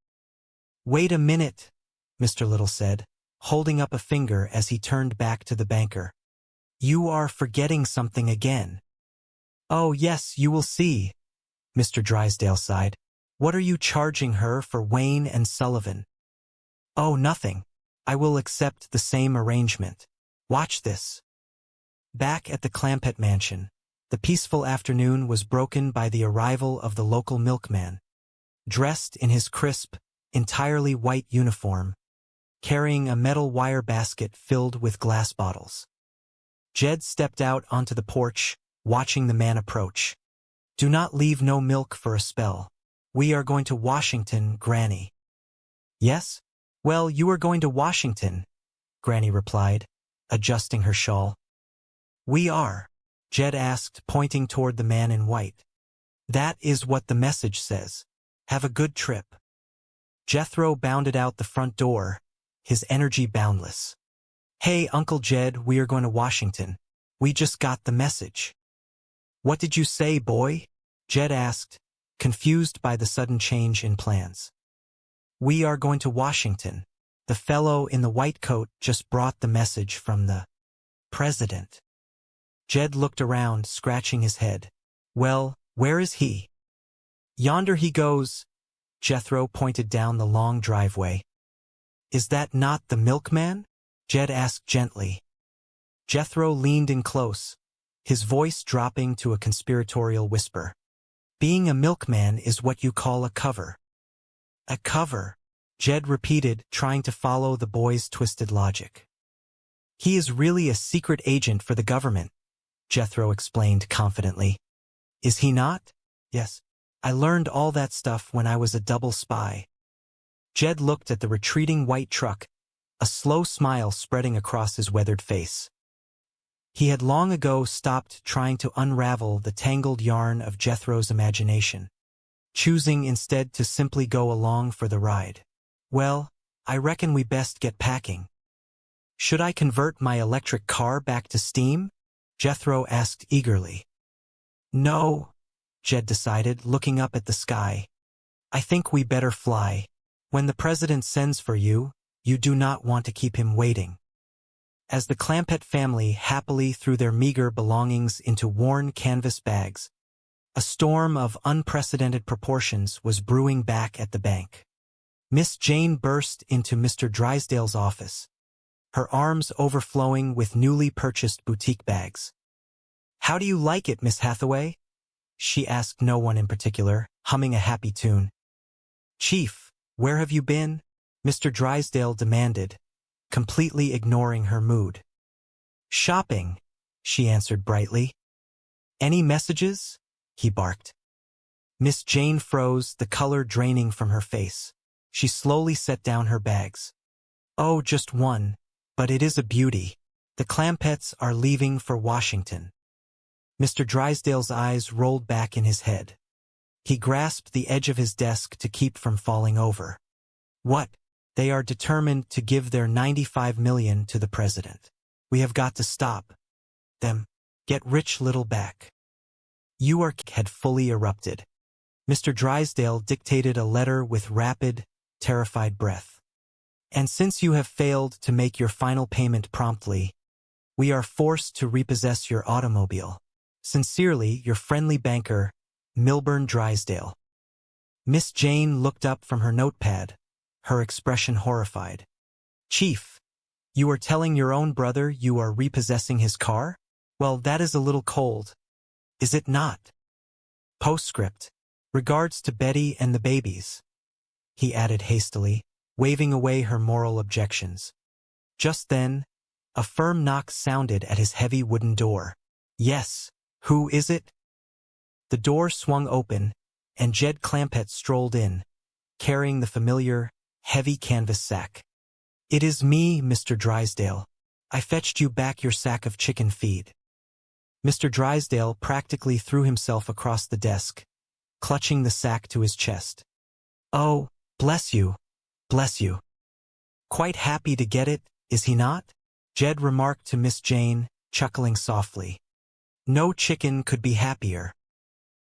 Wait a minute, Mr. Little said, holding up a finger as he turned back to the banker. You are forgetting something again. Oh, yes, you will see, Mr. Drysdale sighed. What are you charging her for Wayne and Sullivan? Oh, nothing. I will accept the same arrangement. Watch this. Back at the Clampett mansion, the peaceful afternoon was broken by the arrival of the local milkman, dressed in his crisp, entirely white uniform, carrying a metal wire basket filled with glass bottles. Jed stepped out onto the porch, watching the man approach. Do not leave no milk for a spell. We are going to Washington, Granny. Yes? Well, you are going to Washington, Granny replied, adjusting her shawl. We are, Jed asked, pointing toward the man in white. That is what the message says. Have a good trip. Jethro bounded out the front door, his energy boundless. Hey, Uncle Jed, we are going to Washington. We just got the message. What did you say, boy? Jed asked, confused by the sudden change in plans. We are going to Washington. The fellow in the white coat just brought the message from the president. Jed looked around, scratching his head. Well, where is he? Yonder he goes. Jethro pointed down the long driveway. Is that not the milkman? Jed asked gently. Jethro leaned in close, his voice dropping to a conspiratorial whisper. Being a milkman is what you call a cover. A cover, Jed repeated, trying to follow the boy's twisted logic. He is really a secret agent for the government, Jethro explained confidently. Is he not? Yes. I learned all that stuff when I was a double spy. Jed looked at the retreating white truck, a slow smile spreading across his weathered face. He had long ago stopped trying to unravel the tangled yarn of Jethro's imagination, choosing instead to simply go along for the ride. Well, I reckon we best get packing. Should I convert my electric car back to steam? Jethro asked eagerly. No, Jed decided, looking up at the sky. I think we better fly. When the president sends for you, you do not want to keep him waiting. As the Clampett family happily threw their meager belongings into worn canvas bags, a storm of unprecedented proportions was brewing back at the bank. Miss Jane burst into Mr. Drysdale's office, her arms overflowing with newly purchased boutique bags. How do you like it, Miss Hathaway? She asked no one in particular, humming a happy tune. Chief, where have you been? Mr. Drysdale demanded, completely ignoring her mood. Shopping, she answered brightly. Any messages? He barked. Miss Jane froze, the color draining from her face. She slowly set down her bags. Oh, just one, but it is a beauty. The Clampetts are leaving for Washington. Mr. Drysdale's eyes rolled back in his head. He grasped the edge of his desk to keep from falling over. What? They are determined to give their $95 million to the president. We have got to stop them. Get rich little back. Had fully erupted. Mr. Drysdale dictated a letter with rapid, terrified breath. And since you have failed to make your final payment promptly, we are forced to repossess your automobile. Sincerely, your friendly banker, Milburn Drysdale. Miss Jane looked up from her notepad, her expression horrified. Chief, you are telling your own brother you are repossessing his car? Well, that is a little cold. Is it not? Postscript. Regards to Betty and the babies. He added hastily, waving away her moral objections. Just then, a firm knock sounded at his heavy wooden door. Yes, who is it? The door swung open, and Jed Clampett strolled in, carrying the familiar, heavy canvas sack. It is me, Mr. Drysdale. I fetched you back your sack of chicken feed. Mr. Drysdale practically threw himself across the desk, clutching the sack to his chest. Oh, bless you, bless you. Quite happy to get it, is he not? Jed remarked to Miss Jane, chuckling softly. No chicken could be happier.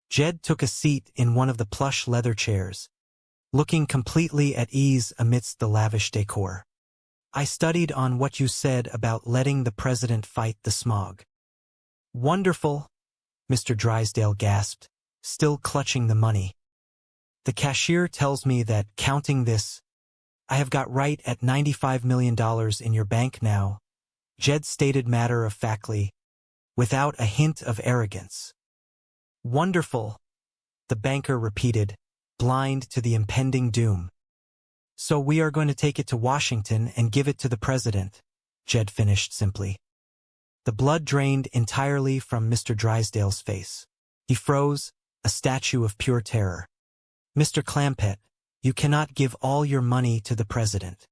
Jed took a seat in one of the plush leather chairs, looking completely at ease amidst the lavish decor. I studied on what you said about letting the president fight the smog. Wonderful, Mr. Drysdale gasped, still clutching the money. The cashier tells me that, counting this, I have got right at $95 million in your bank now, Jed stated matter-of-factly, without a hint of arrogance. Wonderful, the banker repeated, blind to the impending doom. So we are going to take it to Washington and give it to the president, Jed finished simply. The blood drained entirely from Mr. Drysdale's face. He froze, a statue of pure terror. Mr. Clampett, you cannot give all your money to the president.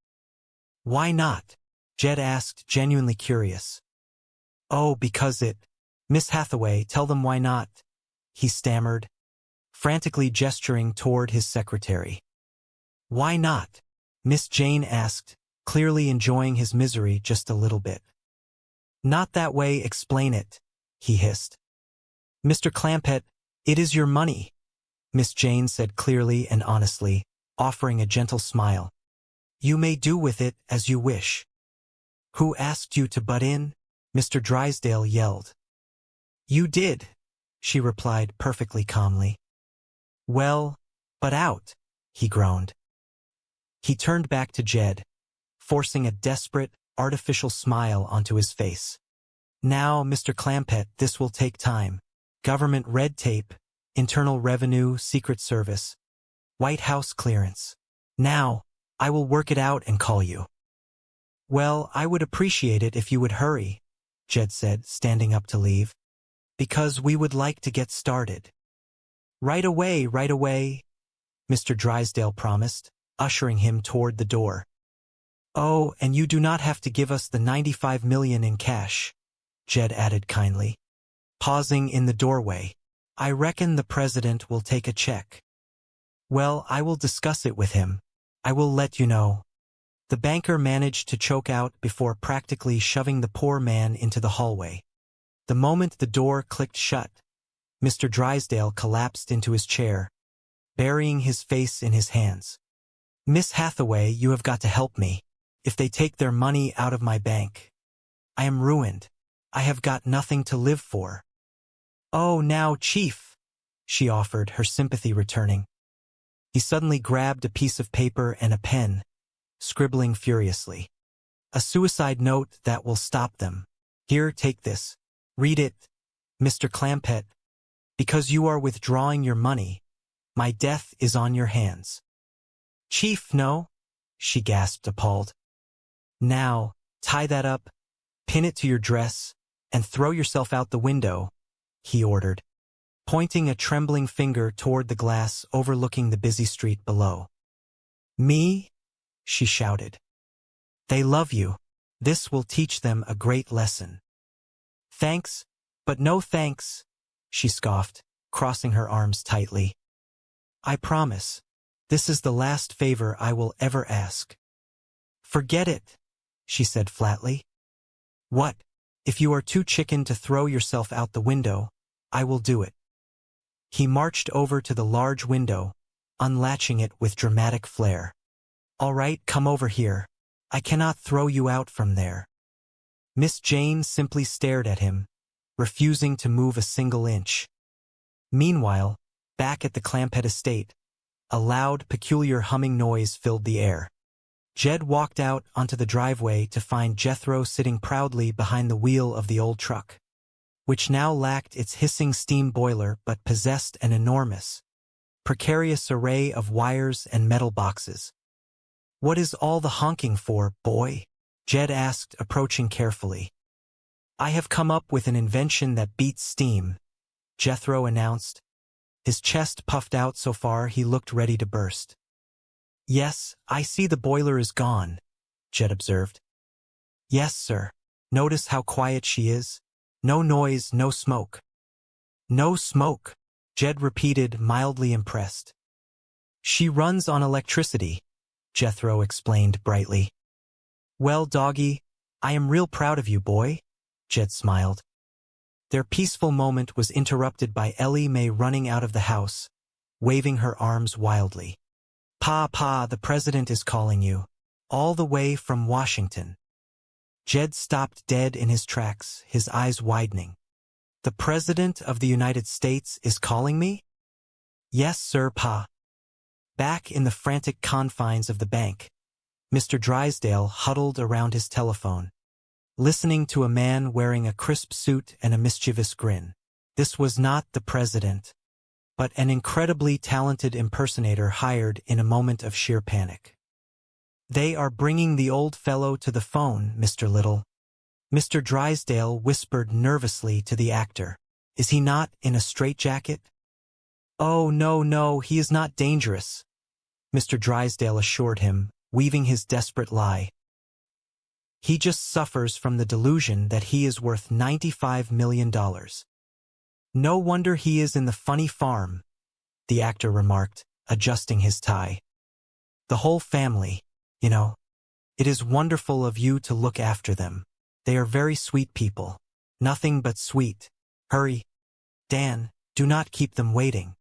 Why not? Jed asked, genuinely curious. Oh, because it... Miss Hathaway, tell them why not, he stammered, frantically gesturing toward his secretary. Why not? Miss Jane asked, clearly enjoying his misery just a little bit. Not that way, explain it, he hissed. Mr. Clampett, it is your money, Miss Jane said clearly and honestly, offering a gentle smile. You may do with it as you wish. Who asked you to butt in? Mr. Drysdale yelled. You did, she replied perfectly calmly. Well, but out, he groaned. He turned back to Jed, forcing a desperate, artificial smile onto his face. Now, Mr. Clampett, this will take time. Government red tape, Internal Revenue, Secret Service, White House clearance. Now, I will work it out and call you. Well, I would appreciate it if you would hurry, Jed said, standing up to leave. Because we would like to get started. Right away, Mr. Drysdale promised, ushering him toward the door. Oh, and you do not have to give us the $95 million in cash, Jed added kindly. Pausing in the doorway. I reckon the president will take a check. Well, I will discuss it with him. I will let you know. The banker managed to choke out before practically shoving the poor man into the hallway. The moment the door clicked shut, Mr. Drysdale collapsed into his chair, burying his face in his hands. Miss Hathaway, you have got to help me. If they take their money out of my bank, I am ruined. I have got nothing to live for. Oh, now, Chief, she offered, her sympathy returning. He suddenly grabbed a piece of paper and a pen, scribbling furiously. A suicide note that will stop them. Here, take this. Read it, Mr. Clampett. Because you are withdrawing your money, my death is on your hands. Chief, no. she gasped, appalled. Now, tie that up, pin it to your dress, and throw yourself out the window, he ordered, pointing a trembling finger toward the glass overlooking the busy street below. Me? She shouted. They love you. This will teach them a great lesson. Thanks, but no thanks, she scoffed, crossing her arms tightly. I promise, this is the last favor I will ever ask. Forget it, she said flatly. What? If you are too chicken to throw yourself out the window, I will do it. He marched over to the large window, unlatching it with dramatic flair. All right, come over here. I cannot throw you out from there. Miss Jane simply stared at him, refusing to move a single inch. Meanwhile, back at the Clampett estate, a loud, peculiar humming noise filled the air. Jed walked out onto the driveway to find Jethro sitting proudly behind the wheel of the old truck, which now lacked its hissing steam boiler but possessed an enormous, precarious array of wires and metal boxes. What is all the honking for, boy? Jed asked, approaching carefully. I have come up with an invention that beats steam, Jethro announced. His chest puffed out so far he looked ready to burst. Yes, I see the boiler is gone, Jed observed. Yes, sir. Notice how quiet she is? No noise, no smoke. No smoke, Jed repeated, mildly impressed. She runs on electricity, Jethro explained brightly. Well, doggy, I am real proud of you, boy, Jed smiled. Their peaceful moment was interrupted by Ellie Mae running out of the house, waving her arms wildly. Pa, the president is calling you, all the way from Washington. Jed stopped dead in his tracks, his eyes widening. The president of the United States is calling me? Yes, sir, Pa. Back in the frantic confines of the bank, Mr. Drysdale huddled around his telephone, listening to a man wearing a crisp suit and a mischievous grin. This was not the president, but an incredibly talented impersonator hired in a moment of sheer panic. They are bringing the old fellow to the phone, Mr. Little. Mr. Drysdale whispered nervously to the actor. Is he not in a straitjacket? Oh, no, he is not dangerous, Mr. Drysdale assured him, weaving his desperate lie. He just suffers from the delusion that he is worth $95 million. No wonder he is in the funny farm, the actor remarked, adjusting his tie. The whole family, you know. It is wonderful of you to look after them. They are very sweet people. Nothing but sweet. Hurry. Dan, do not keep them waiting.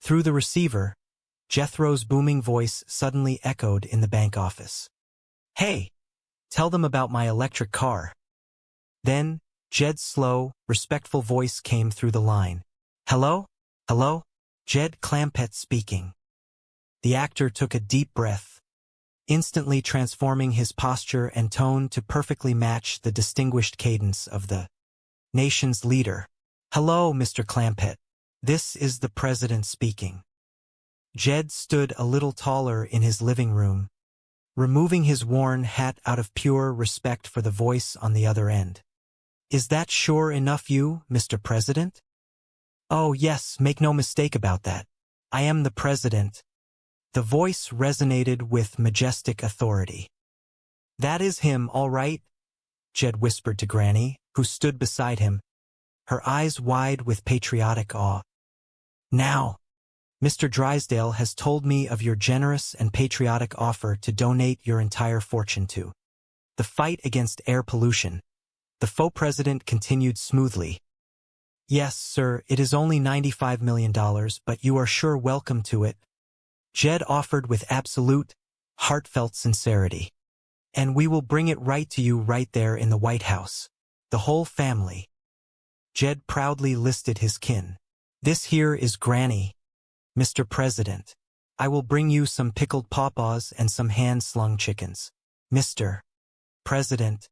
Through the receiver, Jethro's booming voice suddenly echoed in the bank office. Hey, tell them about my electric car. Then, Jed's slow, respectful voice came through the line. Hello? Jed Clampett speaking. The actor took a deep breath, instantly transforming his posture and tone to perfectly match the distinguished cadence of the nation's leader. Hello, Mr. Clampett. This is the president speaking. Jed stood a little taller in his living room, removing his worn hat out of pure respect for the voice on the other end. Is that sure enough you, Mr. President? Oh, yes, make no mistake about that. I am the president. The voice resonated with majestic authority. That is him, all right, Jed whispered to Granny, who stood beside him, her eyes wide with patriotic awe. Now, Mr. Drysdale has told me of your generous and patriotic offer to donate your entire fortune to the fight against air pollution. The faux president continued smoothly. Yes, sir, it is only $95 million, but you are sure welcome to it. Jed offered with absolute, heartfelt sincerity. And we will bring it right to you right there in the White House. The whole family. Jed proudly listed his kin. This here is Granny, Mr. President. I will bring you some pickled pawpaws and some hand-slung chickens. Mr. President,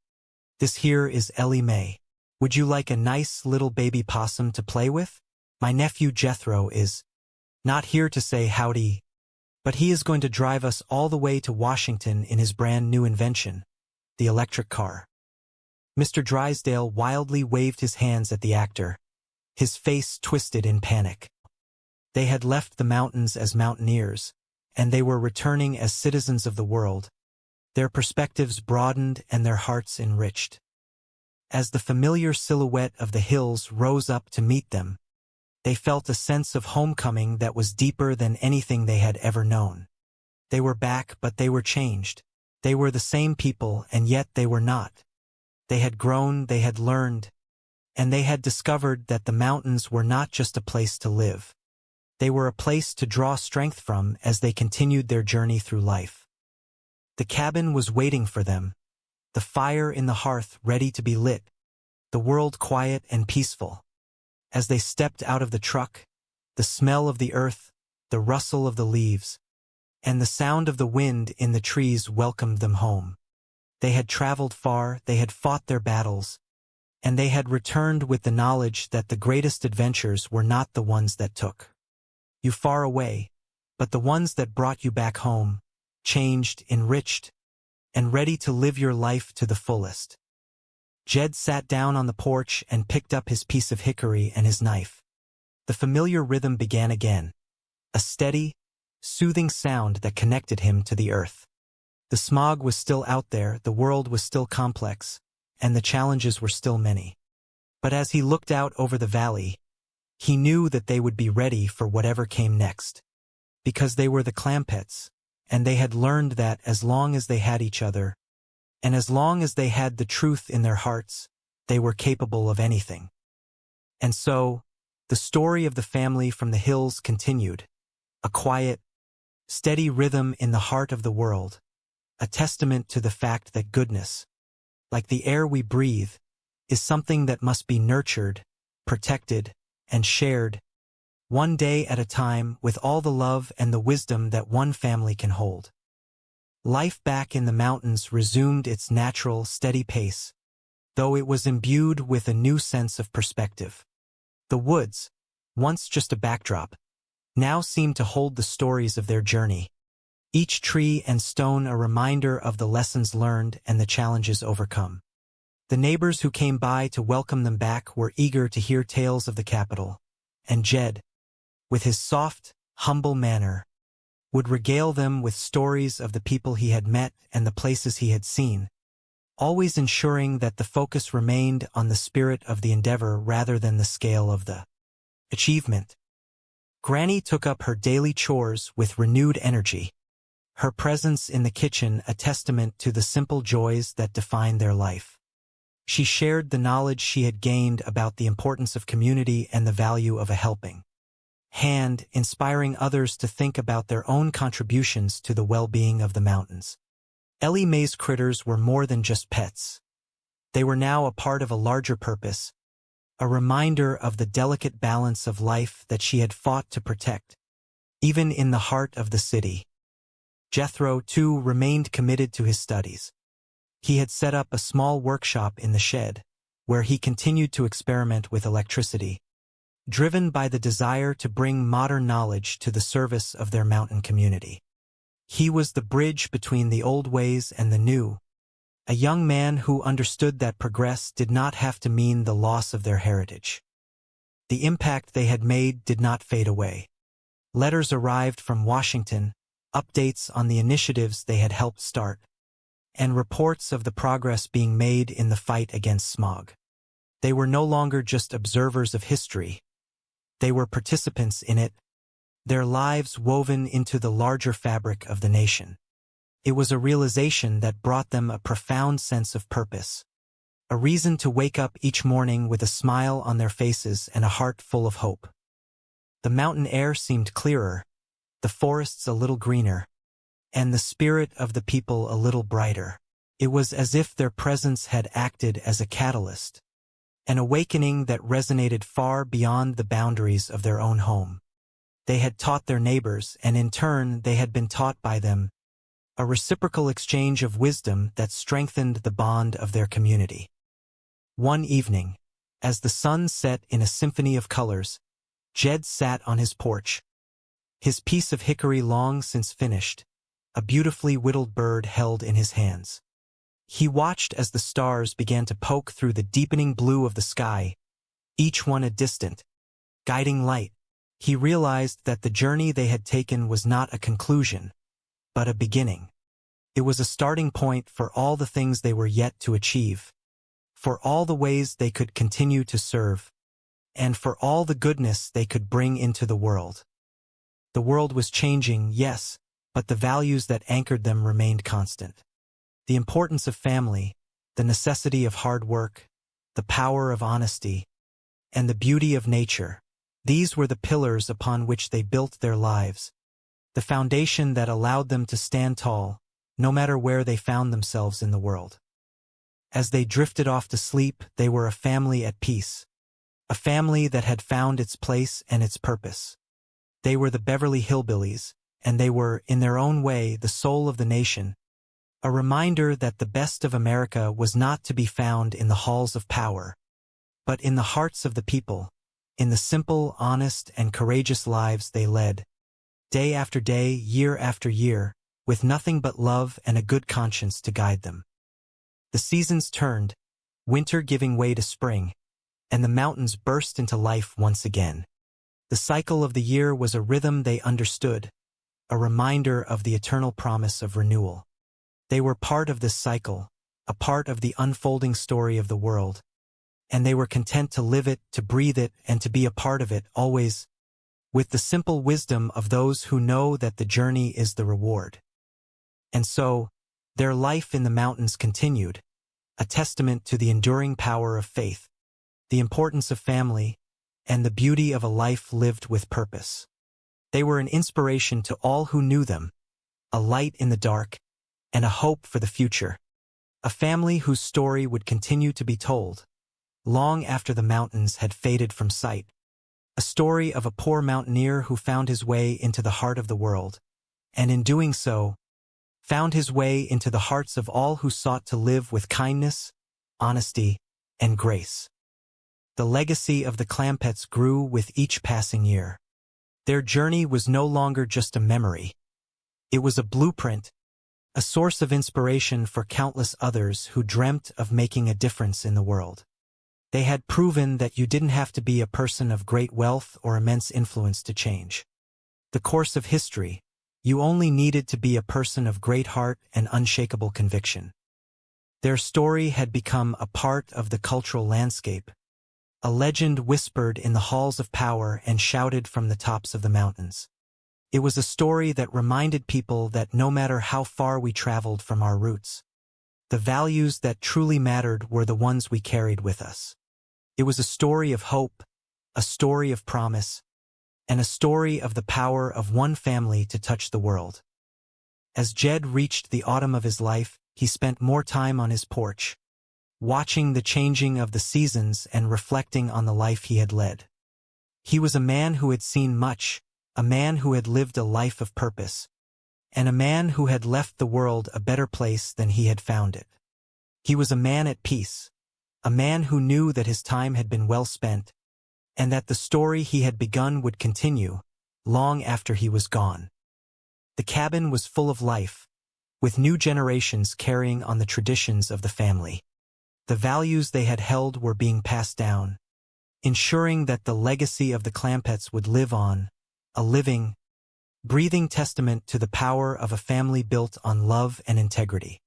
this here is Ellie Mae. Would you like a nice little baby possum to play with? My nephew Jethro is not here to say howdy, But he is going to drive us all the way to Washington in his brand new invention, the electric car. Mr. Drysdale wildly waved his hands at the actor, his face twisted in panic. They had left the mountains as mountaineers, and they were returning as citizens of the world, their perspectives broadened and their hearts enriched. As the familiar silhouette of the hills rose up to meet them, they felt a sense of homecoming that was deeper than anything they had ever known. They were back, but they were changed. They were the same people, and yet they were not. They had grown, they had learned, and they had discovered that the mountains were not just a place to live. They were a place to draw strength from as they continued their journey through life. The cabin was waiting for them, the fire in the hearth ready to be lit, the world quiet and peaceful. As they stepped out of the truck, the smell of the earth, the rustle of the leaves, and the sound of the wind in the trees welcomed them home. They had traveled far, they had fought their battles, and they had returned with the knowledge that the greatest adventures were not the ones that took you far away, but the ones that brought you back home, changed, enriched, and ready to live your life to the fullest. Jed sat down on the porch and picked up his piece of hickory and his knife. The familiar rhythm began again, a steady, soothing sound that connected him to the earth. The smog was still out there, the world was still complex, and the challenges were still many. But as he looked out over the valley, he knew that they would be ready for whatever came next. Because they were the Clampetts, and they had learned that as long as they had each other, and as long as they had the truth in their hearts, they were capable of anything. And so, the story of the family from the hills continued, a quiet, steady rhythm in the heart of the world, a testament to the fact that goodness, like the air we breathe, is something that must be nurtured, protected, and shared, one day at a time, with all the love and the wisdom that one family can hold. Life back in the mountains resumed its natural, steady pace, though it was imbued with a new sense of perspective. The woods, once just a backdrop, now seemed to hold the stories of their journey, each tree and stone a reminder of the lessons learned and the challenges overcome. The neighbors who came by to welcome them back were eager to hear tales of the capital, and Jed, with his soft, humble manner, would regale them with stories of the people he had met and the places he had seen, always ensuring that the focus remained on the spirit of the endeavor rather than the scale of the achievement. Granny took up her daily chores with renewed energy, her presence in the kitchen a testament to the simple joys that define their life. She shared the knowledge she had gained about the importance of community and the value of a helping hand, inspiring others to think about their own contributions to the well-being of the mountains. Ellie Mae's critters were more than just pets. They were now a part of a larger purpose, a reminder of the delicate balance of life that she had fought to protect, even in the heart of the city. Jethro, too, remained committed to his studies. He had set up a small workshop in the shed, where he continued to experiment with electricity, driven by the desire to bring modern knowledge to the service of their mountain community. He was the bridge between the old ways and the new, a young man who understood that progress did not have to mean the loss of their heritage. The impact they had made did not fade away. Letters arrived from Washington, updates on the initiatives they had helped start, and reports of the progress being made in the fight against smog. They were no longer just observers of history. They were participants in it, their lives woven into the larger fabric of the nation. It was a realization that brought them a profound sense of purpose, a reason to wake up each morning with a smile on their faces and a heart full of hope. The mountain air seemed clearer, the forests a little greener, and the spirit of the people a little brighter. It was as if their presence had acted as a catalyst, an awakening that resonated far beyond the boundaries of their own home. They had taught their neighbors, and in turn they had been taught by them, a reciprocal exchange of wisdom that strengthened the bond of their community. One evening, as the sun set in a symphony of colors, Jed sat on his porch, his piece of hickory long since finished, a beautifully whittled bird held in his hands. He watched as the stars began to poke through the deepening blue of the sky, each one a distant, guiding light. He realized that the journey they had taken was not a conclusion, but a beginning. It was a starting point for all the things they were yet to achieve, for all the ways they could continue to serve, and for all the goodness they could bring into the world. The world was changing, yes, but the values that anchored them remained constant. The importance of family, the necessity of hard work, the power of honesty, and the beauty of nature. These were the pillars upon which they built their lives, the foundation that allowed them to stand tall, no matter where they found themselves in the world. As they drifted off to sleep, they were a family at peace, a family that had found its place and its purpose. They were the Beverly Hillbillies, and they were, in their own way, the soul of the nation, a reminder that the best of America was not to be found in the halls of power, but in the hearts of the people, in the simple, honest, and courageous lives they led, day after day, year after year, with nothing but love and a good conscience to guide them. The seasons turned, winter giving way to spring, and the mountains burst into life once again. The cycle of the year was a rhythm they understood, a reminder of the eternal promise of renewal. They were part of this cycle, a part of the unfolding story of the world, and they were content to live it, to breathe it, and to be a part of it, always, with the simple wisdom of those who know that the journey is the reward. And so, their life in the mountains continued, a testament to the enduring power of faith, the importance of family, and the beauty of a life lived with purpose. They were an inspiration to all who knew them, a light in the dark, and a hope for the future. A family whose story would continue to be told, long after the mountains had faded from sight. A story of a poor mountaineer who found his way into the heart of the world, and in doing so, found his way into the hearts of all who sought to live with kindness, honesty, and grace. The legacy of the Clampetts grew with each passing year. Their journey was no longer just a memory. It was a blueprint, a source of inspiration for countless others who dreamt of making a difference in the world. They had proven that you didn't have to be a person of great wealth or immense influence to change the course of history. You only needed to be a person of great heart and unshakable conviction. Their story had become a part of the cultural landscape, a legend whispered in the halls of power and shouted from the tops of the mountains. It was a story that reminded people that no matter how far we traveled from our roots, the values that truly mattered were the ones we carried with us. It was a story of hope, a story of promise, and a story of the power of one family to touch the world. As Jed reached the autumn of his life, he spent more time on his porch, watching the changing of the seasons and reflecting on the life he had led. He was a man who had seen much, a man who had lived a life of purpose, and a man who had left the world a better place than he had found it. He was a man at peace, a man who knew that his time had been well spent, and that the story he had begun would continue, long after he was gone. The cabin was full of life, with new generations carrying on the traditions of the family. The values they had held were being passed down, ensuring that the legacy of the Clampetts would live on, a living, breathing testament to the power of a family built on love and integrity.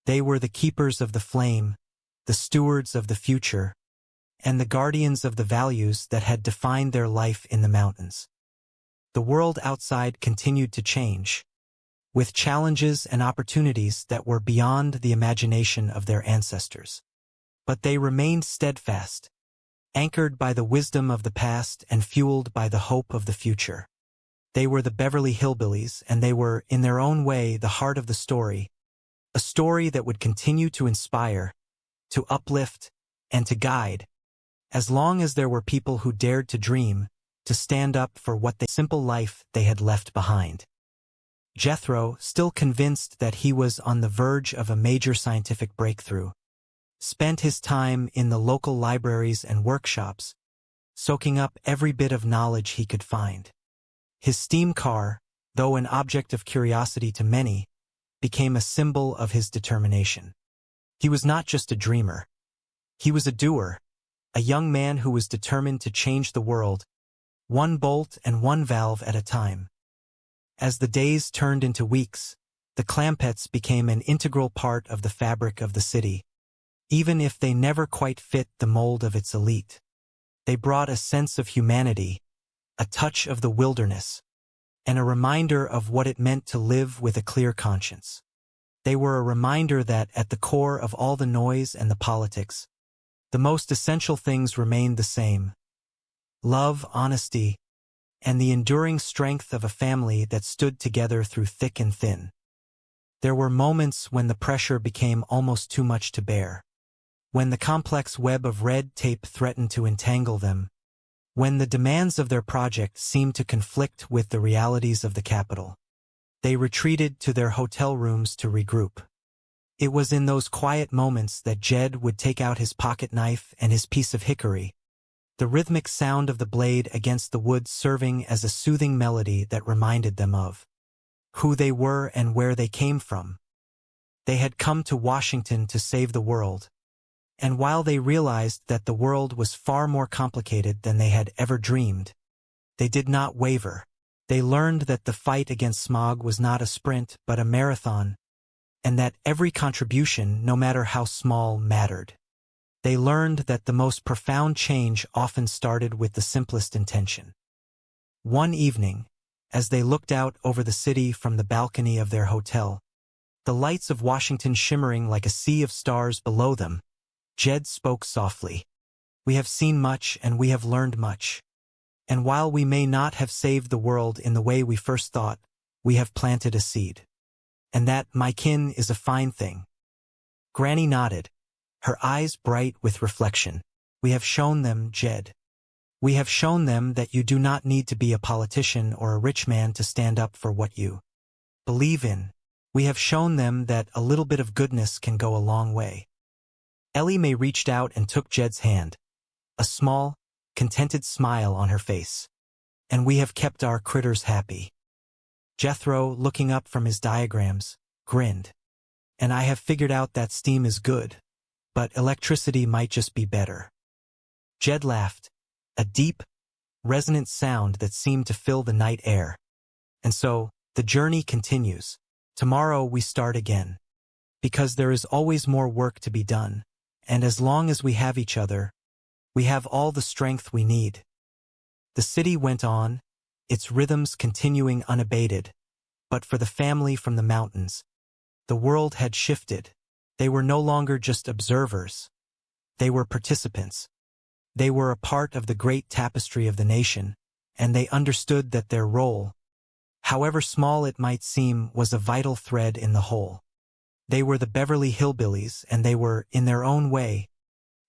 They were the keepers of the flame, the stewards of the future, and the guardians of the values that had defined their life in the mountains. The world outside continued to change, with challenges and opportunities that were beyond the imagination of their ancestors. But they remained steadfast, anchored by the wisdom of the past and fueled by the hope of the future. They were the Beverly Hillbillies, and they were, in their own way, the heart of the story, a story that would continue to inspire, to uplift, and to guide, as long as there were people who dared to dream, to stand up for what the simple life they had left behind. Jethro, still convinced that he was on the verge of a major scientific breakthrough, spent his time in the local libraries and workshops, soaking up every bit of knowledge he could find. His steam car, though an object of curiosity to many, became a symbol of his determination. He was not just a dreamer. He was a doer, a young man who was determined to change the world, one bolt and one valve at a time. As the days turned into weeks, the Clampetts became an integral part of the fabric of the city, even if they never quite fit the mold of its elite. They brought a sense of humanity, a touch of the wilderness, and a reminder of what it meant to live with a clear conscience. They were a reminder that, at the core of all the noise and the politics, the most essential things remained the same: love, honesty, and the enduring strength of a family that stood together through thick and thin. There were moments when the pressure became almost too much to bear, when the complex web of red tape threatened to entangle them, when the demands of their project seemed to conflict with the realities of the capital. They retreated to their hotel rooms to regroup. It was in those quiet moments that Jed would take out his pocket knife and his piece of hickory, the rhythmic sound of the blade against the wood serving as a soothing melody that reminded them of who they were and where they came from. They had come to Washington to save the world, and while they realized that the world was far more complicated than they had ever dreamed, they did not waver. They learned that the fight against smog was not a sprint but a marathon, and that every contribution, no matter how small, mattered. They learned that the most profound change often started with the simplest intention. One evening, as they looked out over the city from the balcony of their hotel, the lights of Washington shimmering like a sea of stars below them, Jed spoke softly. "We have seen much and we have learned much. And while we may not have saved the world in the way we first thought, we have planted a seed. And that, my kin, is a fine thing." Granny nodded, her eyes bright with reflection. "We have shown them, Jed. We have shown them that you do not need to be a politician or a rich man to stand up for what you believe in. We have shown them that a little bit of goodness can go a long way." Ellie Mae reached out and took Jed's hand, a small, contented smile on her face. "And we have kept our critters happy." Jethro, looking up from his diagrams, grinned. "And I have figured out that steam is good, but electricity might just be better." Jed laughed, a deep, resonant sound that seemed to fill the night air. "And so, the journey continues. Tomorrow we start again. Because there is always more work to be done, and as long as we have each other, we have all the strength we need." The city went on, its rhythms continuing unabated, but for the family from the mountains, the world had shifted. They were no longer just observers. They were participants. They were a part of the great tapestry of the nation, and they understood that their role, however small it might seem, was a vital thread in the whole. They were the Beverly Hillbillies, and they were, in their own way,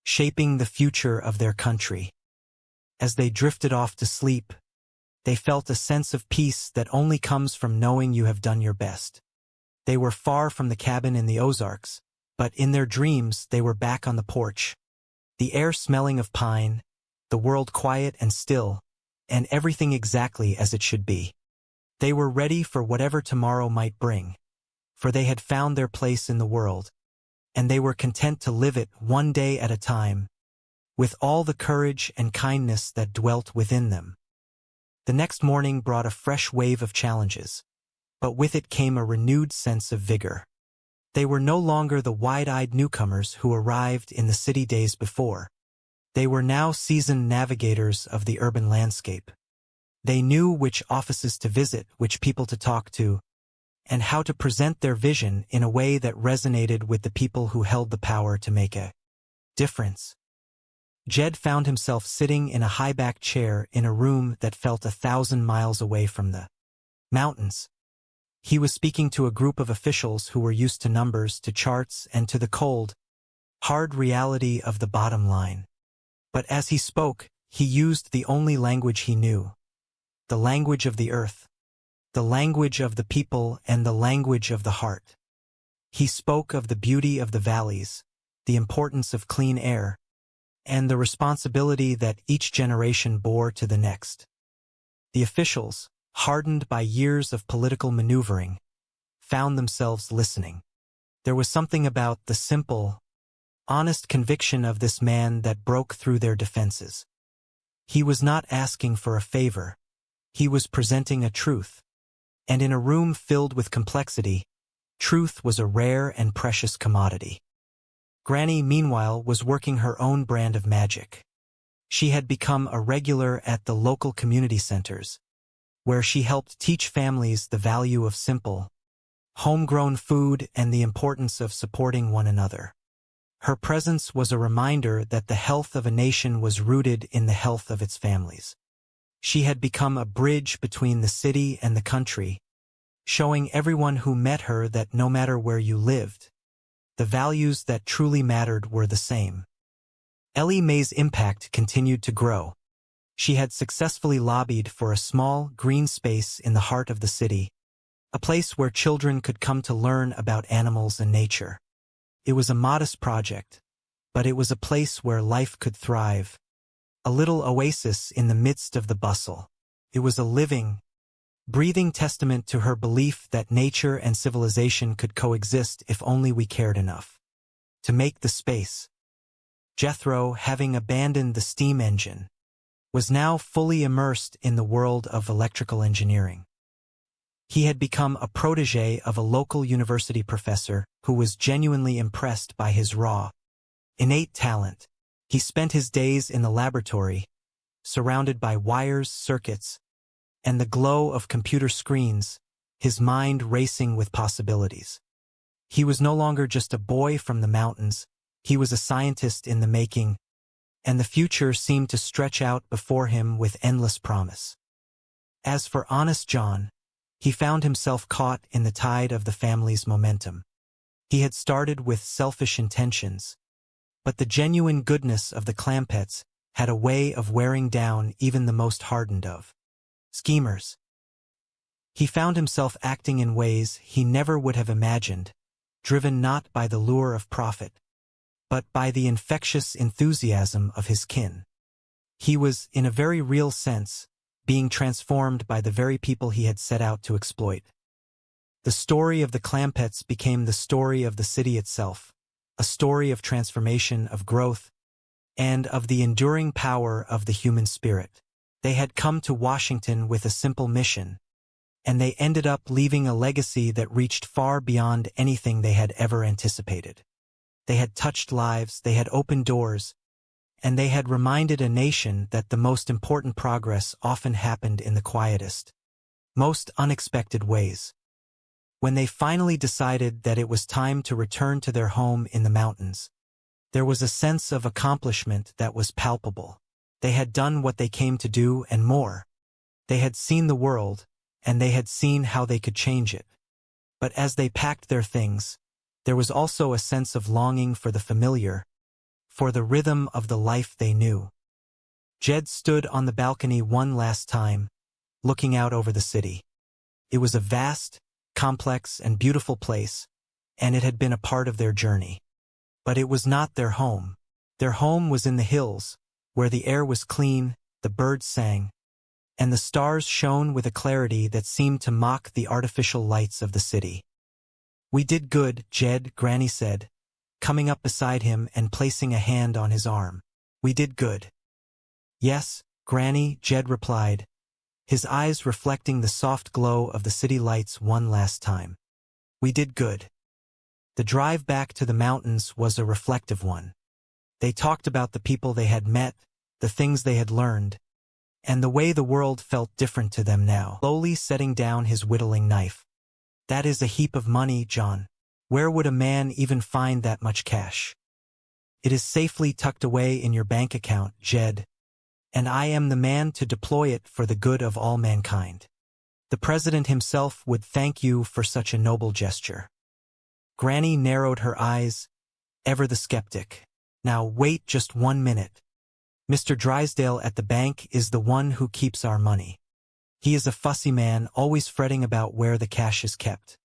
shaping the future of their country. As they drifted off to sleep, they felt a sense of peace that only comes from knowing you have done your best. They were far from the cabin in the Ozarks, but in their dreams they were back on the porch, the air smelling of pine, the world quiet and still, and everything exactly as it should be. They were ready for whatever tomorrow might bring, for they had found their place in the world, and they were content to live it one day at a time, with all the courage and kindness that dwelt within them. The next morning brought a fresh wave of challenges, but with it came a renewed sense of vigor. They were no longer the wide-eyed newcomers who arrived in the city days before. They were now seasoned navigators of the urban landscape. They knew which offices to visit, which people to talk to, and how to present their vision in a way that resonated with the people who held the power to make a difference. Jed found himself sitting in a high-backed chair in a room that felt 1,000 miles away from the mountains. He was speaking to a group of officials who were used to numbers, to charts, and to the cold, hard reality of the bottom line. But as he spoke, he used the only language he knew, the language of the earth, the language of the people, and the language of the heart. He spoke of the beauty of the valleys, the importance of clean air, and the responsibility that each generation bore to the next. The officials, hardened by years of political maneuvering, found themselves listening. There was something about the simple, honest conviction of this man that broke through their defenses. He was not asking for a favor. He was presenting a truth. And in a room filled with complexity, truth was a rare and precious commodity. Granny, meanwhile, was working her own brand of magic. She had become a regular at the local community centers, where she helped teach families the value of simple, homegrown food and the importance of supporting one another. Her presence was a reminder that the health of a nation was rooted in the health of its families. She had become a bridge between the city and the country, showing everyone who met her that no matter where you lived, the values that truly mattered were the same. Ellie Mae's impact continued to grow. She had successfully lobbied for a small, green space in the heart of the city, a place where children could come to learn about animals and nature. It was a modest project, but it was a place where life could thrive, a little oasis in the midst of the bustle. It was a living, breathing testament to her belief that nature and civilization could coexist if only we cared enough to make the space. Jethro, having abandoned the steam engine, was now fully immersed in the world of electrical engineering. He had become a protege of a local university professor who was genuinely impressed by his raw, innate talent. He spent his days in the laboratory, surrounded by wires, circuits, and the glow of computer screens, his mind racing with possibilities. He was no longer just a boy from the mountains, he was a scientist in the making, and the future seemed to stretch out before him with endless promise. As for honest John, he found himself caught in the tide of the family's momentum. He had started with selfish intentions, but the genuine goodness of the Clampetts had a way of wearing down even the most hardened of schemers. He found himself acting in ways he never would have imagined, driven not by the lure of profit, but by the infectious enthusiasm of his kin. He was, in a very real sense, being transformed by the very people he had set out to exploit. The story of the Clampetts became the story of the city itself, a story of transformation, of growth, and of the enduring power of the human spirit. They had come to Washington with a simple mission, and they ended up leaving a legacy that reached far beyond anything they had ever anticipated. They had touched lives, they had opened doors, and they had reminded a nation that the most important progress often happened in the quietest, most unexpected ways. When they finally decided that it was time to return to their home in the mountains, there was a sense of accomplishment that was palpable. They had done what they came to do and more. They had seen the world, and they had seen how they could change it. But as they packed their things, there was also a sense of longing for the familiar, for the rhythm of the life they knew. Jed stood on the balcony one last time, looking out over the city. It was a vast, complex, and beautiful place, and it had been a part of their journey. But it was not their home. Their home was in the hills, where the air was clean, the birds sang, and the stars shone with a clarity that seemed to mock the artificial lights of the city. "We did good, Jed," Granny said, coming up beside him and placing a hand on his arm. "We did good." "Yes, Granny," Jed replied, his eyes reflecting the soft glow of the city lights one last time. "We did good." The drive back to the mountains was a reflective one. They talked about the people they had met, the things they had learned, and the way the world felt different to them now. Slowly setting down his whittling knife. "That is a heap of money, John. Where would a man even find that much cash?" "It is safely tucked away in your bank account, Jed, and I am the man to deploy it for the good of all mankind. The president himself would thank you for such a noble gesture." Granny narrowed her eyes, ever the skeptic. "Now wait just 1 minute. Mr. Drysdale at the bank is the one who keeps our money. He is a fussy man, always fretting about where the cash is kept.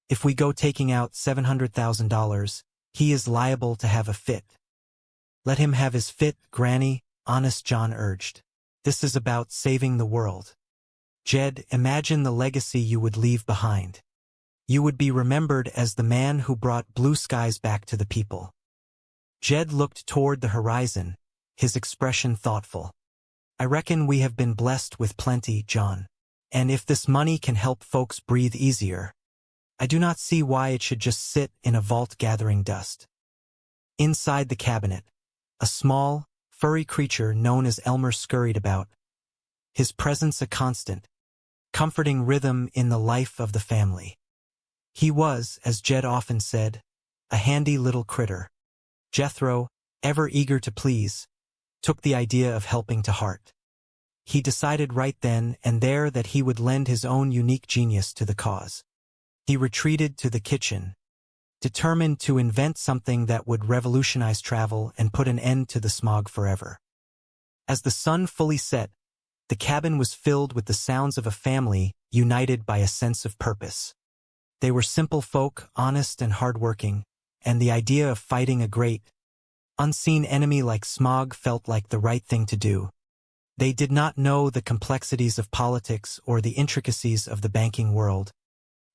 If we go taking out $700,000, he is liable to have a fit." "Let him have his fit, Granny," honest John urged. "This is about saving the world." Jed, imagine the legacy you would leave behind. You would be remembered as the man who brought blue skies back to the people. Jed looked toward the horizon, his expression thoughtful. I reckon we have been blessed with plenty, John. And if this money can help folks breathe easier, I do not see why it should just sit in a vault gathering dust. Inside the cabinet, a small, furry creature known as Elmer scurried about, his presence a constant, comforting rhythm in the life of the family. He was, as Jed often said, a handy little critter. Jethro, ever eager to please, took the idea of helping to heart. He decided right then and there that he would lend his own unique genius to the cause. He retreated to the kitchen, determined to invent something that would revolutionize travel and put an end to the smog forever. As the sun fully set, the cabin was filled with the sounds of a family united by a sense of purpose. They were simple folk, honest and hardworking, and the idea of fighting a great, unseen enemy like smog felt like the right thing to do. They did not know the complexities of politics or the intricacies of the banking world,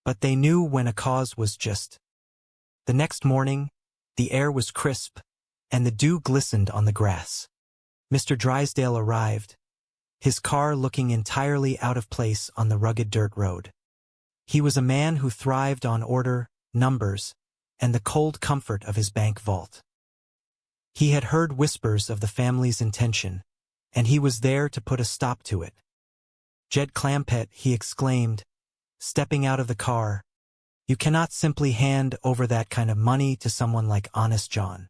but they knew when a cause was just. The next morning, the air was crisp, and the dew glistened on the grass. Mr. Drysdale arrived, his car looking entirely out of place on the rugged dirt road. He was a man who thrived on order, numbers, and the cold comfort of his bank vault. He had heard whispers of the family's intention, and he was there to put a stop to it. Jed Clampett, he exclaimed, stepping out of the car, you cannot simply hand over that kind of money to someone like Honest John.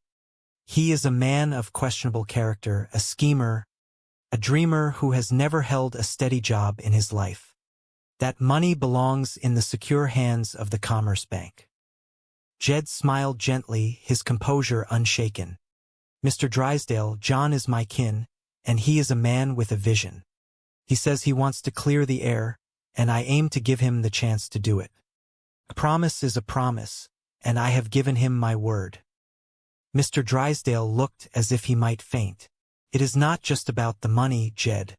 He is a man of questionable character, a schemer, a dreamer who has never held a steady job in his life. That money belongs in the secure hands of the Commerce Bank. Jed smiled gently, his composure unshaken. Mr. Drysdale, John is my kin, and he is a man with a vision. He says he wants to clear the air, and I aim to give him the chance to do it. A promise is a promise, and I have given him my word. Mr. Drysdale looked as if he might faint. It is not just about the money, Jed.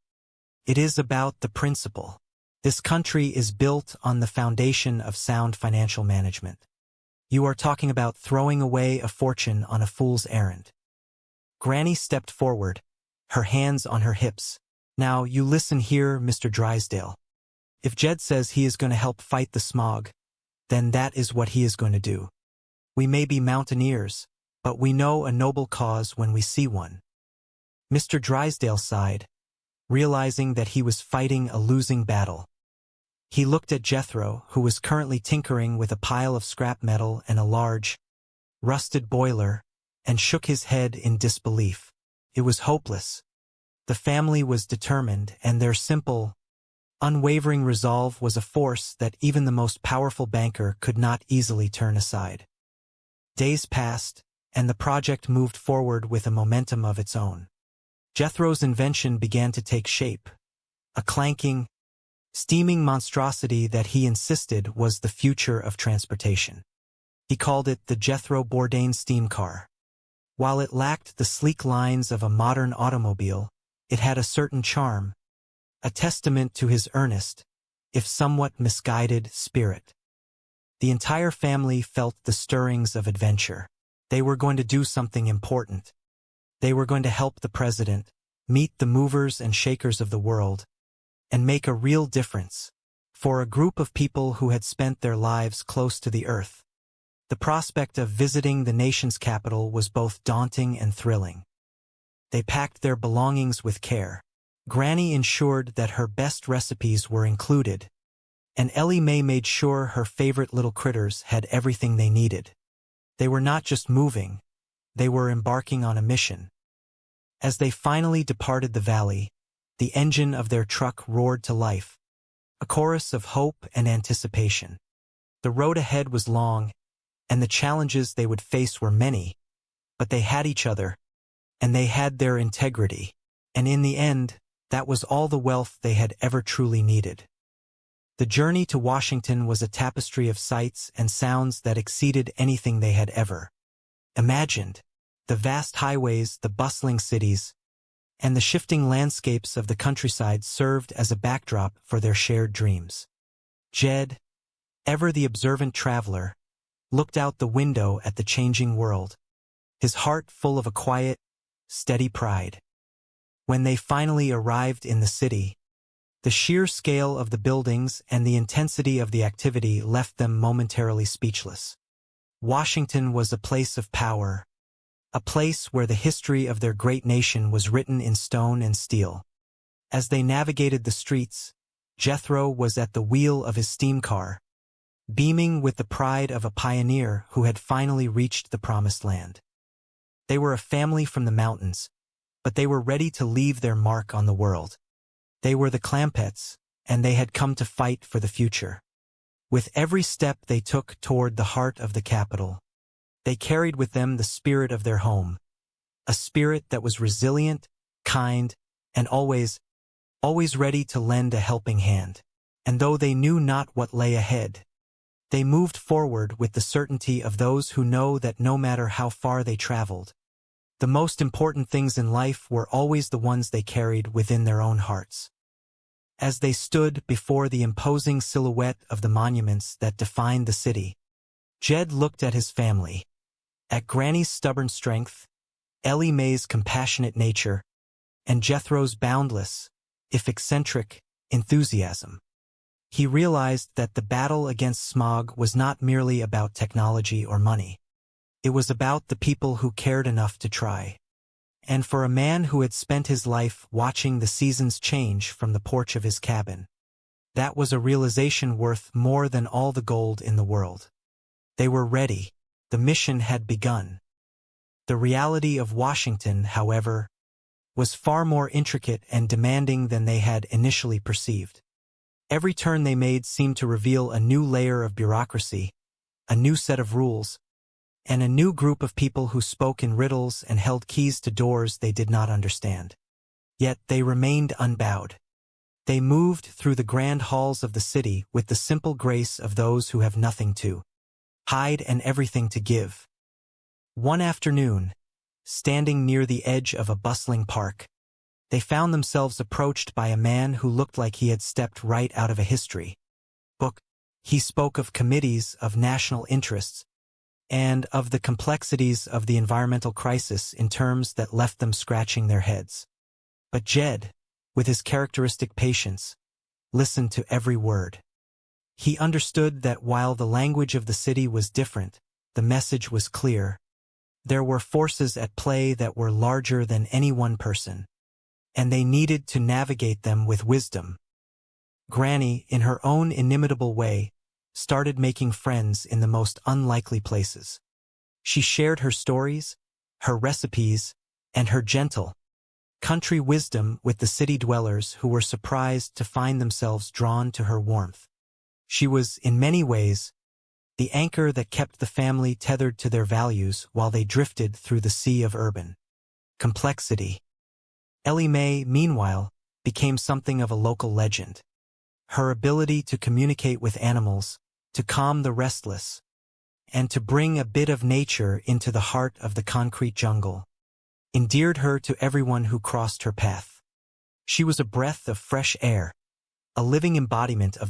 It is about the principle. This country is built on the foundation of sound financial management. You are talking about throwing away a fortune on a fool's errand. Granny stepped forward, her hands on her hips. Now, you listen here, Mr. Drysdale. If Jed says he is going to help fight the smog, then that is what he is going to do. We may be mountaineers, but we know a noble cause when we see one. Mr. Drysdale sighed, realizing that he was fighting a losing battle. He looked at Jethro, who was currently tinkering with a pile of scrap metal and a large, rusted boiler, and shook his head in disbelief. It was hopeless. The family was determined, and their simple, unwavering resolve was a force that even the most powerful banker could not easily turn aside. Days passed, and the project moved forward with a momentum of its own. Jethro's invention began to take shape, a clanking, steaming monstrosity that he insisted was the future of transportation. He called it the Jethro Bourdain steam car. While it lacked the sleek lines of a modern automobile, it had a certain charm, a testament to his earnest, if somewhat misguided, spirit. The entire family felt the stirrings of adventure. They were going to do something important. They were going to help the president, meet the movers and shakers of the world, and make a real difference for a group of people who had spent their lives close to the earth. The prospect of visiting the nation's capital was both daunting and thrilling. They packed their belongings with care. Granny ensured that her best recipes were included, and Ellie Mae made sure her favorite little critters had everything they needed. They were not just moving, they were embarking on a mission. As they finally departed the valley, the engine of their truck roared to life, a chorus of hope and anticipation. The road ahead was long, and the challenges they would face were many, but they had each other, and they had their integrity, and in the end, that was all the wealth they had ever truly needed. The journey to Washington was a tapestry of sights and sounds that exceeded anything they had ever imagined. The vast highways, the bustling cities, and the shifting landscapes of the countryside served as a backdrop for their shared dreams. Jed, ever the observant traveler, looked out the window at the changing world, his heart full of a quiet, steady pride. When they finally arrived in the city, the sheer scale of the buildings and the intensity of the activity left them momentarily speechless. Washington was a place of power, a place where the history of their great nation was written in stone and steel. As they navigated the streets, Jethro was at the wheel of his steam car, beaming with the pride of a pioneer who had finally reached the promised land. They were a family from the mountains, but they were ready to leave their mark on the world. They were the Clampetts, and they had come to fight for the future. With every step they took toward the heart of the capital, they carried with them the spirit of their home, a spirit that was resilient, kind, and always ready to lend a helping hand. And though they knew not what lay ahead, they moved forward with the certainty of those who know that no matter how far they traveled, the most important things in life were always the ones they carried within their own hearts. As they stood before the imposing silhouette of the monuments that defined the city, Jed looked at his family, at Granny's stubborn strength, Ellie Mae's compassionate nature, and Jethro's boundless, if eccentric, enthusiasm. He realized that the battle against smog was not merely about technology or money. It was about the people who cared enough to try. And for a man who had spent his life watching the seasons change from the porch of his cabin, that was a realization worth more than all the gold in the world. They were ready. The mission had begun. The reality of Washington, however, was far more intricate and demanding than they had initially perceived. Every turn they made seemed to reveal a new layer of bureaucracy, a new set of rules, and a new group of people who spoke in riddles and held keys to doors they did not understand. Yet they remained unbowed. They moved through the grand halls of the city with the simple grace of those who have nothing to hide and everything to give. One afternoon, standing near the edge of a bustling park, they found themselves approached by a man who looked like he had stepped right out of a history book. He spoke of committees, of national interests, and of the complexities of the environmental crisis in terms that left them scratching their heads. But Jed, with his characteristic patience, listened to every word. He understood that while the language of the city was different, the message was clear. There were forces at play that were larger than any one person, and they needed to navigate them with wisdom. Granny, in her own inimitable way, started making friends in the most unlikely places. She shared her stories, her recipes, and her gentle, country wisdom with the city dwellers who were surprised to find themselves drawn to her warmth. She was, in many ways, the anchor that kept the family tethered to their values while they drifted through the sea of urban complexity. Ellie Mae, meanwhile, became something of a local legend. Her ability to communicate with animals, to calm the restless, and to bring a bit of nature into the heart of the concrete jungle, endeared her to everyone who crossed her path. She was a breath of fresh air, a living embodiment of the